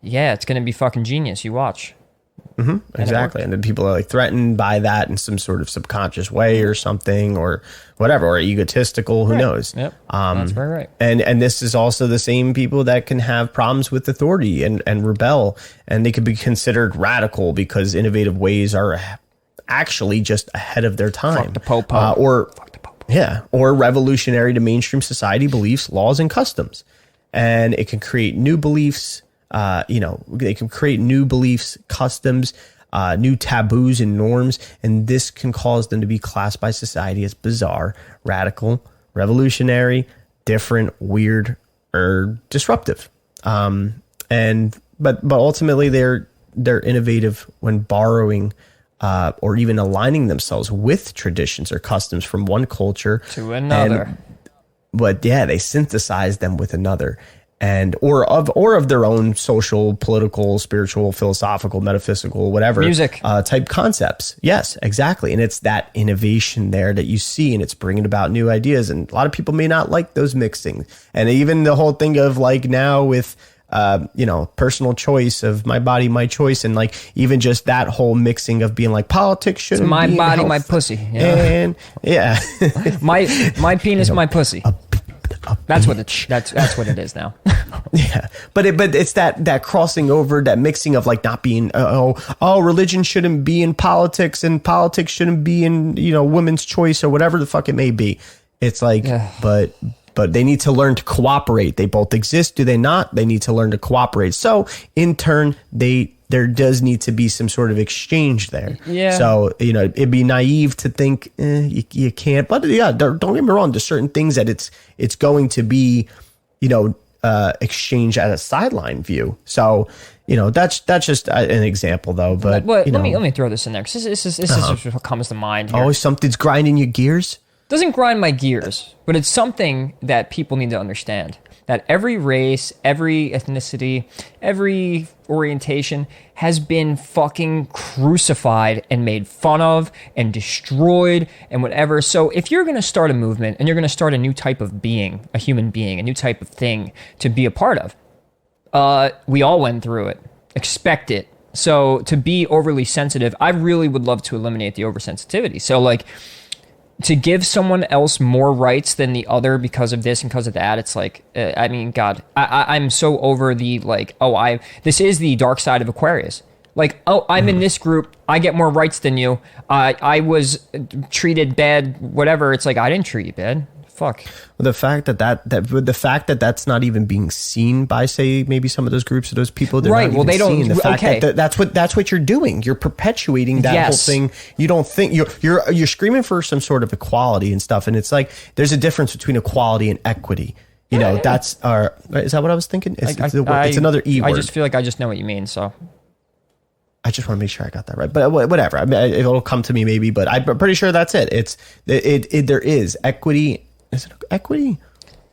yeah, it's gonna be fucking genius. You watch. Exactly. And then people are like threatened by that in some sort of subconscious way or something, or whatever, or egotistical, who knows? Yep. That's very right. And this is also the same people that can have problems with authority and rebel, and they could be considered radical because innovative ways are actually just ahead of their time. Fuck the popo. Or revolutionary to mainstream society beliefs, laws, and customs. And it can create new beliefs. They can create new beliefs, customs, new taboos and norms, and this can cause them to be classed by society as bizarre, radical, revolutionary, different, weird, or disruptive. But ultimately they're innovative when borrowing or even aligning themselves with traditions or customs from one culture to another. They synthesize them with another. And or of their own social, political, spiritual, philosophical, metaphysical, whatever music type concepts. Yes, exactly. And it's that innovation there that you see, and it's bringing about new ideas. And a lot of people may not like those mixing. And even the whole thing of like now with personal choice of my body, my choice, and like even just that whole mixing of being like politics shouldn't it's my be body, in my pussy, and my penis, my pussy. That's what it is now. Yeah, but it's that crossing over, that mixing of like not being religion shouldn't be in politics, and politics shouldn't be in women's choice or whatever the fuck it may be. It's like, but they need to learn to cooperate. They both exist, do they not? They need to learn to cooperate. So in turn, there does need to be some sort of exchange there. Yeah. So, it'd be naive to think you can't. But yeah, don't get me wrong. There's certain things that it's going to be, exchange at a sideline view. So, that's just an example though. But let me throw this in there, because this is what comes to mind here. Always something's grinding your gears. Doesn't grind my gears, but it's something that people need to understand. That every race, every ethnicity, every orientation has been fucking crucified and made fun of and destroyed and whatever. So if you're going to start a movement and you're going to start a new type of being, a human being, a new type of thing to be a part of, we all went through it. Expect it. So to be overly sensitive, I really would love to eliminate the oversensitivity. So like, to give someone else more rights than the other because of this and because of that, it's like, I mean, God, I'm so over the like, this is the dark side of Aquarius. Like, I'm in this group, I get more rights than you. I was treated bad, whatever. It's like, I didn't treat you bad. Fuck. The fact that that's not even being seen by, say, maybe some of those groups or those people, they're right? not Well, even they don't. seeing the fact Okay, that's what you're doing. You're perpetuating that whole thing. You don't think you're screaming for some sort of equality and stuff, and it's like there's a difference between equality and equity. You know, that's is that what I was thinking? It's another E word. I just feel like I just know what you mean. So I just want to make sure I got that right. But whatever, I mean, it'll come to me maybe. But I'm pretty sure that's it. There is equity. Is it equity?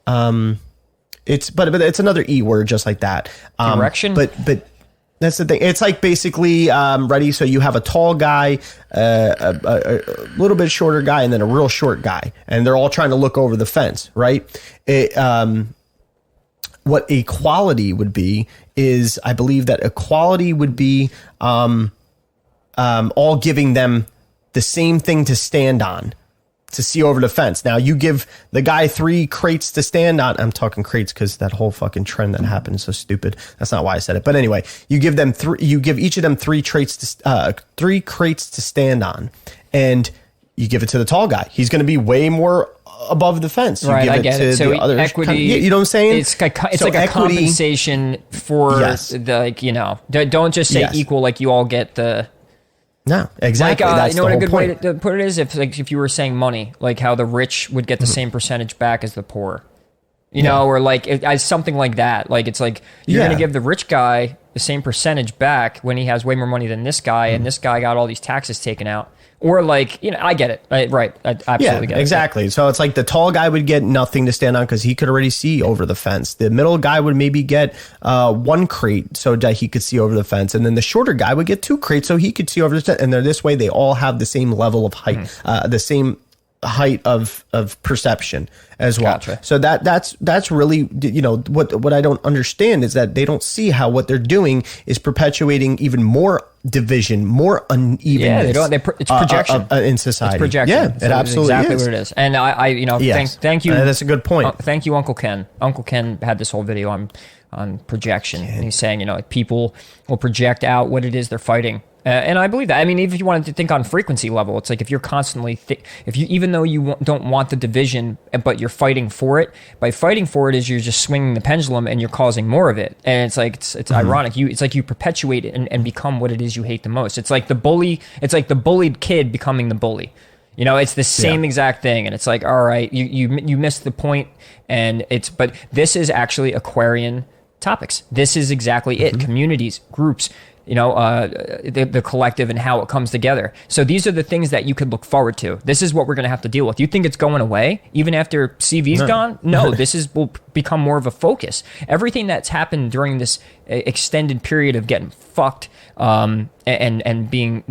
It's it's another E word just like that. Direction. But that's the thing. It's like basically ready. So you have a tall guy, a little bit shorter guy, and then a real short guy, and they're all trying to look over the fence, right? What equality would be is, I believe that equality would be all giving them the same thing to stand on, to see over the fence. Now you give the guy 3 crates to stand on. I'm talking crates because that whole fucking trend that happened is so stupid. That's not why I said it. But anyway, you give them 3. You give each of them 3 crates to stand on, and you give it to the tall guy. He's going to be way more above the fence. You right, give I get it. So the other equity, you know what I'm saying? It's like a compensation for the, like, you know. Don't just say equal like you all get the. No, exactly. Like, that's you know the what a whole good point. way to put it is, if you were saying money, like how the rich would get the same percentage back as the poor, you know, or like as something like that. Like it's like you're going to give the rich guy the same percentage back when he has way more money than this guy, and this guy got all these taxes taken out. Or like, you know, I get it. Right. I absolutely get it. Exactly. So it's like the tall guy would get nothing to stand on because he could already see over the fence. The middle guy would maybe get 1 crate so that he could see over the fence. And then the shorter guy would get 2 crates so he could see over the fence. And then this way they all have the same level of height, the same height of perception as well. Gotcha. So that's really, you know, what I don't understand is that they don't see how what they're doing is perpetuating even more division, more unevenness. Yeah, they don't. It's projection in society. It's projection. Yeah, it absolutely exactly is. what it is. And I you know, thank you. That's a good point. Thank you, Uncle Ken. Uncle Ken had this whole video on projection, and he's saying, you know, like, people will project out what it is they're fighting. And I believe that. I mean, if you wanted to think on frequency level, it's like if you're constantly, even though you don't want the division, but you're fighting for it, by fighting for it is you're just swinging the pendulum and you're causing more of it. And it's like, it's ironic. It's like you perpetuate it and become what it is you hate the most. It's like the bully, it's like the bullied kid becoming the bully. You know, it's the same exact thing. And it's like, all right, you missed the point. But this is actually Aquarian topics. This is exactly it. Communities, groups, you know, the collective and how it comes together. So these are the things that you could look forward to. This is what we're going to have to deal with. You think it's going away even after CV's gone? No, will become more of a focus. Everything that's happened during this extended period of getting fucked and being,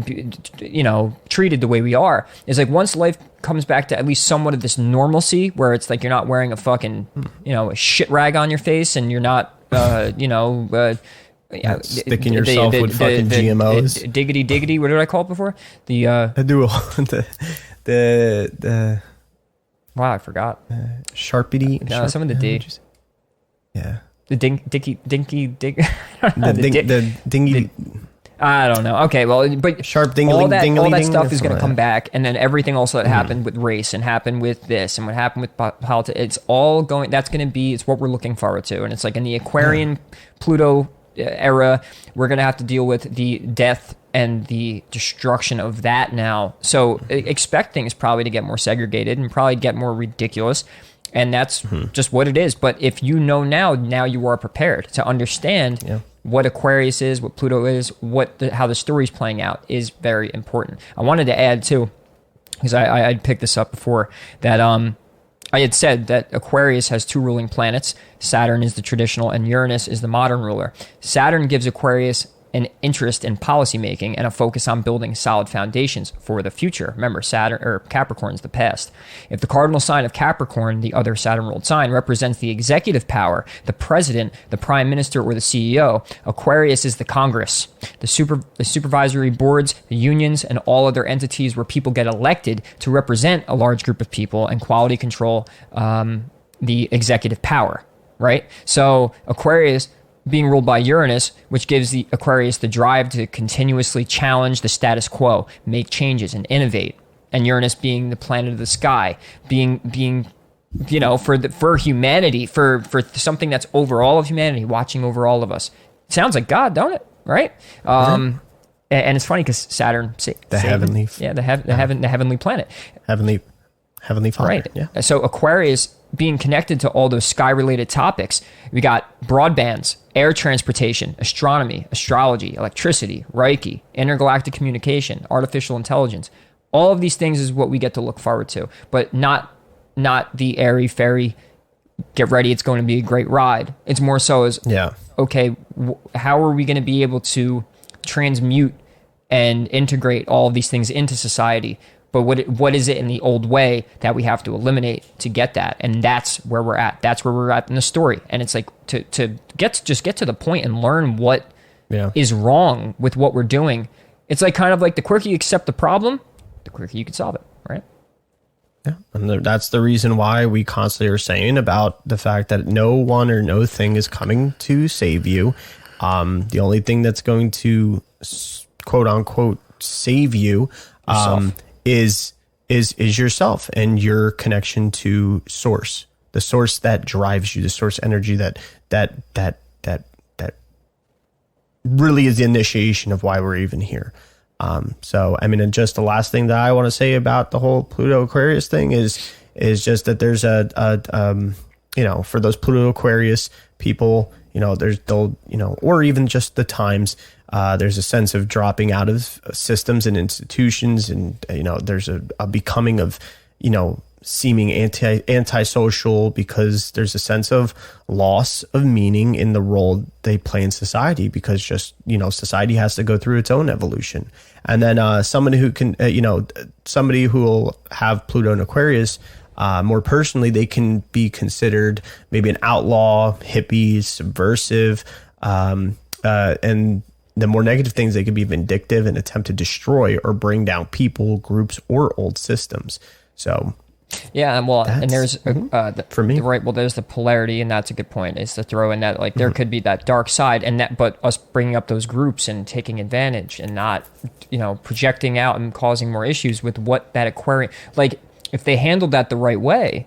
you know, treated the way we are is like once life comes back to at least somewhat of this normalcy where it's like you're not wearing a fucking, you know, a shit rag on your face and you're not, you know, sticking yourself with fucking GMOs. Diggity. What did I call it before? The wow, I forgot. Sharpity. No, some of the D. Yeah. The dinky. The dingy. I don't know. Okay, well, but sharp all that stuff is going to come back, and then everything also that happened with race and happened with this and what happened with politics. It's all going. That's going to be. It's what we're looking forward to, and it's like in the Aquarian Pluto era, we're going to have to deal with the death and the destruction of that now. So expect things probably to get more segregated and probably get more ridiculous. And that's just what it is. But if you know now you are prepared to understand what Aquarius is, what Pluto is, how the story's playing out is very important. I wanted to add too, because I picked this up before, that I had said that Aquarius has 2 ruling planets. Saturn is the traditional and Uranus is the modern ruler. Saturn gives Aquarius an interest in policymaking and a focus on building solid foundations for the future. Remember, Saturn or Capricorn is the past. If the cardinal sign of Capricorn, the other Saturn-ruled sign, represents the executive power, the president, the prime minister, or the CEO, Aquarius is the Congress, the supervisory boards, the unions, and all other entities where people get elected to represent a large group of people and quality control the executive power, right? So Aquarius being ruled by Uranus, which gives the Aquarius the drive to continuously challenge the status quo, make changes, and innovate. And Uranus being the planet of the sky, being for humanity, for something that's over all of humanity, watching over all of us. It sounds like God, don't it? Right? And it's funny because Saturn, the heavenly planet, heavenly father. Right. Yeah. So Aquarius being connected to all those sky-related topics, we got broadbands, air transportation, astronomy, astrology, electricity, Reiki, intergalactic communication, artificial intelligence. All of these things is what we get to look forward to, but not the airy-fairy, get ready, it's going to be a great ride. It's more so as, okay, how are we going to be able to transmute and integrate all of these things into society? But what is it in the old way that we have to eliminate to get that? And that's where we're at. That's where we're at in the story. And it's like to get to the point and learn what is wrong with what we're doing. It's like kind of like the quicker you accept the problem, the quicker you can solve it, right? Yeah, and that's the reason why we constantly are saying about the fact that no one or no thing is coming to save you. The only thing that's going to quote unquote save you is yourself and your connection to source, the source that drives you, the source energy that really is the initiation of why we're even here. So, I mean, and just the last thing that I want to say about the whole Pluto Aquarius thing is just that there's for those Pluto Aquarius people, or even just the times, there's a sense of dropping out of systems and institutions, and there's a becoming of seeming antisocial because there's a sense of loss of meaning in the role they play in society, because just society has to go through its own evolution. And then somebody who will have Pluto and Aquarius, more personally, they can be considered maybe an outlaw, hippie, subversive, and the more negative things, they could be vindictive and attempt to destroy or bring down people, groups, or old systems. So, yeah, and there's for me, right. Well, there's the polarity, and that's a good point. Is to throw in that there could be that dark side, but us bringing up those groups and taking advantage and not projecting out and causing more issues with what that Aquarian, like if they handled that the right way,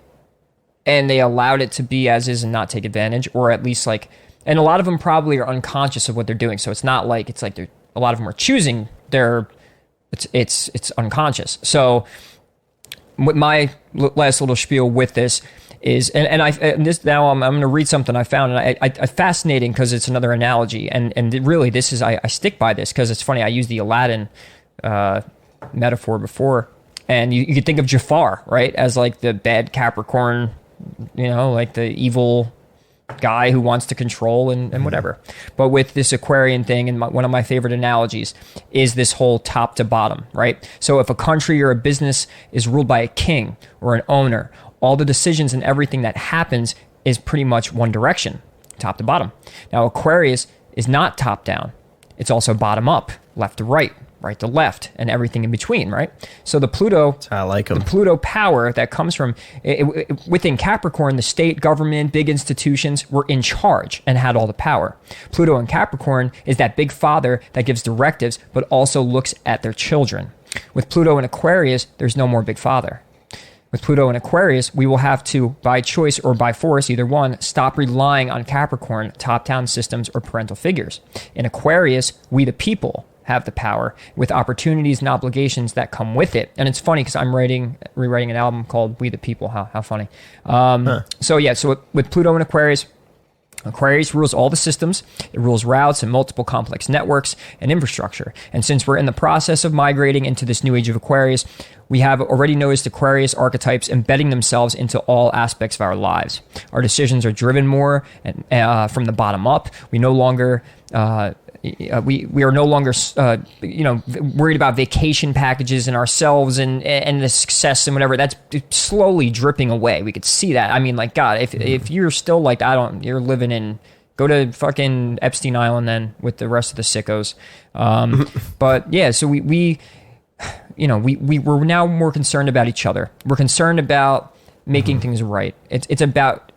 and they allowed it to be as is and not take advantage, or at least and a lot of them probably are unconscious of what they're doing. So it's not like a lot of them are choosing it's unconscious. So what my last little spiel with this is, I'm going to read something I found, and I fascinating because it's another analogy, and really this is I stick by this because it's funny. I used the Aladdin metaphor before, and you could think of Jafar, right, as like the bad Capricorn, like the evil guy who wants to control and whatever. But with this Aquarian thing, and one of my favorite analogies is this whole top to bottom, right? So if a country or a business is ruled by a king or an owner, all the decisions and everything that happens is pretty much one direction, top to bottom. Now, Aquarius is not top down. It's also bottom up, left to right, right to left, and everything in between, right? So the Pluto, the Pluto power that comes from within Capricorn, the state, government, big institutions were in charge and had all the power. Pluto in Capricorn is that big father that gives directives, but also looks at their children. With Pluto in Aquarius, there's no more big father. With Pluto in Aquarius, we will have to, by choice or by force, either one, stop relying on Capricorn, top-down systems, or parental figures. In Aquarius, we the people have the power with opportunities and obligations that come with it. And it's funny because I'm rewriting an album called We the People. How funny. So with Pluto in Aquarius, Aquarius rules all the systems. It rules routes and multiple complex networks and infrastructure. And since we're in the process of migrating into this new age of Aquarius, we have already noticed Aquarius archetypes embedding themselves into all aspects of our lives. Our decisions are driven more from the bottom up. We no longer we are no longer worried about vacation packages and ourselves and the success and whatever. That's slowly dripping away. We could see that. I mean, like, God, if you're still like, you're living in, go to fucking Epstein Island then with the rest of the sickos. But yeah, so we're now more concerned about each other. We're concerned about making things right. It's about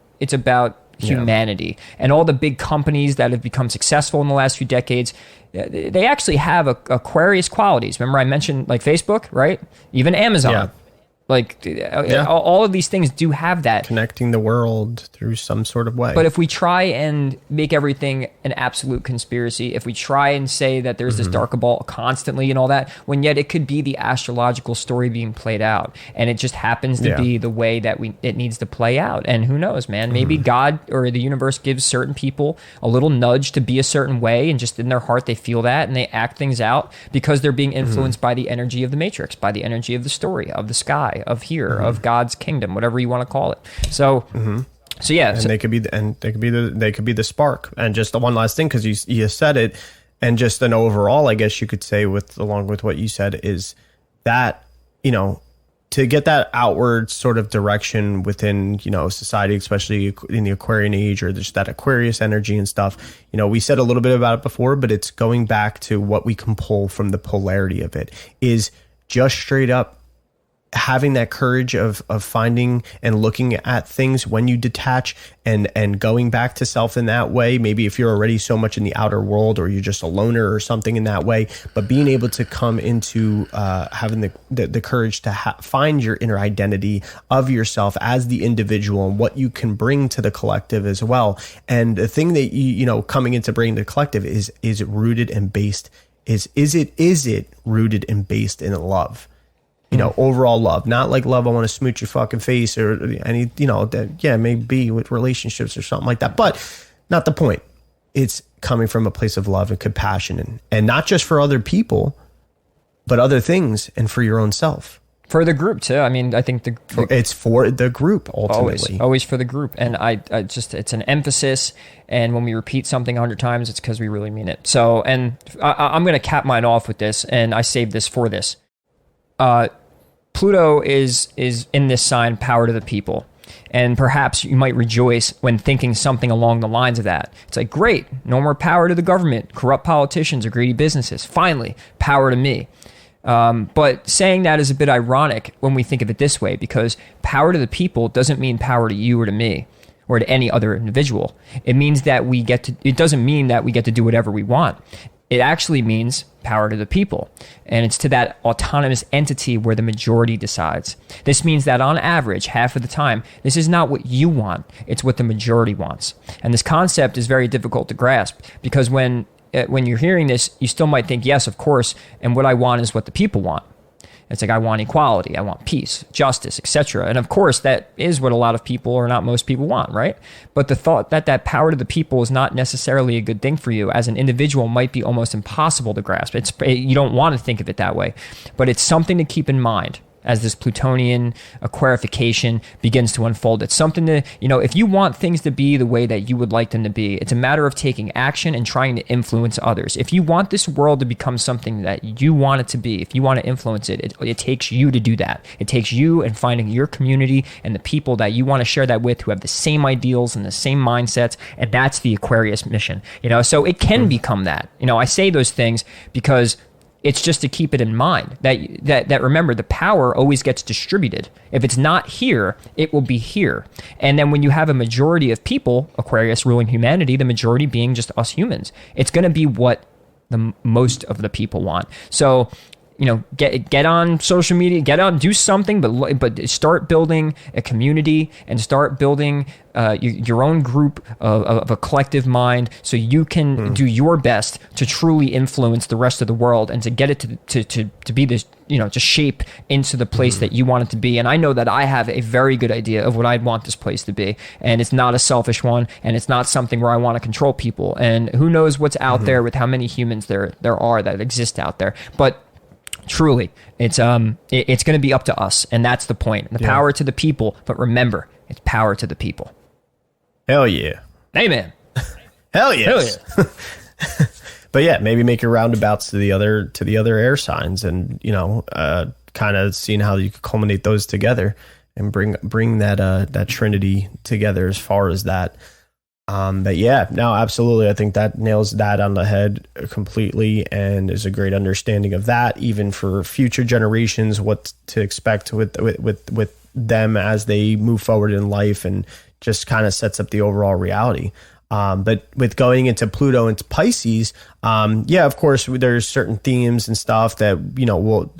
humanity. And all the big companies that have become successful in the last few decades, they actually have Aquarius qualities. Remember I mentioned like Facebook, right? Even Amazon. Yeah. Like all of these things do have that. Connecting the world through some sort of way. But if we try and make everything an absolute conspiracy, if we try and say that there's this dark cabal constantly and all that, when yet it could be the astrological story being played out, and it just happens to be the way that it needs to play out. And who knows, man? Maybe God or the universe gives certain people a little nudge to be a certain way, and just in their heart they feel that, and they act things out because they're being influenced by the energy of the matrix, by the energy of the story, of the sky, of here, of God's kingdom, whatever you want to call it. So, so yeah, and they could be the spark. And just the one last thing, because you said it, and just an overall, I guess you could say, along with what you said, is that, to get that outward sort of direction within, society, especially in the Aquarian age, or just that Aquarius energy and stuff. We said a little bit about it before, but it's going back to what we can pull from the polarity of it is just straight up having that courage of finding and looking at things when you detach and going back to self in that way. Maybe if you're already so much in the outer world, or you're just a loner or something in that way, but being able to come into having the courage to find your inner identity of yourself as the individual and what you can bring to the collective as well. And the thing that coming into bringing the collective is it rooted and based is it rooted and based in love? Overall love, not like love, I want to smooch your fucking face or any, that, maybe with relationships or something like that, but not the point. It's coming from a place of love and compassion and not just for other people, but other things and for your own self. For the group too. I mean, I think it's for the group ultimately. Always for the group. And I just, it's an emphasis. And when we repeat something 100 times, it's because we really mean it. So, and I'm going to cap mine off with this, and I saved this for this. Pluto is in this sign, power to the people. And perhaps you might rejoice when thinking something along the lines of that. It's like, great, no more power to the government, corrupt politicians, or greedy businesses. Finally, power to me. But saying that is a bit ironic when we think of it this way, because power to the people doesn't mean power to you or to me or to any other individual. It means that it doesn't mean that we get to do whatever we want. It actually means power to the people, and it's to that autonomous entity where the majority decides. This means that on average, half of the time, this is not what you want, it's what the majority wants. And this concept is very difficult to grasp, because when you're hearing this, you still might think, yes, of course, and what I want is what the people want. It's like, I want equality, I want peace, justice, etc. And of course, that is what a lot of people, or not most people, want, right? But the thought that power to the people is not necessarily a good thing for you as an individual might be almost impossible to grasp. You don't want to think of it that way, but it's something to keep in mind as this Plutonian Aquarification begins to unfold. It's something to, if you want things to be the way that you would like them to be, it's a matter of taking action and trying to influence others. If you want this world to become something that you want it to be, if you want to influence it, it takes you to do that. It takes you and finding your community and the people that you want to share that with, who have the same ideals and the same mindsets, and that's the Aquarius mission. So it can become that. I say those things because it's just to keep it in mind that remember, the power always gets distributed. If it's not here, it will be here. And then when you have a majority of people, Aquarius ruling humanity, the majority being just us humans, it's going to be what the most of the people want. So, get on social media, do something, but start building a community and start building your own group of a collective mind, so you can do your best to truly influence the rest of the world and to get it to be this, to shape into the place that you want it to be. And I know that I have a very good idea of what I'd want this place to be, and it's not a selfish one, and it's not something where I want to control people. And who knows what's out there with how many humans there are that exist out there, but truly, it's going to be up to us, and that's the point. The power to the people, but remember, it's power to the people. Hell yeah. Amen. Hell yes. Hell yeah. But yeah, maybe make your roundabouts to the other air signs, and kind of seeing how you could culminate those together and bring that trinity together as far as that. But yeah, no, absolutely. I think that nails that on the head completely, and is a great understanding of that, even for future generations, what to expect with them as they move forward in life, and just kind of sets up the overall reality. But with going into Pluto into Pisces, of course, there's certain themes and stuff that,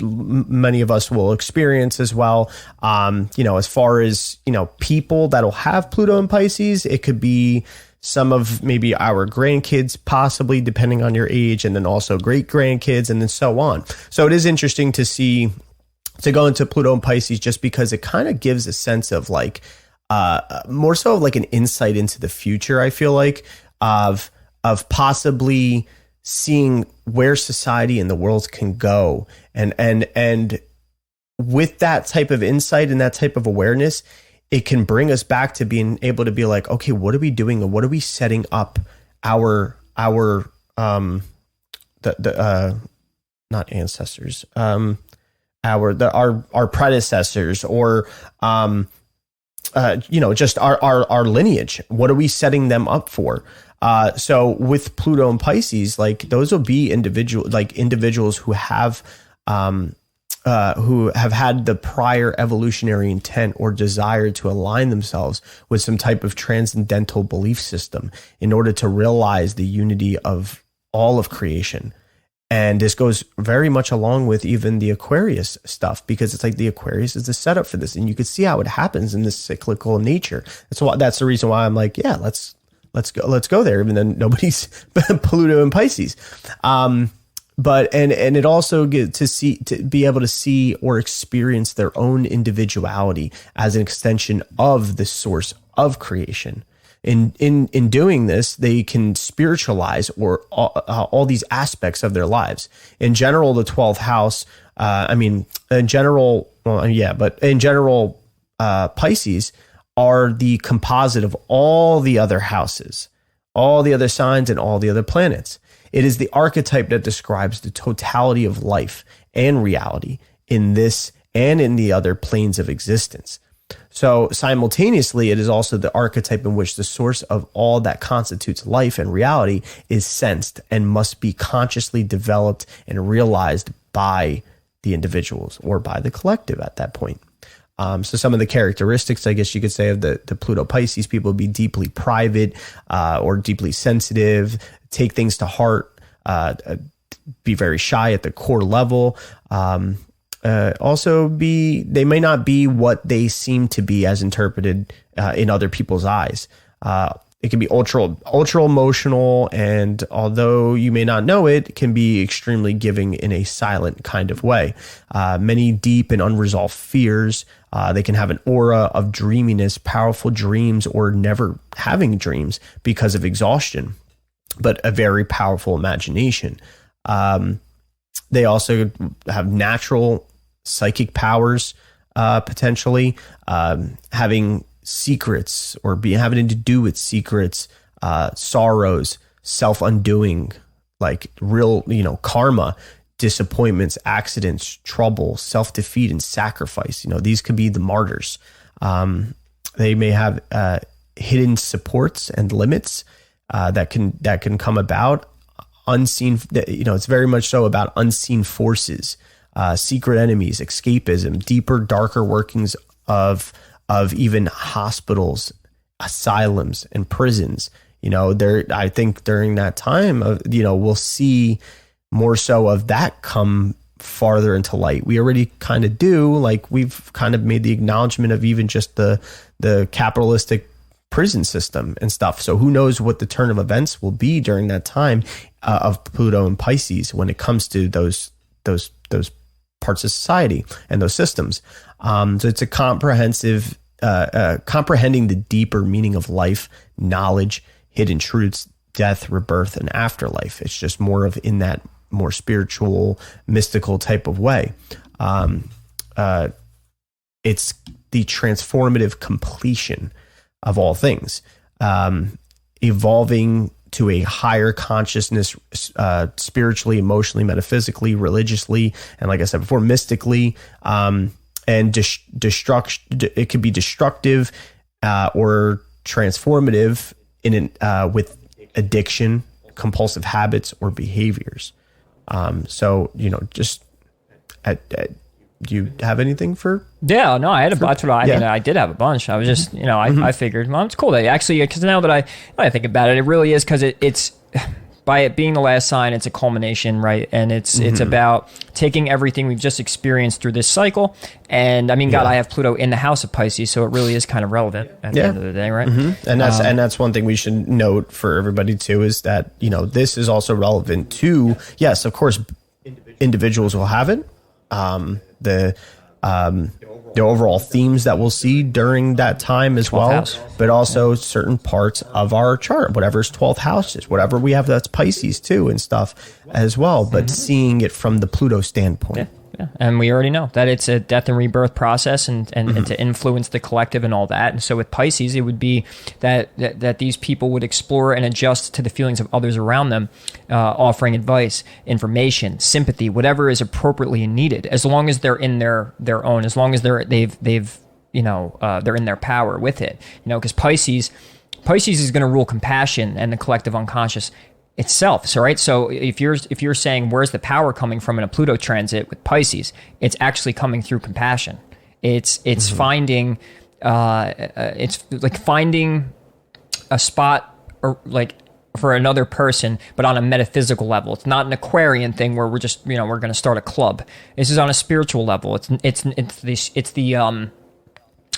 many of us will experience as well. As far as, people that'll have Pluto in Pisces, it could be some of maybe our grandkids, possibly, depending on your age, and then also great grandkids, and then so on. So it is interesting to go into Pluto and Pisces, just because it kind of gives a sense of like, more so like an insight into the future, I feel like, of possibly seeing where society and the world can go. And with that type of insight and that type of awareness, it can bring us back to being able to be like, okay, what are we doing, and what are we setting up our not ancestors, our predecessors, or just our lineage. What are we setting them up for? So with Pluto and Pisces, like, those will be individuals who have had the prior evolutionary intent or desire to align themselves with some type of transcendental belief system in order to realize the unity of all of creation. And this goes very much along with even the Aquarius stuff, because it's like the Aquarius is the setup for this, and you can see how it happens in this cyclical nature. That's the reason why I'm like, yeah, let's go there, even though nobody's Pluto and Pisces. But it also gets to be able to see or experience their own individuality as an extension of the source of creation. In doing this, they can spiritualize all these aspects of their lives. In general, the 12th house, Pisces are the composite of all the other houses, all the other signs, and all the other planets. It is the archetype that describes the totality of life and reality in this and in the other planes of existence. So simultaneously, it is also the archetype in which the source of all that constitutes life and reality is sensed and must be consciously developed and realized by the individuals or by the collective at that point. So some of the characteristics, I guess you could say, of the Pluto Pisces people would be deeply private, or deeply sensitive, take things to heart, be very shy at the core level. Also they may not be what they seem to be as interpreted in other people's eyes. It can be ultra emotional, and although you may not know it, can be extremely giving in a silent kind of way. Many deep and unresolved fears. They can have an aura of dreaminess, powerful dreams, or never having dreams because of exhaustion, but a very powerful imagination. They also have natural psychic powers, potentially, having secrets or having to do with secrets, sorrows, self-undoing, like real, karma, disappointments, accidents, trouble, self-defeat, and sacrifice. These could be the martyrs. They may have hidden supports and limits that can come about. Unseen, it's very much so about unseen forces, secret enemies, escapism, deeper, darker workings of even hospitals, asylums, and prisons. I think during that time, we'll see more so of that come farther into light. We already kind of do, like we've kind of made the acknowledgement of even just the capitalistic prison system and stuff. So who knows what the turn of events will be during that time of Pluto and Pisces when it comes to those parts of society and those systems. So it's a comprehensive, comprehending the deeper meaning of life, knowledge, hidden truths, death, rebirth, and afterlife. It's just more of in that more spiritual, mystical type of way. It's the transformative completion of all things, evolving to a higher consciousness, spiritually, emotionally, metaphysically, religiously, and like I said before, mystically. And it could be destructive or transformative with addiction, compulsive habits, or behaviors. So, just do you have anything for? Yeah, no, I had I did have a bunch. I was just, I figured, well, it's cool that actually, because now that I think about it, it really is, because it's by it being the last sign, it's a culmination, right? And it's about taking everything we've just experienced through this cycle. And I mean, God, I have Pluto in the house of Pisces, so it really is kind of relevant at the end of the day, right? And that's one thing we should note for everybody too, is that, this is also relevant to, yes, of course, individuals will have it. The overall themes that we'll see during that time as well, house. But also certain parts of our chart, whatever's 12th house is, whatever we have that's Pisces too and stuff as well, but seeing it from the Pluto standpoint. Yeah. And we already know that it's a death and rebirth process and to influence the collective and all that. And so with Pisces, it would be that these people would explore and adjust to the feelings of others around them, offering advice, information, sympathy, whatever is appropriately needed, as long as they're in their own, as long as they're in their power with it. Because Pisces is going to rule compassion and the collective unconscious itself. So if you're saying where's the power coming from in a Pluto transit with Pisces, it's actually coming through compassion. It's finding it's like finding a spot or like for another person, but on a metaphysical level. It's not an Aquarian thing where we're just we're going to start a club. This is on a spiritual level. It's the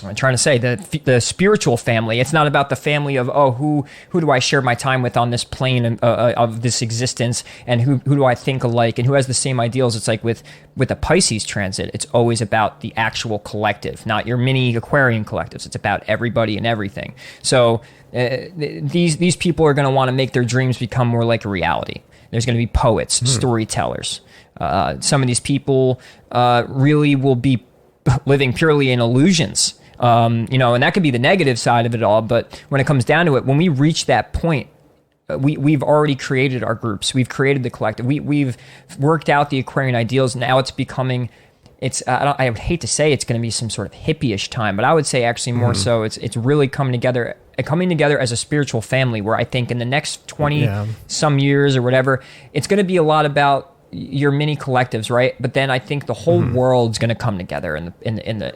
I'm trying to say the spiritual family. It's not about the family of who do I share my time with on this plane of this existence, and who do I think alike, and who has the same ideals. It's like with a Pisces transit, it's always about the actual collective, not your mini Aquarian collectives. It's about everybody and everything. So these people are going to want to make their dreams become more like a reality. There's going to be poets, storytellers. Some of these people really will be living purely in illusions. And that could be the negative side of it all. But when it comes down to it, when we reach that point, we've already created our groups. We've created the collective. We've worked out the Aquarian ideals. Now it's becoming, I would hate to say it's going to be some sort of hippie-ish time, but I would say actually more so it's really coming together as a spiritual family, where I think in the next 20 some years or whatever, it's going to be a lot about your mini collectives, right? But then I think the whole world's going to come together in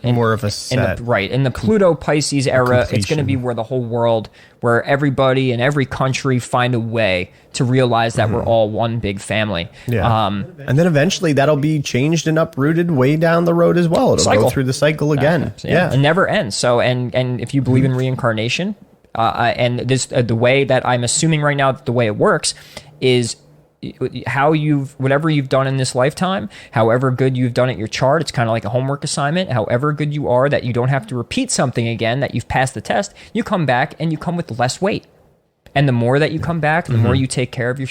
more of a set. In the Pluto Pisces era, it's going to be where the whole world, where everybody in every country find a way to realize that we're all one big family. Yeah. And then eventually that'll be changed and uprooted way down the road as well. It'll go through the cycle again. It never ends. So, and if you believe in reincarnation, and this the way that I'm assuming right now, the way it works is whatever you've done in this lifetime, however good you've done at your chart, it's kind of like a homework assignment. However good you are, that you don't have to repeat something again, that you've passed the test, you come back and you come with less weight. And the more that you come back, the more you take care of your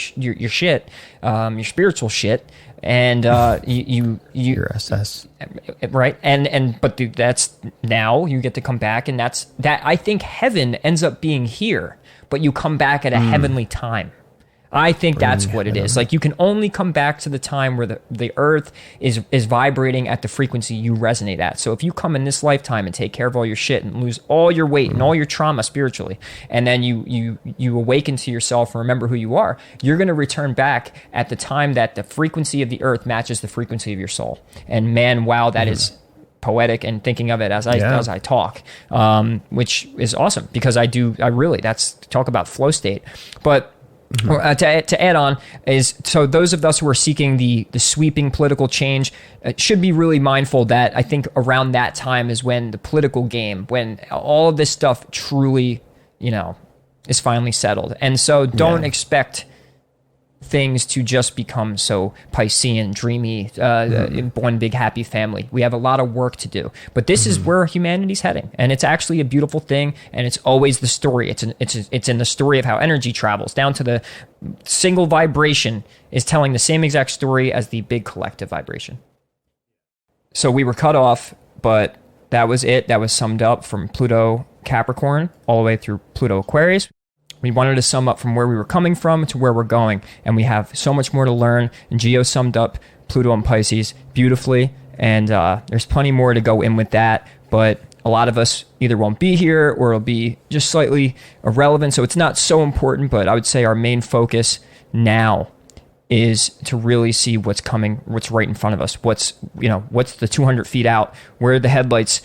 shit, your spiritual shit, and your SS, right? But dude, that's now you get to come back, and that I think heaven ends up being here, but you come back at a heavenly time. I think that's what it is. Like, you can only come back to the time where the earth is vibrating at the frequency you resonate at. So if you come in this lifetime and take care of all your shit and lose all your weight and all your trauma spiritually, and then you awaken to yourself and remember who you are, you're going to return back at the time that the frequency of the earth matches the frequency of your soul. And man, wow, that is poetic, and thinking of it as I talk, which is awesome, because that's talk about flow state. But to add on is, so those of us who are seeking the sweeping political change should be really mindful that I think around that time is when the political game, when all of this stuff truly, is finally settled. And so don't expect things to just become so Piscean, dreamy, one big happy family. We have a lot of work to do, but this is where humanity's heading, and it's actually a beautiful thing. And it's always the story. It's in the story of how energy travels down to the single vibration is telling the same exact story as the big collective vibration. So we were cut off, but that was it. That was summed up from Pluto Capricorn all the way through Pluto Aquarius. we wanted to sum up from where we were coming from to where we're going. And we have so much more to learn. And Gio summed up Pluto and Pisces beautifully. And there's plenty more to go in with that. But a lot of us either won't be here or it'll be just slightly irrelevant. So it's not so important. But I would say our main focus now is to really see what's coming, what's right in front of us. What's the 200 feet out? Where are the headlights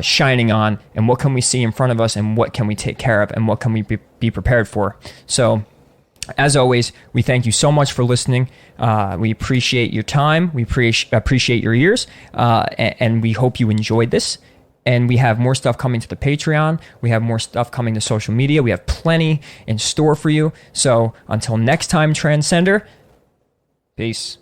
shining on, and what can we see in front of us, and what can we take care of, and what can we be prepared for? So as always, we thank you so much for listening. We appreciate your time. We appreciate your ears, and we hope you enjoyed this. And we have more stuff coming to the Patreon. We have more stuff coming to social media. We have plenty in store for you. So until next time, Transcender, peace.